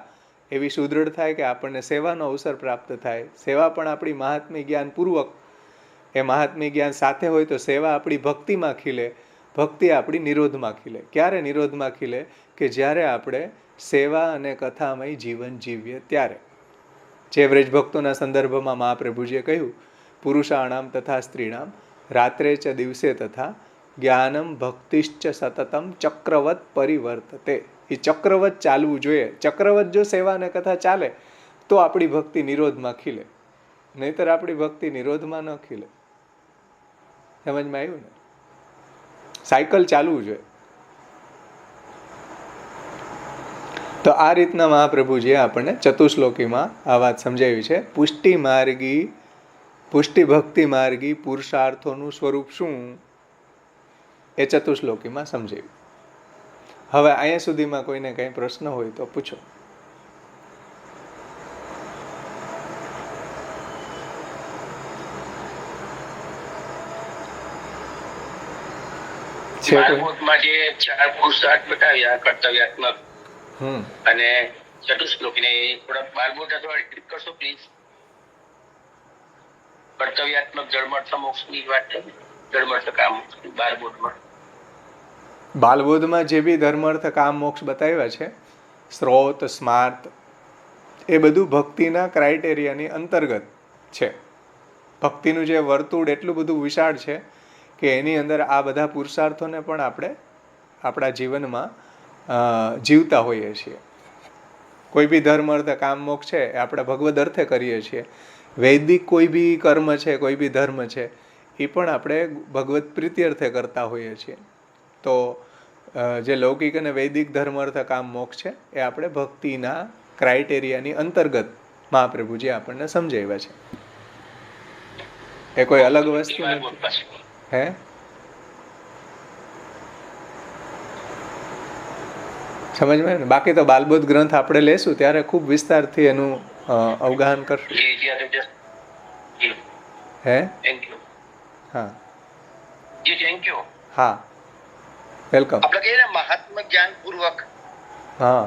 A: એવી સુદૃઢ થાય કે આપણને સેવાનો અવસર પ્રાપ્ત થાય. સેવા પણ આપણી મહાત્મી જ્ઞાનપૂર્વક, એ મહાત્મી જ્ઞાન સાથે હોય તો સેવા આપણી ભક્તિમાં ખીલે, ભક્તિ આપણી નિરોધમાં ખીલે. ક્યારે નિરોધમાં ખીલે? કે જ્યારે આપણે સેવા અને કથામય જીવન જીવીએ ત્યારે. જે વ્રજભક્તોના સંદર્ભમાં મહાપ્રભુજીએ કહ્યું, પુરુષાણામ તથા સ્ત્રીણામ રાત્રે ચ દિવસે તથા જ્ઞાનમ ભક્તિશ્ચ સતતમ ચક્રવત પરિવર્તતે. એ ચક્રવત ચાલવું જોઈએ. ચક્રવત જો સેવા અને કથા ચાલે તો આપણી ભક્તિ નિરોધમાં ખીલે, નહીતર આપણી ભક્તિ નિરોધમાં ન ખીલે. સમજમાં આવ્યું ને? સાયકલ ચાલવું જોઈએ. તો આ રીતના મહાપ્રભુજીએ આપણને ચતુશ્લોકીમાં આ વાત સમજાવી છે. પુષ્ટિ ભક્તિ માર્ગી પુરુષાર્થોનું સ્વરૂપ શું એ ચતુશ્લોકીમાં સમજાવ્યું. હવે અહીંયા સુધીમાં કોઈને કંઈ પ્રશ્ન હોય તો પૂછો.
C: બાળકોટમાં જે 4 પુરુષાર્થ બતાવ્યા, કર્તવ્યાત્મક અને ચતુશ્લોકીને થોડા બાળકોટ અથવા રિપીટ કરશો પ્લીઝ? કર્તવ્યાત્મક જળમર્થ મોક્ષની વાત છે, જળમર્થ કામ બાળકોટમાં.
A: બાલબોધમાં જે બી ધર્માર્થ કામ મોક્ષ બતાવ્યા છે, સ્રોત સ્માર્ત, એ બધું ભક્તિના ક્રાઇટેરિયાની અંતર્ગત છે. ભક્તિનું જે વર્તુળ એટલું બધું વિશાળ છે કે એની અંદર આ બધા પુરુષાર્થોને પણ આપણે આપણા જીવનમાં જીવતા હોઈએ છીએ. કોઈ બી ધર્મ અર્થ કામ મોક્ષ છે એ આપણે ભગવદ અર્થે કરીએ છીએ. વૈદિક કોઈ બી કર્મ છે, કોઈ બી ધર્મ છે, એ પણ આપણે ભગવત પ્રીતિ અર્થે કરતા હોઈએ છીએ. તો જે લૌકિક અને વૈદિક ધર્મ અર્થ કામ મોક્ષ છે એ આપણે ભક્તિના ક્રાઇટેરિયાની અંતર્ગત મહાપ્રભુજી આપણને સમજાવ્યા છે. એ કોઈ અલગ વસ્તુ નથી. હે સમજમાં ને? બાકી તો બાલબોધ ગ્રંથ આપણે લેશું ત્યારે ખૂબ વિસ્તારથી એનું અવગાહન કરશું. હે હા હા વેલકમ.
C: આપણે કહીએ ને મહાત્મ જ્ઞાન પૂર્વક,
A: હા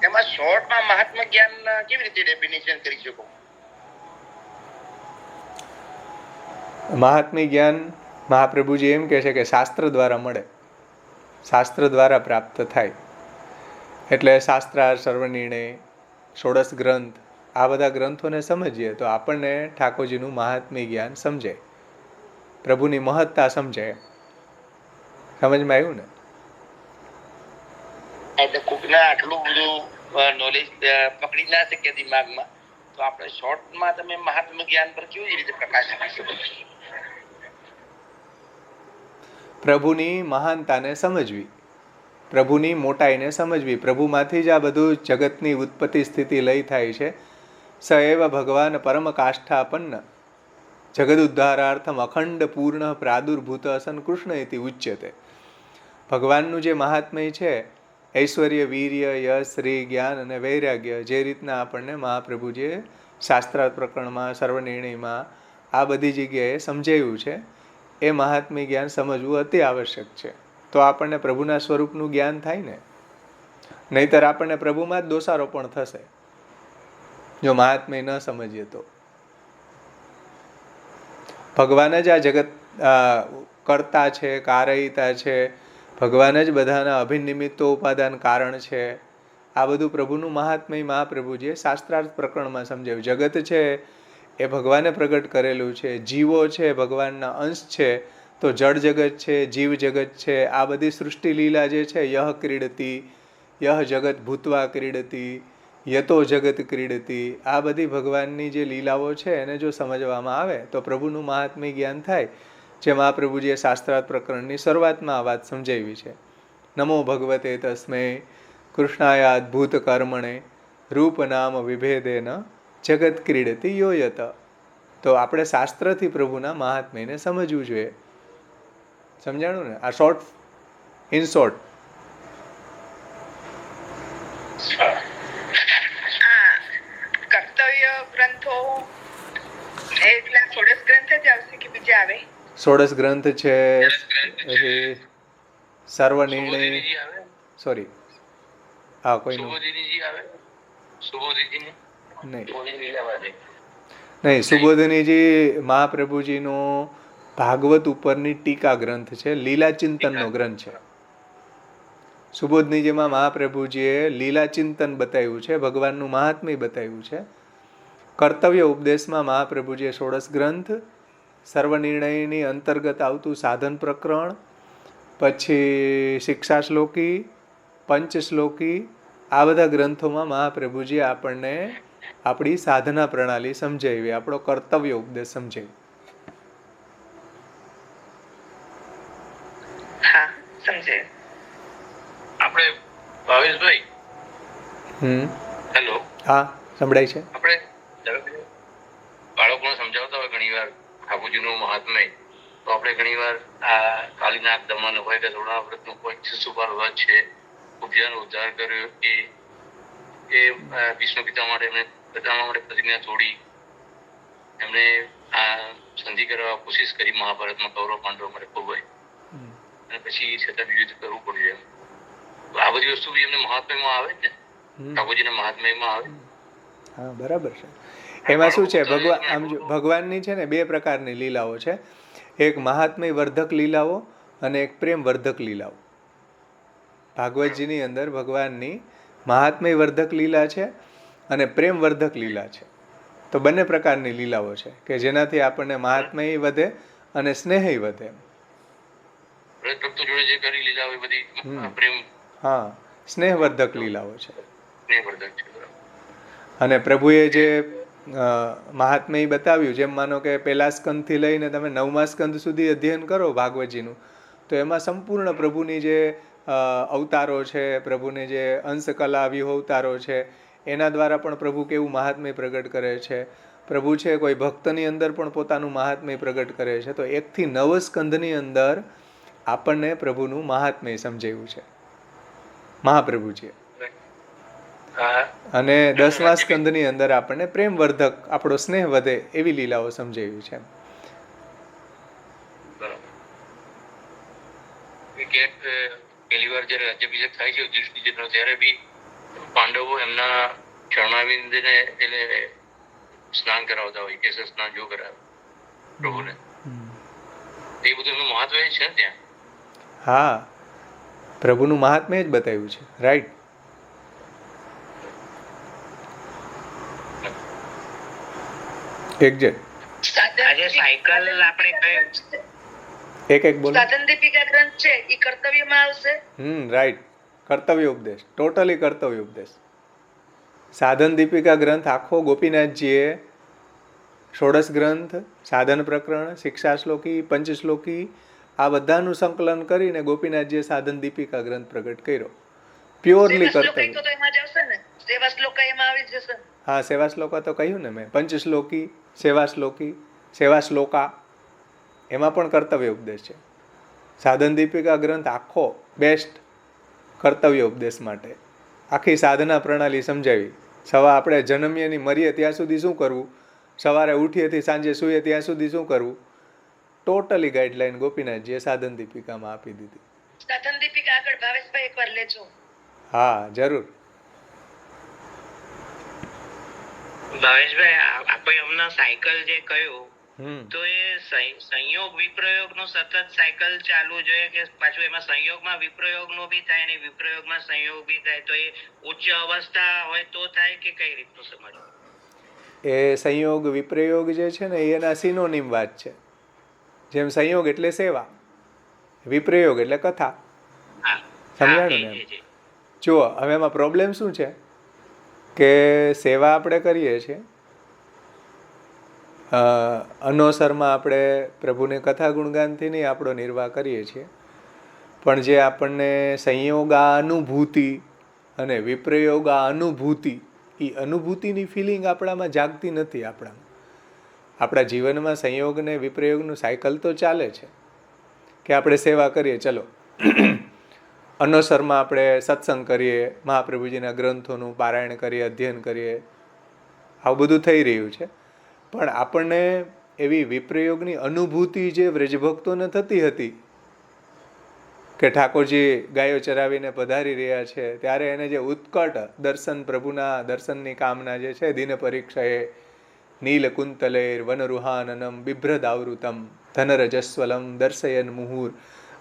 C: એમાં શોર્ટમાં મહાત્મ જ્ઞાન કેવી રીતે ડેફિનેશન કરી શકો?
A: મહાત્મી જ્ઞાન મહાપ્રભુજી એમ કહે છે કે શાસ્ત્ર દ્વારા મળે, શાસ્ત્ર દ્વારા પ્રાપ્ત થાય. એટલે શાસ્ત્રાર્થ, સર્વનિર્ણય, ષોડશ ગ્રંથ, આ બધા ગ્રંથોને સમજીએ તો આપણને ઠાકોરજીનું મહાત્મી જ્ઞાન સમજાય, પ્રભુની મહત્તા સમજાય. સમજમાં આવ્યું ને?
C: એટલે કોકના આટલું બધું નોલેજ પકડી ના શકે દિમાગમાં, તો આપણે શોર્ટમાં તમે મહાત્મ જ્ઞાન પર કેવી રીતે પ્રકાશ આપી શકો?
A: પ્રભુની મહાનતાને સમજવી, પ્રભુની મોટાઈને સમજવી. પ્રભુમાંથી જ આ બધું જગતની ઉત્પત્તિ સ્થિતિ લઈ થાય છે. સ એવ ભગવાન પરમ કાષ્ઠાપન્ન જગદુદ્ધારાર્થમ અખંડ પૂર્ણ પ્રાદુર્ભૂત અસન કૃષ્ણ ઇતિ ઉચ્યતે. ભગવાનનું જે મહાત્મય છે, ઐશ્વર્ય, વીર્ય, યશ, શ્રી, જ્ઞાન અને વૈરાગ્ય, જે રીતના આપણને મહાપ્રભુજીએ શાસ્ત્રાર્થ પ્રકરણમાં, સર્વનિર્ણયમાં આ બધી જગ્યાએ સમજાવ્યું છે, એ મહાત્મ્ય જ્ઞાન સમજવું અતિ આવશ્યક છે. તો આપણને પ્રભુના સ્વરૂપનું જ્ઞાન થાય ને, નહીતર આપણને પ્રભુમાં જ દોષારોપણ થશે જો મહાત્મ્ય ન સમજીએ તો. ભગવાન જ આ જગત કરતા છે, કારયિતા છે, ભગવાન જ બધાના અભિનિમિત્તો ઉપાદાન કારણ છે. આ બધું પ્રભુનું મહાત્મ્ય મહાપ્રભુજીએ શાસ્ત્રાર્થ પ્રકરણમાં સમજાવ્યું. જગત છે એ ભગવાને પ્રગટ કરેલું છે, જીવો છે ભગવાનના અંશ છે, તો જળ જગત છે, જીવ જગત છે, આ બધી સૃષ્ટિ લીલા જે છે, યહ ક્રીડતી, યહ જગત ભૂતવા ક્રીડતી, યતો જગત ક્રીડતી, આ બધી ભગવાનની જે લીલાઓ છે એને જો સમજવામાં આવે તો પ્રભુનું મહાત્મ્ય જ્ઞાન થાય. જે મહાપ્રભુજીએ શાસ્ત્રાર્થ પ્રકરણની શરૂઆતમાં આ વાત સમજાવી છે. નમો ભગવતે તસ્મૈ કૃષ્ણાય અદ્ભુત કર્મણે રૂપ નામ વિભેદેન જગત ક્રીડતી યો યત. તો આપણે શાસ્ત્રથી પ્રભુના મહાત્મ્યને સમજવું જોઈએ. સમજાણું ને? આ શોર્ટ ઇન શોર્ટ.
E: કર્તવ્ય ગ્રંથો એટલે ષોડશ ગ્રંથ જ આવશે કે બીજા આવે?
A: ષોડશ ગ્રંથ છે, પછી સર્વ નિર્ણય, સોરી હા કોઈનું નહીં, સુબોધનીજી મહાપ્રભુજીનો ભાગવત ઉપરની ટીકા ગ્રંથ છે, લીલાચિંતનનો ગ્રંથ છે. સુબોધનીજીમાં મહાપ્રભુજીએ લીલાચિંતન બતાવ્યું છે, ભગવાનનું મહાત્મ્ય બતાવ્યું છે. કર્તવ્ય ઉપદેશમાં મહાપ્રભુજીએ ષોડશ ગ્રંથ, સર્વનિર્ણયની અંતર્ગત આવતું સાધન પ્રકરણ, પછી શિક્ષા શ્લોકી, પંચશ્લોકી, આ બધા ગ્રંથોમાં મહાપ્રભુજીએ આપણને આપણી સાધના પ્રણાલી સમજાવી, આપણો કર્તવ્ય ઉપદેશ સમજાવી.
E: હા સમજે.
C: આપણે ભાવેશભાઈ, હેલો,
A: હા સંભળાય છે.
C: આપણે બાળકોને સમજાવતા હોય ઘણી વાર ઠાકોરજીનું મહાત્મ્ય, તો આપણે ઘણી વાર આ કાલીનાગ દમન હોય કે સોળા વ્રતનું કોઈ શિશુપાલ વ્રત છે, ઉપજાનો ઉદ્ધાર કર્યો, એ વિષ્ણુ પિતા માટે એમને બધામાં માટે પ્રતિજ્ઞા તોડી એમને આ સંધિ કરવા કોશિશ કરી મહાભારતમાં કૌરવ પાંડવો માટે ખૂબ હોય, અને પછી છતાં યુદ્ધ કરવું પડ્યું. એમ આ બધી વસ્તુ બી એમને મહાત્મ્યમાં આવે ને, ઠાકોરજીના મહાત્મ્યમાં આવે.
A: હા બરાબર છે. એમાં શું છે, ભગવાનની છે ને બે પ્રકારની લીલાઓ છે. એક મહાત્મ્ય વર્ધક લીલાઓ અને એક પ્રેમ વર્ધક લીલાઓ. ભાગવતજીની અંદર ભગવાનની મહાત્મ્ય વર્ધક લીલા છે અને પ્રેમ વર્ધક લીલા છે. તો બંને પ્રકારની લીલાઓ છે કે જેનાથી આપણને મહાત્મ્ય વધે અને સ્નેહ વધે. હા, સ્નેહવર્ધક લીલાઓ છે. અને પ્રભુએ જે મહાત્મ્ય બતાવ્યું, જેમ માનો કે પહેલા સ્કંદથી લઈને તમે 9મા સ્કંદ સુધી અધ્યયન કરો ભાગવતજીનું, તો એમાં સંપૂર્ણ પ્રભુની જે અવતારો છે, પ્રભુની જે અંશકલા વ્યૂહ અવતારો છે, એના દ્વારા પણ પ્રભુ કેવું મહાત્મ્ય પ્રગટ કરે છે. પ્રભુ છે કોઈ ભક્તની અંદર પણ પોતાનું મહાત્મ્ય પ્રગટ કરે છે. તો 1 થી 9 સ્કંદની અંદર આપણને પ્રભુનું મહાત્મ્ય સમજાવ્યું છે મહાપ્રભુજીએ. અને 10મા સ્કંદની અંદર આપણને પ્રેમવર્ધક, આપણો સ્નેહ વધે એવી લીલાઓ સમજાવી છે.
C: પહેલી વાર જયારે રાજ્યાભિષેક થાય છે યુધિષ્ઠિરનો, ત્યારે બી પાંડવો એમના ચરણાવિંદને એટલે સ્નાન કરાવતા હોય, કેસર સ્નાન જો કરાવે પ્રભુને, એ બધું એમનું મહત્વ છે ને ત્યાં.
A: હા, પ્રભુનું મહાત્મ્ય જ બતાવ્યું છે. રાઈટ. એક્ઝેક્ટ.
B: આજે સાયકલ આપણે કયું
A: એક બોલો.
E: સાધન દીપિકા ગ્રંથ છે એ કર્તવ્યમાં આવશે.
A: રાઈટ. કર્તવ્ય ઉપદેશ, ટોટલી કર્તવ્ય ઉપદેશ. સાધન દીપિકા ગ્રંથ આખો ગોપીનાથજીએ ષોડશ ગ્રંથ, સાધન પ્રકરણ, શિક્ષા શ્લોકી, પંચશ્લોકી આ બધાનું સંકલન કરીને ગોપીનાથજીએ સાધન દીપિકા ગ્રંથ પ્રગટ કર્યો. પ્યોરલી કર્તવ્ય.
E: સેવા શ્લોક એમાં આવી જશે.
A: હા, સેવા શ્લોકા તો કહ્યું ને મેં. પંચશ્લોકી, સેવા શ્લોકી, સેવા શ્લોકા, એમાં પણ કર્તવ્ય ઉપદેશ છે. સાધન દીપિકા ગ્રંથ આખો બેસ્ટ કર્તવ્ય ઉપદેશ માટે. આખી સાધના પ્રણાલી સમજાવી. આપણે જન્મીએની મરીએ ત્યાં સુધી શું કરવું, સવારે ઉઠીએથી સાંજે સૂઈએ ત્યાં સુધી શું કરવું, ટોટલી ગાઈડલાઈન ગોપીનાથજીએ સાધન દીપિકામાં આપી દીધી.
E: સાધન દીપિકા આગળ ભાવેશભાઈ એકવાર લેજો.
A: હા જરૂર.
B: ભાવેશભાઈ, આપણે હમણાં સાયકલ જે કહ્યું, તો એ સંયોગ વિપ્રયોગ નું સતત સાયકલ ચાલવું જોઈએ કે પાછું એમાં સંયોગમાં વિપ્રયોગ નું બી થાય ને વિપ્રયોગમાં સંયોગ બી થાય, તો એ ઉચ્ચ અવસ્થા હોય તો થાય કે કઈ રીતનું સમજવું?
A: એ સંયોગ વિપ્રયોગ જે છે ને એના સિનોનિમ વાત છે. જેમ સંયોગ એટલે સેવા, વિપ્રયોગ એટલે કથા. સમજાણું ને? જુઓ હવે એમાં પ્રોબ્લેમ શું છે, કે સેવા આપણે કરીએ છીએ, અનોસરમાં આપણે પ્રભુને કથા ગુણગાનથી નહીં આપણો નિર્વાહ કરીએ છીએ, પણ જે આપણને સંયોગાનુભૂતિ અને વિપ્રયોગાનુભૂતિ, એ અનુભૂતિની ફિલિંગ આપણામાં જાગતી નથી. આપણા જીવનમાં સંયોગ ને વિપ્રયોગનું સાયકલ તો ચાલે છે કે આપણે સેવા કરીએ, ચલો અનોસરમાં આપણે સત્સંગ કરીએ, મહાપ્રભુજીના ગ્રંથોનું પારાયણ કરીએ, અધ્યયન કરીએ, આવું બધું થઈ રહ્યું છે. પણ આપણને એવી વિપ્રયોગની અનુભૂતિ જે વ્રજભક્તોને થતી હતી કે ઠાકોરજી ગાયો ચરાવીને પધારી રહ્યા છે ત્યારે એને જે ઉત્કટ દર્શન, પ્રભુના દર્શનની કામના જે છે, દિન પરીક્ષાએ નીલકુંતલેર વનરુહાનનમ બિભ્રદાવૃતમ ધનરજસ્વલમ દર્શયન મુહુર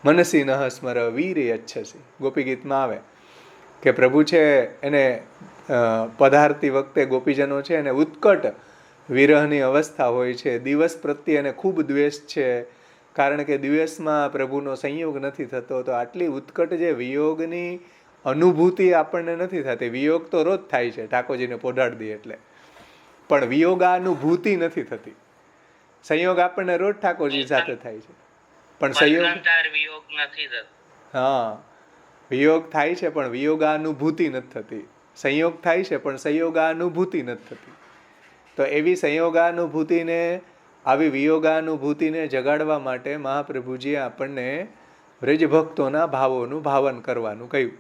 A: મનસી નહ સ્મર વીરે યચ્છસી. ગોપીગીતમાં આવે કે પ્રભુ છે એને પધારતી વખતે ગોપીજનો છે એને ઉત્કટ વિરહની અવસ્થા હોય છે, દિવસ પ્રત્યે એને ખૂબ દ્વેષ છે, કારણ કે દિવસમાં પ્રભુનો સંયોગ નથી થતો. તો આટલી ઉત્કટ જે વિયોગની અનુભૂતિ આપણને નથી થતી. વિયોગ તો રોજ થાય છે ઠાકોરજીને પોઢાડી દઈએ એટલે, પણ વિયોગાનુભૂતિ નથી થતી. સંયોગ આપણને રોજ ઠાકોરજી સાથે થાય છે, પણ
B: વિયોગ નથી થતો.
A: હા, વિયોગ થાય છે પણ વિયોગાનુભૂતિ નથી થતી. સંયોગ થાય છે પણ સંયોગાનુભૂતિ નથી થતી. તો એવી સંયોગાનુભૂતિને, આવી વિયોગાનુભૂતિને જગાડવા માટે મહાપ્રભુજીએ આપણને વ્રજભક્તોના ભાવોનું ભાવન કરવાનું કહ્યું.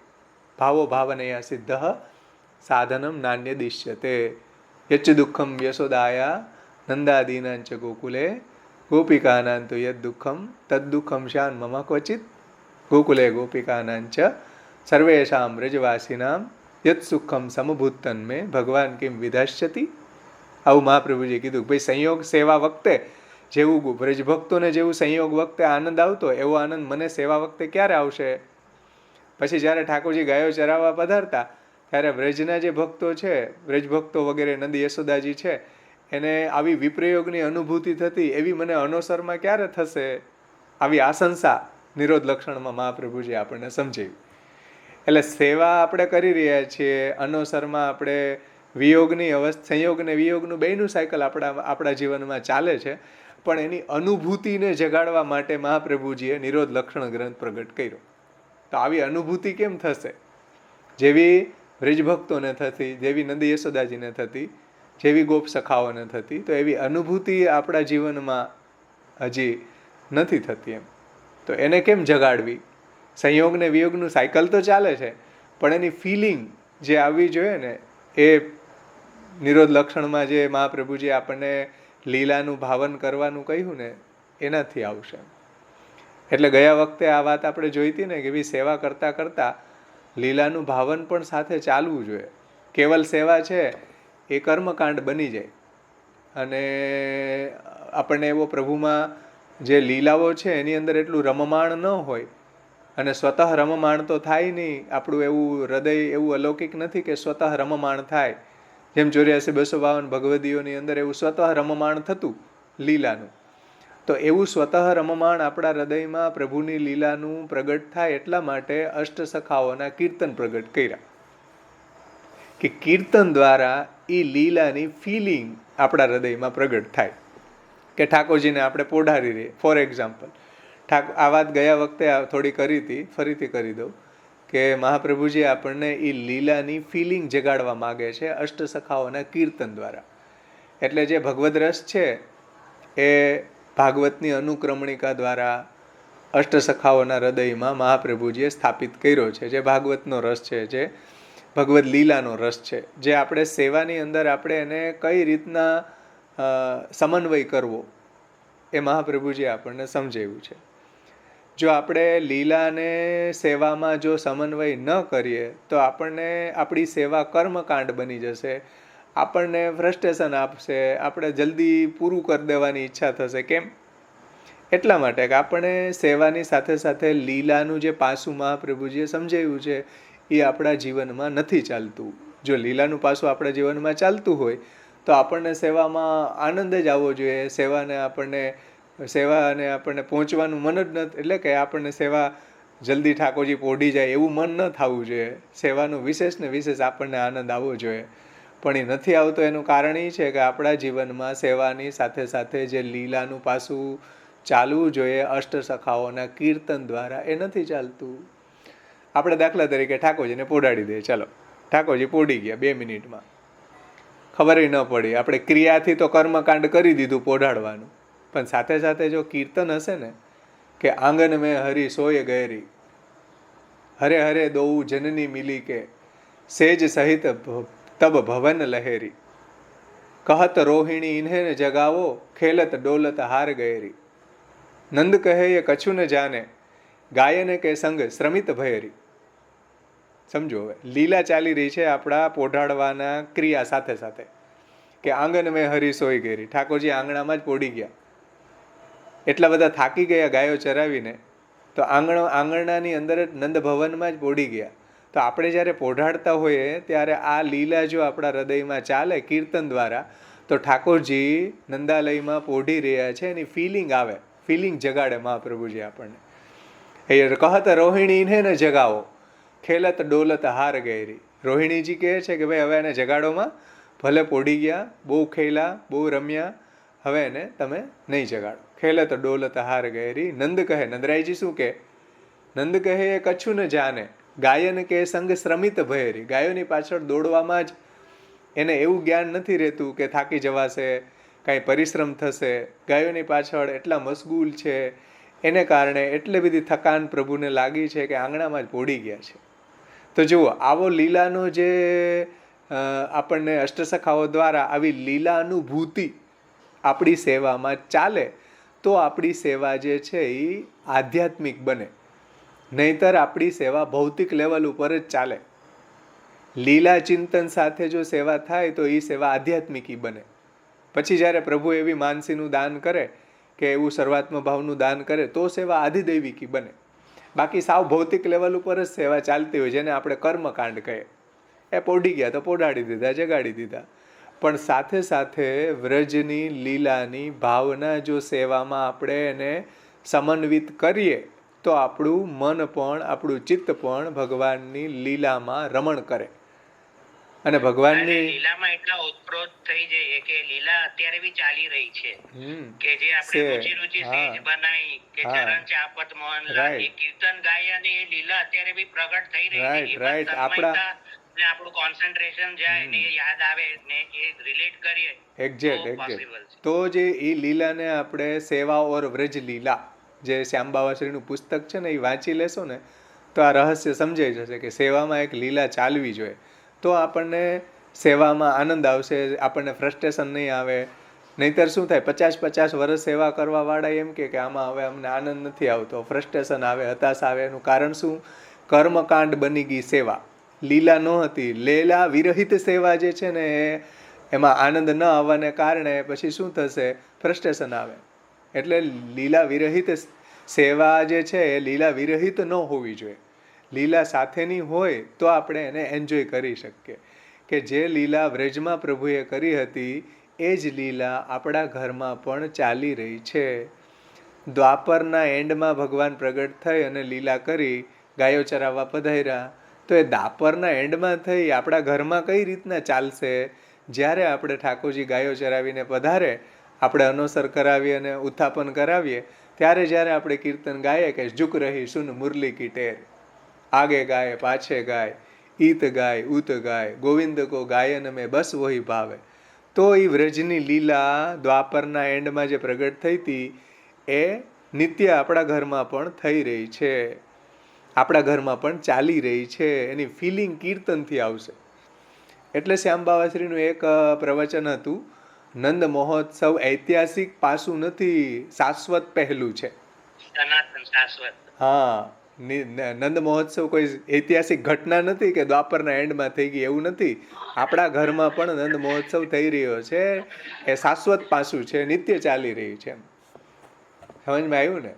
A: ભાવો ભાવનયા સિદ્ધ સાધનમ નાન્ય દિશ્યતે યચ્ચ દુઃખમ યશોદાયા નંદાદીનાંચ ગોકુલે ગોપિકાનાંતુ યદ દુઃખમ તદ દુઃખમ શાન મમ ક્વચિત ગોકુલે ગોપિકાનાંચ સર્વેષામ વ્રજવાસીનામ યદ સુખમ સમભૂતન મેં ભગવાન કિમ વિધાશ્યતિ. આવું મહાપ્રભુજીએ કીધું. ભાઈ સંયોગ સેવા વખતે જેવું વ્રજભક્તોને જેવું સંયોગ વખતે આનંદ આવતો એવો આનંદ મને સેવા વખતે ક્યારે આવશે? પછી જ્યારે ઠાકોરજી ગાયો ચરાવવા પધારતા ત્યારે વ્રજના જે ભક્તો છે, વ્રજભક્તો વગેરે નંદી યશોદાજી છે, એને આવી વિપ્રયોગની અનુભૂતિ થતી, એવી મને અનોસરમાં ક્યારે થશે? આવી આશંસા નિરોધ લક્ષણમાં મહાપ્રભુજી આપણને સમજાવ્યું. એટલે સેવા આપણે કરી રહ્યા છીએ, અનોસરમાં આપણે વિયોગની અવસ્થા, સંયોગ ને વિયોગનું બેયનું સાયકલ આપણા જીવનમાં ચાલે છે, પણ એની અનુભૂતિને જગાડવા માટે મહાપ્રભુજીએ નિરોધ લક્ષણ ગ્રંથ પ્રગટ કર્યો. તો આવી અનુભૂતિ કેમ થશે? જેવી વ્રજભક્તોને થતી, જેવી નંદી યશોદાજીને થતી, જેવી ગોપ સખાઓને થતી, તો એવી અનુભૂતિ આપણા જીવનમાં હજી નથી થતી. એમ તો એને કેમ જગાડવી? સંયોગ ને વિયોગનું સાયકલ તો ચાલે છે, પણ એની ફિલિંગ જે આવવી જોઈએ ને, એ નિરોધ લક્ષણમાં જે મહાપ્રભુજી આપણને લીલાનું ભાવન કરવાનું કહ્યું ને, એનાથી આવશે. એટલે ગયા વખતે આ વાત આપણે જોઈ હતી ને કે ભાઈ સેવા કરતાં કરતાં લીલાનું ભાવન પણ સાથે ચાલવું જોઈએ. કેવલ સેવા છે એ કર્મકાંડ બની જાય અને આપણને એવો પ્રભુમાં જે લીલાઓ છે એની અંદર એટલું રમમાણ ન હોય, અને સ્વતઃ રમમાણ તો થાય નહીં. આપણું એવું હૃદય એવું અલૌકિક નથી કે સ્વતઃ રમમાણ થાય. જેમ 84-252 ભગવદીઓની અંદર એવું સ્વતઃ રમમાણ થતું લીલાનું, તો એવું સ્વતઃ રમમાણ આપણા હૃદયમાં પ્રભુની લીલાનું પ્રગટ થાય એટલા માટે અષ્ટસખાઓના કીર્તન પ્રગટ કર્યા કે કીર્તન દ્વારા એ લીલાની ફિલિંગ આપણા હૃદયમાં પ્રગટ થાય કે ઠાકોરજીને આપણે પોઢારી રહીએ. ફોર એક્ઝામ્પલ, આ વાત ગયા વખતે થોડી કરી હતી, ફરીથી કરી દઉં કે મહાપ્રભુજી આપણને એ લીલાની ફિલિંગ જગાડવા માગે છે અષ્ટસખાઓના કીર્તન દ્વારા. એટલે જે ભગવદ રસ છે એ ભાગવતની અનુક્રમણિકા દ્વારા અષ્ટસખાઓના હૃદયમાં મહાપ્રભુજીએ સ્થાપિત કર્યો છે. જે ભાગવતનો રસ છે, જે ભગવદ લીલાનો રસ છે, જે આપણે સેવાની અંદર આપણે એને કઈ રીતના સમન્વય કરવો એ મહાપ્રભુજીએ આપણને સમજાવ્યું છે. જો આપણે લીલા અને સેવામાં જો સમન્વય ન કરીએ તો આપણને આપણી સેવા કર્મકાંડ બની જશે, આપણને ફ્રસ્ટ્રેશન આપશે, આપણે જલ્દી પૂરું કરી દેવાની ઈચ્છા થશે. કેમ? એટલા માટે કે આપણે સેવાની સાથે સાથે લીલાનું જે પાસું મહાપ્રભુજીએ સમજાવ્યું છે એ આપણા જીવનમાં નથી ચાલતું. જો લીલાનું પાસું આપણા જીવનમાં ચાલતું હોય તો આપણને સેવામાં આનંદ જ આવવો જોઈએ. સેવાને આપણને પહોંચવાનું મન જ નથી, એટલે કે આપણને સેવા જલ્દી ઠાકોરજી પોઢી જાય એવું મન ન થવું જોઈએ. સેવાનું વિશેષ ને વિશેષ આપણને આનંદ આવવો જોઈએ. પણ એ નથી આવતો એનું કારણ એ છે કે આપણા જીવનમાં સેવાની સાથે સાથે જે લીલાનું પાસું ચાલવું જોઈએ અષ્ટસખાઓના કીર્તન દ્વારા એ નથી ચાલતું. આપણે દાખલા તરીકે ઠાકોરજીને પોઢાડી દઈએ, ચાલો ઠાકોરજી પોઢી ગયા 2 મિનિટમાં, ખબર ન પડી. આપણે ક્રિયાથી તો કર્મકાંડ કરી દીધું પોઢાડવાનું, પણ સાથે સાથે જો કીર્તન હશે ને કે આંગન મેં હરી સોય ગયરી, હરે હરે દોઉ જનની મિલી કે સેજ સહિત તબ ભવન લહેરી, કહત રોહિણી ઇન્હેને જગાવો ખેલત ડોલત હાર ગયરી, નંદ કહે એ કછું ન જાને ગાયન કે સંગ શ્રમિત ભયરી. સમજો, હવે લીલા ચાલી રહી છે આપણા પોઢાડવાના ક્રિયા સાથે સાથે કે આંગન મેં હરી સોઈ ગયેરી, ઠાકોરજી આંગણામાં જ પોઢી ગયા, એટલા બધા થાકી ગયા ગાયો ચરાવીને, તો આંગણાની અંદર જ નંદ ભવનમાં જ પોઢી ગયા. તો આપણે જ્યારે પોઢાડતા હોઈએ ત્યારે આ લીલા જો આપણા હૃદયમાં ચાલે કીર્તન દ્વારા, તો ઠાકોરજી નંદાલયમાં પોઢી રહ્યા છે એની ફિલિંગ આવે, ફિલિંગ જગાડે મહાપ્રભુજી આપણને. એ કહત રોહિણીને ને જગાવો ખેલત ડોલત હાર ગયેરી. રોહિણીજી કહે છે કે ભાઈ હવે એને જગાડોમાં, ભલે પોઢી ગયા, બહુ ખેલા, બહુ રમ્યા, હવે એને તમે નહીં જગાડો. ખેલત ડોલત હાર ગયેરી. નંદ કહે, નંદરાયજી શું કહે? નંદ કહે એ કછું ન જાને ગાયન કે સંગ શ્રમિત ભયેરી. ગાયોની પાછળ દોડવામાં જ એને એવું જ્ઞાન નથી રહેતું કે થાકી જવાશે, કાંઈ પરિશ્રમ થશે. ગાયોની પાછળ એટલા મશગુલ છે, એને કારણે એટલી બધી થકાન પ્રભુને લાગી છે કે આંગણામાં જ પોઢી ગયા છે. તો જુઓ, આવો લીલાનો જે આપણને અષ્ટસખાઓ દ્વારા આવી લીલા અનુભૂતિ આપણી સેવામાં ચાલે તો આપણી સેવા જે છે એ આધ્યાત્મિક બને, નહીંતર આપણી સેવા ભૌતિક લેવલ ઉપર જ ચાલે. લીલા ચિંતન સાથે જો સેવા થાય તો એ સેવા આધ્યાત્મિકી બને. પછી જ્યારે પ્રભુ એવી માનસીનું દાન કરે કે એવું સર્વાત્મ ભાવનું દાન કરે તો સેવા આધિદૈવિકી બને. બાકી સાવ ભૌતિક લેવલ ઉપર જ સેવા ચાલતી હોય, જેને આપણે કર્મકાંડ કહીએ. એ પોઢી ગયા તો પોઢાડી દીધા, જગાડી દીધા. પણ સાથે સાથે વ્રજની લીલાની ભાવના જો સેવામાં આપણે એને સમન્વિત કરીએ તો આપણું મન પણ આપણું ચિત્ત પણ ભગવાનની લીલામાં રમણ કરે. અને ભગવાનની
B: લીલામાં એટલા ઓતપ્રોત થઈ જઈએ કે લીલા અત્યારે બી ચાલી રહી છે, કે જે આપણે રુચિ રુચિ સેજ બનાવી કે ચરણ ચાપત મોહનલાલ એ કીર્તન ગાય અને એ લીલા અત્યારે બી પ્રગટ થઈ રહી છે.
A: રાઈટ. આપણા
B: ને આપણું કોન્સન્ટ્રેશન જાય ને એ યાદ આવે ને એ રિલેટ કરીએ
A: એક્ઝેક્ટ. તો જે એ લીલાને આપણે સેવા ઓર વ્રજ લીલા, જે શ્યામબાવાશ્રીનું પુસ્તક છે ને, એ વાંચી લેશો ને તો આ રહસ્ય સમજાઈ જશે કે સેવામાં એક લીલા ચાલવી જોઈએ. તો આપણને સેવામાં આનંદ આવશે, આપણને ફ્રસ્ટ્રેશન નહીં આવે. નહીંતર શું થાય, 50-50 વર્ષ સેવા કરવાવાળા એમ કે આમાં હવે અમને આનંદ નથી આવતો, ફ્રસ્ટ્રેશન આવે, હતાશ આવે. એનું કારણ શું? કર્મકાંડ બની ગઈ સેવા, લીલા ન હતી. લીલા વિરહિત સેવા જે છે ને એમાં આનંદ ન આવવાને કારણે પછી શું થશે? ફ્રસ્ટ્રેશન આવે. એટલે લીલા વિરહિત સેવા જે છે એ લીલા વિરહિત ન હોવી જોઈએ, લીલા સાથેની હોય તો આપણે એને એન્જોય કરી શકીએ. કે જે લીલા વ્રજમાં પ્રભુએ કરી હતી એ જ લીલા આપણા ઘરમાં પણ ચાલી રહી છે. દ્વાપરના એન્ડમાં ભગવાન પ્રગટ થઈ અને લીલા કરી, ગાયો ચરાવવા પધાર્યા. તો એ દ્વાપરના એન્ડમાં થઈ આપણા ઘરમાં કઈ રીતના ચાલશે? જ્યારે આપણે ઠાકોરજી ગાયો ચરાવીને પધારે, આપણે અનોસર કરાવીએ અને ઉત્થાપન કરાવીએ, ત્યારે જ્યારે આપણે કીર્તન ગાઈએ કે ઝુક રહી સુન મુરલી કી ટેર, આગે ગાય પાછે ગાય, ઈત ગાય ઉત ગાય, ગોવિંદ કો ગાયન મેં બસ વહી ભાવે. તો એ વ્રજની લીલા દ્વાપરના એન્ડમાં જે પ્રગટ થઈ હતી એ નિત્ય આપણા ઘરમાં પણ થઈ રહી છે, આપણા ઘરમાં પણ ચાલી રહી છે. એની ફિલિંગ કીર્તનથી આવશે. એટલે શ્યામબાવાશ્રીનું એક પ્રવચન હતું, નંદ મહોત્સવ ઐતિહાસિક પાસું નથી, શાશ્વત પહેલું છે. હા, નંદ મહોત્સવ કોઈ ઐતિહાસિક ઘટના નથી કે દ્વાપરના એન્ડમાં થઈ ગઈ, એવું નથી. આપણા ઘરમાં પણ નંદ મહોત્સવ થઈ રહ્યો છે. એ શાશ્વત પાસું છે, નિત્ય ચાલી રહ્યું છે. સમજમાં આવ્યું ને?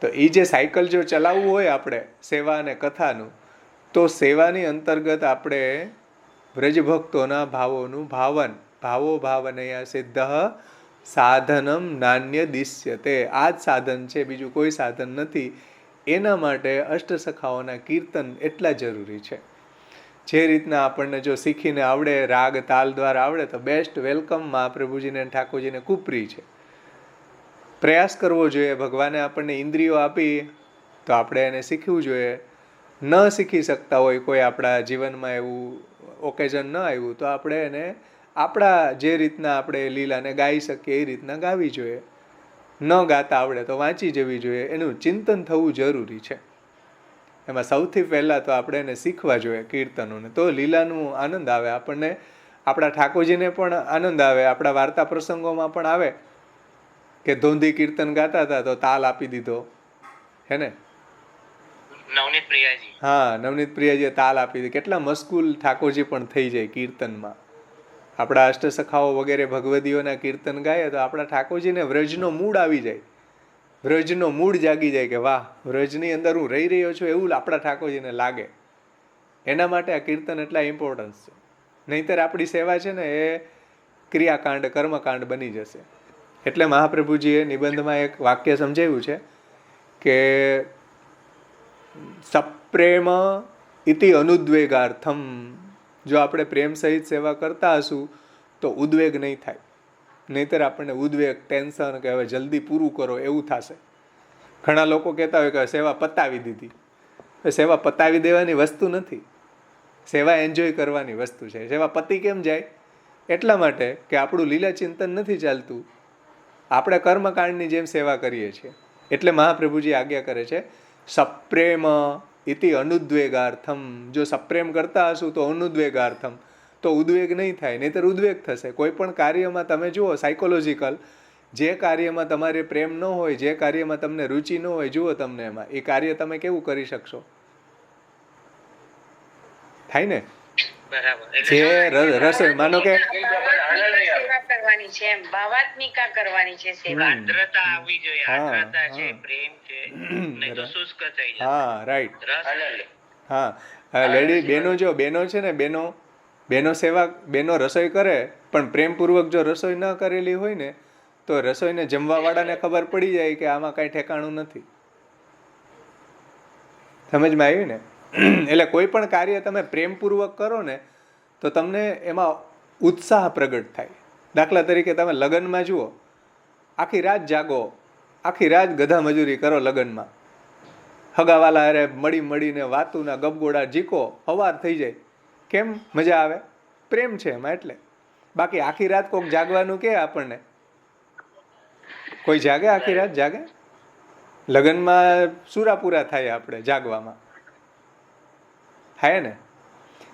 A: તો એ જે સાયકલ જો ચલાવવું હોય આપણે સેવા અને કથાનું, તો સેવાની અંતર્ગત આપણે વ્રજભક્તોના ભાવોનું ભાવન, ભાવો ભાવનયા સિદ્ધ સાધનમ નાન્ય દિશ્યતે. આ જ સાધન છે, બીજું કોઈ સાધન નથી. એના માટે અષ્ટસખાઓના કીર્તન એટલા જરૂરી છે. જે રીતના આપણને જો શીખીને આવડે, રાગ તાલ દ્વારા આવડે તો બેસ્ટ વેલકમ મહાપ્રભુજીને અને ઠાકોરજીને કુપરી છે. પ્રયાસ કરવો જોઈએ. ભગવાને આપણને ઇન્દ્રિયો આપી તો આપણે એને શીખવું જોઈએ. ન શીખી શકતા હોય, કોઈ આપણા જીવનમાં એવું ઓકેઝન ન આવ્યું, તો આપણે એને આપણા જે રીતના આપણે લીલાને ગાઈ શકીએ એ રીતના ગાવી જોઈએ. ન ગાતા આવડે તો વાંચી જવી જોઈએ. એનું ચિંતન થવું જરૂરી છે. એમાં સૌથી પહેલાં તો આપણે એને શીખવા જોઈએ કીર્તનોને, તો લીલાનું આનંદ આવે આપણને. આપણા ઠાકોરજીને પણ આનંદ આવે. આપણા વાર્તા પ્રસંગોમાં પણ આવે કે ધોંધી કીર્તન ગાતા હતા તો તાલ આપી દીધો, હે ને?
B: નવનીત પ્રિયાજી.
A: હા, નવનીત પ્રિયાજીએ તાલ આપી દીધી. કેટલા મસ્કુલ ઠાકોરજી પણ થઈ જાય કીર્તનમાં. આપણા અષ્ટસખાઓ વગેરે ભગવદીઓના કીર્તન ગાય તો આપણા ઠાકોરજીને વ્રજનો મૂડ આવી જાય, વ્રજનો મૂડ જાગી જાય કે વાહ, વ્રજની અંદર હું રહી રહ્યો છું એવું આપણા ઠાકોરજીને લાગે. એના માટે આ કીર્તન એટલા ઇમ્પોર્ટન્સ છે. નહીંતર આપણી સેવા છે ને એ ક્રિયાકાંડ, કર્મકાંડ બની જશે. એટલે મહાપ્રભુજીએ નિબંધમાં એક વાક્ય સમજાવ્યું છે કે સપ્રેમ ઇતિ અનુદ્વેગાર્થમ. જો આપણે પ્રેમ સહિત સેવા કરતા હશું તો ઉદ્વેગ નહીં થાય. નહીંતર આપણને ઉદ્વેગ, ટેન્શન કે હવે જલ્દી પૂરું કરો એવું થશે. ઘણા લોકો કહેતા હોય કે સેવા પતાવી દીધી. સેવા પતાવી દેવાની વસ્તુ નથી, સેવા એન્જોય કરવાની વસ્તુ છે. સેવા પતી કેમ જાય? એટલા માટે કે આપણું લીલા ચિંતન નથી ચાલતું, આપણે કર્મકાંડની જેમ સેવા કરીએ છીએ. એટલે મહાપ્રભુજી આજ્ઞા કરે છે સપ્રેમ ઇતિ અનુદ્વેગાર્થમ. જો સપ્રેમ કરતા હશું તો અનુદ્વેગાર્થમ, તો ઉદ્વેગ નહીં થાય. નહીંતર ઉદ્વેગ થશે. કોઈ પણ કાર્યમાં તમે જુઓ, સાયકોલોજીકલ, જે કાર્યમાં તમારે પ્રેમ ન હોય, જે કાર્યમાં તમને રુચિ ન હોય, જુઓ તમને એમાં એ કાર્ય તમે કેવું કરી શકશો? થાય ને? જે રસોઈ, માનો કે
D: સેવા કરવાની છે, એમ ભાવાત્મિકા કરવાની છે સેવા.
B: આર્દ્રતા આવવી જોઈએ. આર્દ્રતા છે, પ્રેમ છે, નહીં તો શુષ્ક થઈ જશે.
A: હા, રાઈટ.
B: રસ
A: હા, લેડી બેનો, જો બેનો છે ને, બેનો સેવા, બેનો રસોઈ કરે પણ પ્રેમપૂર્વક જો રસોઈ ન કરેલી હોય ને તો રસોઈને જમવાવાળાને ખબર પડી જાય કે આમાં કાંઈ ઠેકાણું નથી. સમજમાં આવ્યું ને? એટલે કોઈ પણ કાર્ય તમે પ્રેમપૂર્વક કરો ને તો તમને એમાં ઉત્સાહ પ્રગટ થાય. દાખલા તરીકે તમે લગ્નમાં જુઓ, આખી રાત જાગો, આખી રાત ગધા મજૂરી કરો લગ્નમાં, હગાવાલા અરે મળીને વાતુના ગબગોડા ઝીકો, હવાર થઈ જાય. કેમ? મજા આવે, પ્રેમ છે એમાં. એટલે બાકી આખી રાત કોઈક જાગવાનું કે આપણને કોઈ જાગે? આખી રાત જાગે? લગ્નમાં સુરાપુરા થાય આપણે જાગવામાં, થાય ને?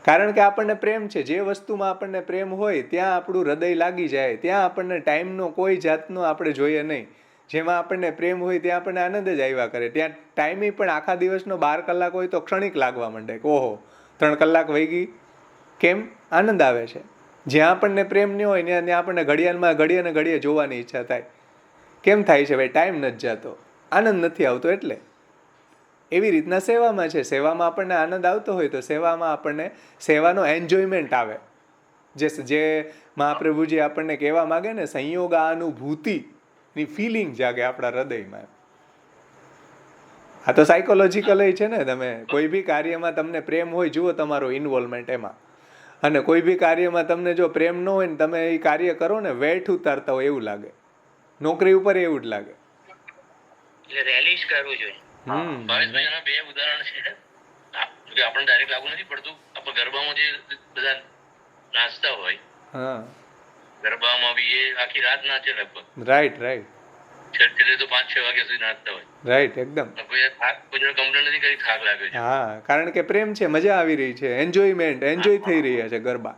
A: કારણ કે આપણને પ્રેમ છે. જે વસ્તુમાં આપણને પ્રેમ હોય ત્યાં આપણું હૃદય લાગી જાય. ત્યાં આપણને ટાઈમનો કોઈ જાતનો આપણે જોઈએ નહીં. જેમાં આપણને પ્રેમ હોય ત્યાં આપણને આનંદ જ આવ્યા કરે. ત્યાં ટાઈમે પણ આખા દિવસનો 12 કલાક હોય તો ક્ષણિક લાગવા માંડે કે ઓહો 3 કલાક વહી ગઈ. કેમ? આનંદ આવે છે. જ્યાં આપણને પ્રેમ નહીં હોય ત્યાં આપણને ઘડિયાળમાં ઘડીએ જોવાની ઈચ્છા થાય. કેમ થાય છે ભાઈ? ટાઈમ નથી જતો, આનંદ નથી આવતો. એટલે એવી રીતના સેવામાં છે. સેવામાં આપણને આનંદ આવતો હોય તો સેવામાં આપણને સેવાનો એન્જોયમેન્ટ આવે. જે મહાપ્રભુજી આપણને કહેવા માગે ને, સંયોગાનુભૂતિની ફિલિંગ જાગે આપણા હૃદયમાં. આ તો સાયકોલોજીકલ છે ને. તમે કોઈ બી કાર્યમાં તમને પ્રેમ હોય, જુઓ તમારો ઇન્વોલ્વમેન્ટ એમાં. અને કોઈ બી કાર્યમાં તમને જો પ્રેમ ન હોય ને તમે એ કાર્ય કરો ને વેઠ ઉતારતા હોય એવું લાગે. નોકરી ઉપર એવું જ લાગે.
B: એટલે રેલિશ કરવું જોઈએ.
C: ભાવેશભાઈ, એના 2 ઉદાહરણ છે. આપણને ડાયરેક્ટ લાગુ નથી પડતું. આપણે ગરબામાં જે બધા નાચતા હોય,
A: હા,
C: ગરબામાં બી એ આખી રાત નાચે લગભગ.
A: રાઈટ.
C: છેલ્લે તો 5-6 વાગ્યા સુધી નાચતા હોય.
A: રાઈટ, એકદમ.
C: કોઈ કમ્પ્લેન નથી કરી થાક લાગે છે.
A: હા, કારણ કે પ્રેમ છે, મજા આવી રહી છે, એન્જોય થઈ રહ્યા છે ગરબા.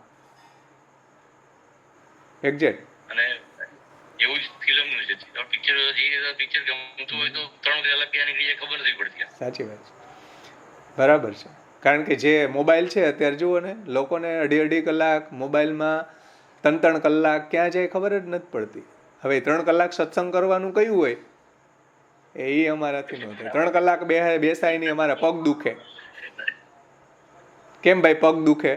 A: એક્ઝેક્ટ.
C: અને એવું જ ફિલ્મનું છે. પિક્ચર ગમતું હોય તો 3 કલાક ક્યાં નીકળી જાય ખબર નથી પડતી.
A: સાચી વાત છે, બરાબર છે. કારણ કે જે મોબાઈલ છે અત્યારે જુઓ ને, લોકોને 2.5 કલાક મોબાઈલમાં 3 કલાક ક્યાં જાય ખબર જ નથી પડતી. હવે 3 કલાક સત્સંગ કરવાનું કયું હોય એ અમારાથી ન થાય. 3 કલાક બેસાય નહીં, અમારા પગ દુખે. કેમ ભાઈ પગ દુખે?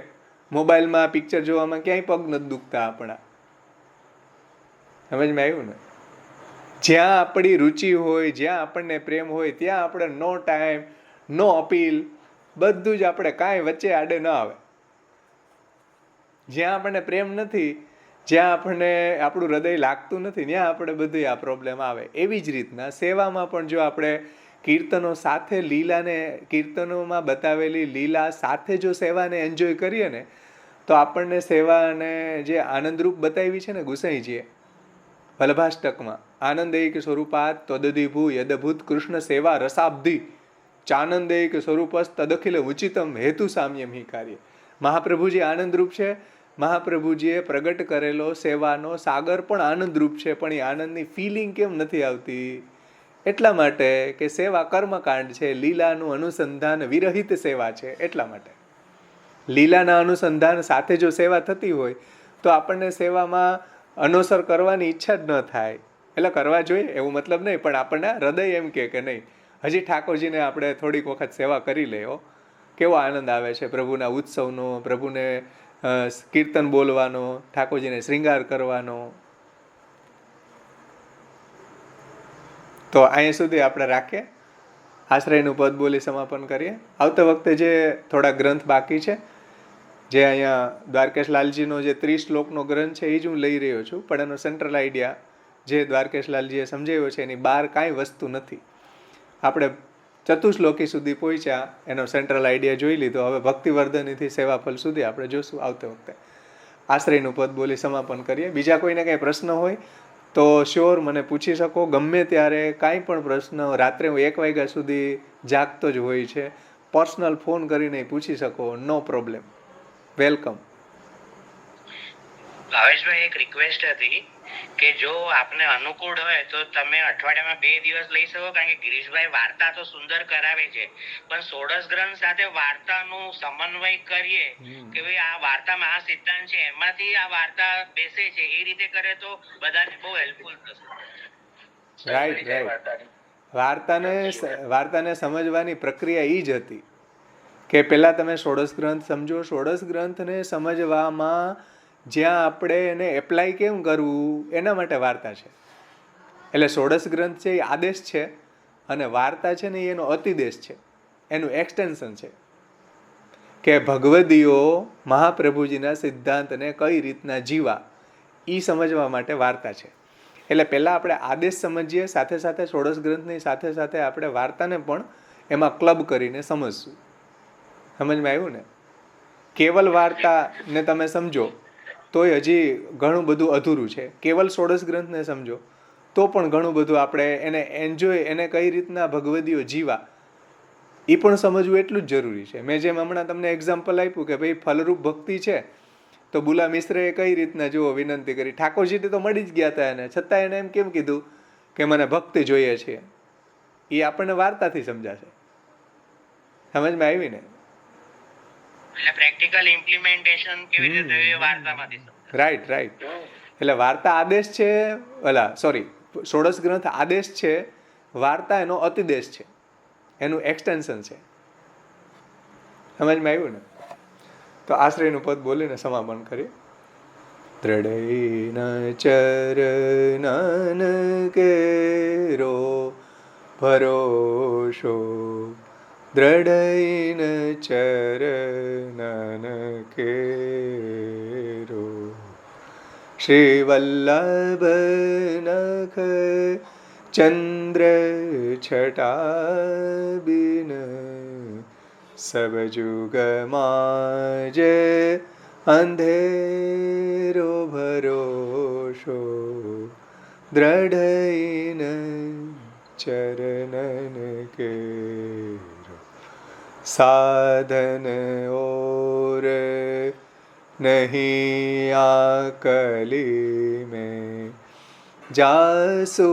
A: મોબાઈલમાં પિક્ચર જોવામાં ક્યાંય પગ નથી દુખતા આપણા. સમજમાં આવ્યું ને? જ્યાં આપણી રુચિ હોય, જ્યાં આપણને પ્રેમ હોય ત્યાં આપણે નો ટાઈમ, નો અપીલ, બધું જ આપણે કાંઈ વચ્ચે આડે ન આવે. જ્યાં આપણને પ્રેમ નથી, જ્યાં આપણને આપણું હૃદય લાગતું નથી, ત્યાં આપણે બધું આ પ્રોબ્લેમ આવે. એવી જ રીતના સેવામાં પણ જો આપણે કીર્તનો સાથે લીલાને, કીર્તનોમાં બતાવેલી લીલા સાથે જો સેવાને એન્જોય કરીએ ને, તો આપણને સેવાને જે આનંદરૂપ બતાવી છે ને ગુસાઈજીએ વલ્લભાષ્ટકમાં, આનંદૈક સ્વરૂપાત તદધિભૂ યદભૂત કૃષ્ણ સેવા રસાબ્ધિ ચાનંદૈક સ્વરૂપસ તદખિલ ઉચિતમ હેતુ સામ્યમ હિ કાર્ય. મહાપ્રભુજી આનંદરૂપ છે. મહાપ્રભુજીએ પ્રગટ કરેલો સેવાનો સાગર પણ આનંદરૂપ છે, પણ એ આનંદની ફિલિંગ કેમ નથી આવતી? એટલા માટે કે સેવા કર્મકાંડ છે, લીલાનું અનુસંધાન વિરહિત સેવા છે. એટલા માટે લીલાના અનુસંધાન સાથે જો સેવા થતી હોય તો આપણને સેવામાં અનુસર કરવાની ઈચ્છા જ ન થાય. એટલે કરવા જોઈએ એવું મતલબ નહીં, પણ આપણને હૃદય એમ કે નહીં, હજી ઠાકોરજીને આપણે થોડીક વખત સેવા કરી લઈએ. કેવો આનંદ આવે છે પ્રભુના ઉત્સવનો, પ્રભુને કીર્તન બોલવાનો, ઠાકોરજીને શ્રૃંગાર કરવાનો. તો અહીંયા સુધી આપણે રાખીએ, આશ્રયનું પદ બોલી સમાપન કરીએ. આવતા વખતે જે થોડા ગ્રંથ બાકી છે, જે અહીંયા દ્વારકેશ લાલજીનો જે 30 શ્લોકનો ગ્રંથ છે એ જ હું લઈ રહ્યો છું, પણ એનો સેન્ટ્રલ આઈડિયા જે દ્વારકેશ લાલજીએ સમજાવ્યો છે એની બહાર કાંઈ વસ્તુ નથી. આપણે ચતુશ્લોકી સુધી પહોંચ્યા, એનો સેન્ટ્રલ આઈડિયા જોઈ લીધો. હવે ભક્તિવર્ધનીથી સેવાફલ સુધી આપણે જોશું આવતે વખતે. આશ્રયનું પદ બોલી સમાપન કરીએ. બીજા કોઈને કંઈ પ્રશ્ન હોય તો શ્યોર મને પૂછી શકો, ગમે ત્યારે કાંઈ પણ પ્રશ્ન. રાત્રે હું 1 વાગ્યા સુધી જાગતો જ હોય છે, પર્સનલ ફોન કરીને પૂછી શકો, નો પ્રોબ્લેમ, વેલકમ.
B: ભાવેશભાઈ, એક રિક્વેસ્ટ હતી કે જો આપને અનુકૂળ હોય તો તમે અઠવાડિયામાં 2 દિવસ લઈ શકો, કારણ કે ગિરીશભાઈ વાર્તા તો સુંદર કરાવે છે, પણ ષોડશ ગ્રંથ સાથે વાર્તાનું સમન્વય કરીએ કે ભાઈ આ વાર્તામાં આ સિદ્ધાંત છે, એમાંથી આ વાર્તા બેસે છે, એ રીતે કરે તો બધાને બહુ હેલ્પફુલ થશે.
A: રાઈટ. વાર્તાને સમજવાની પ્રક્રિયા એ જ હતી કે પહેલાં તમે ષોડશ ગ્રંથ સમજો. ષોડશ ગ્રંથને સમજવામાં જ્યાં આપણે એને એપ્લાય કેમ કરવું એના માટે વાર્તા છે. એટલે ષોડશ ગ્રંથ છે એ આદેશ છે, અને વાર્તા છે ને એનો અતિદેશ છે, એનું એક્સટેન્શન છે. કે ભગવદીઓ મહાપ્રભુજીના સિદ્ધાંતને કઈ રીતના જીવા એ સમજવા માટે વાર્તા છે. એટલે પહેલાં આપણે આદેશ સમજીએ, સાથે સાથે ષોડશ ગ્રંથની સાથે સાથે આપણે વાર્તાને પણ એમાં ક્લબ કરીને સમજશું. સમજમાં આવ્યું ને? કેવલ વાર્તાને તમે સમજો તોય હજી ઘણું બધું અધૂરું છે. કેવલ ષોડશ ગ્રંથને સમજો તો પણ ઘણું બધું આપણે એને એન્જોય, એને કઈ રીતના ભગવદીઓ જીવા એ પણ સમજવું એટલું જ જરૂરી છે. મેં જેમ હમણાં તમને એક્ઝામ્પલ આપ્યું કે ભાઈ ફલરૂપ ભક્તિ છે, તો બુલા મિશ્રએ કઈ રીતના જુઓ વિનંતી કરી. ઠાકોરજીથી તો મળી જ ગયા હતા એને, છતાં એને એમ કેમ કીધું કે મને ભક્તિ જોઈએ છે? એ આપણને વાર્તાથી સમજાશે. સમજમાં આવી ને?
B: એટલે પ્રેક્ટિકલ ઇમ્પ્લિમેન્ટેશન કેવી રીતે થયું એ વાર્તામાંથી સમજાય.
A: રાઈટ. એટલે વાર્તા આદેશ છે, ષોડશ ગ્રંથ આદેશ છે, વાર્તા એનો અતિદેશ છે, એનું એક્સટેન્શન છે. સમજમાં આવ્યું ને? તો આશ્રયનું પદ બોલીને સમાપન કરીએ. દ્રઢૈન ચરનન કેરો ભરોસો, દ્રઢૈન ચરનન કેરો, શ્રી વલ્લભ નખ ચંદ્ર છટા બિન, સબ જુગ માજ અંધેરો ભરોસો, દ્રઢૈન ચરનન કેરો, સાધન ઓર નહીં આકલી में जासु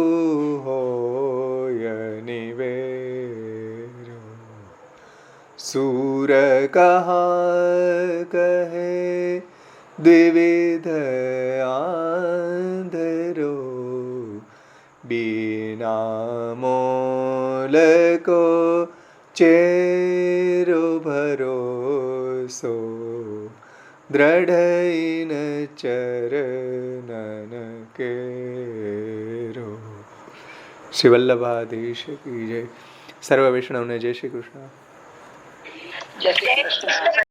A: होय निवेरो, सूर कहा कहे द्विविध आंधरो, बिना मोल को चेरो भरोसो, દ્રઢૈન ચરનન કેરો. શ્રી વલ્લભાધીશ કી જય. સર્વ વૈષ્ણવને જય શ્રી કૃષ્ણ.
E: જય શ્રી કૃષ્ણ.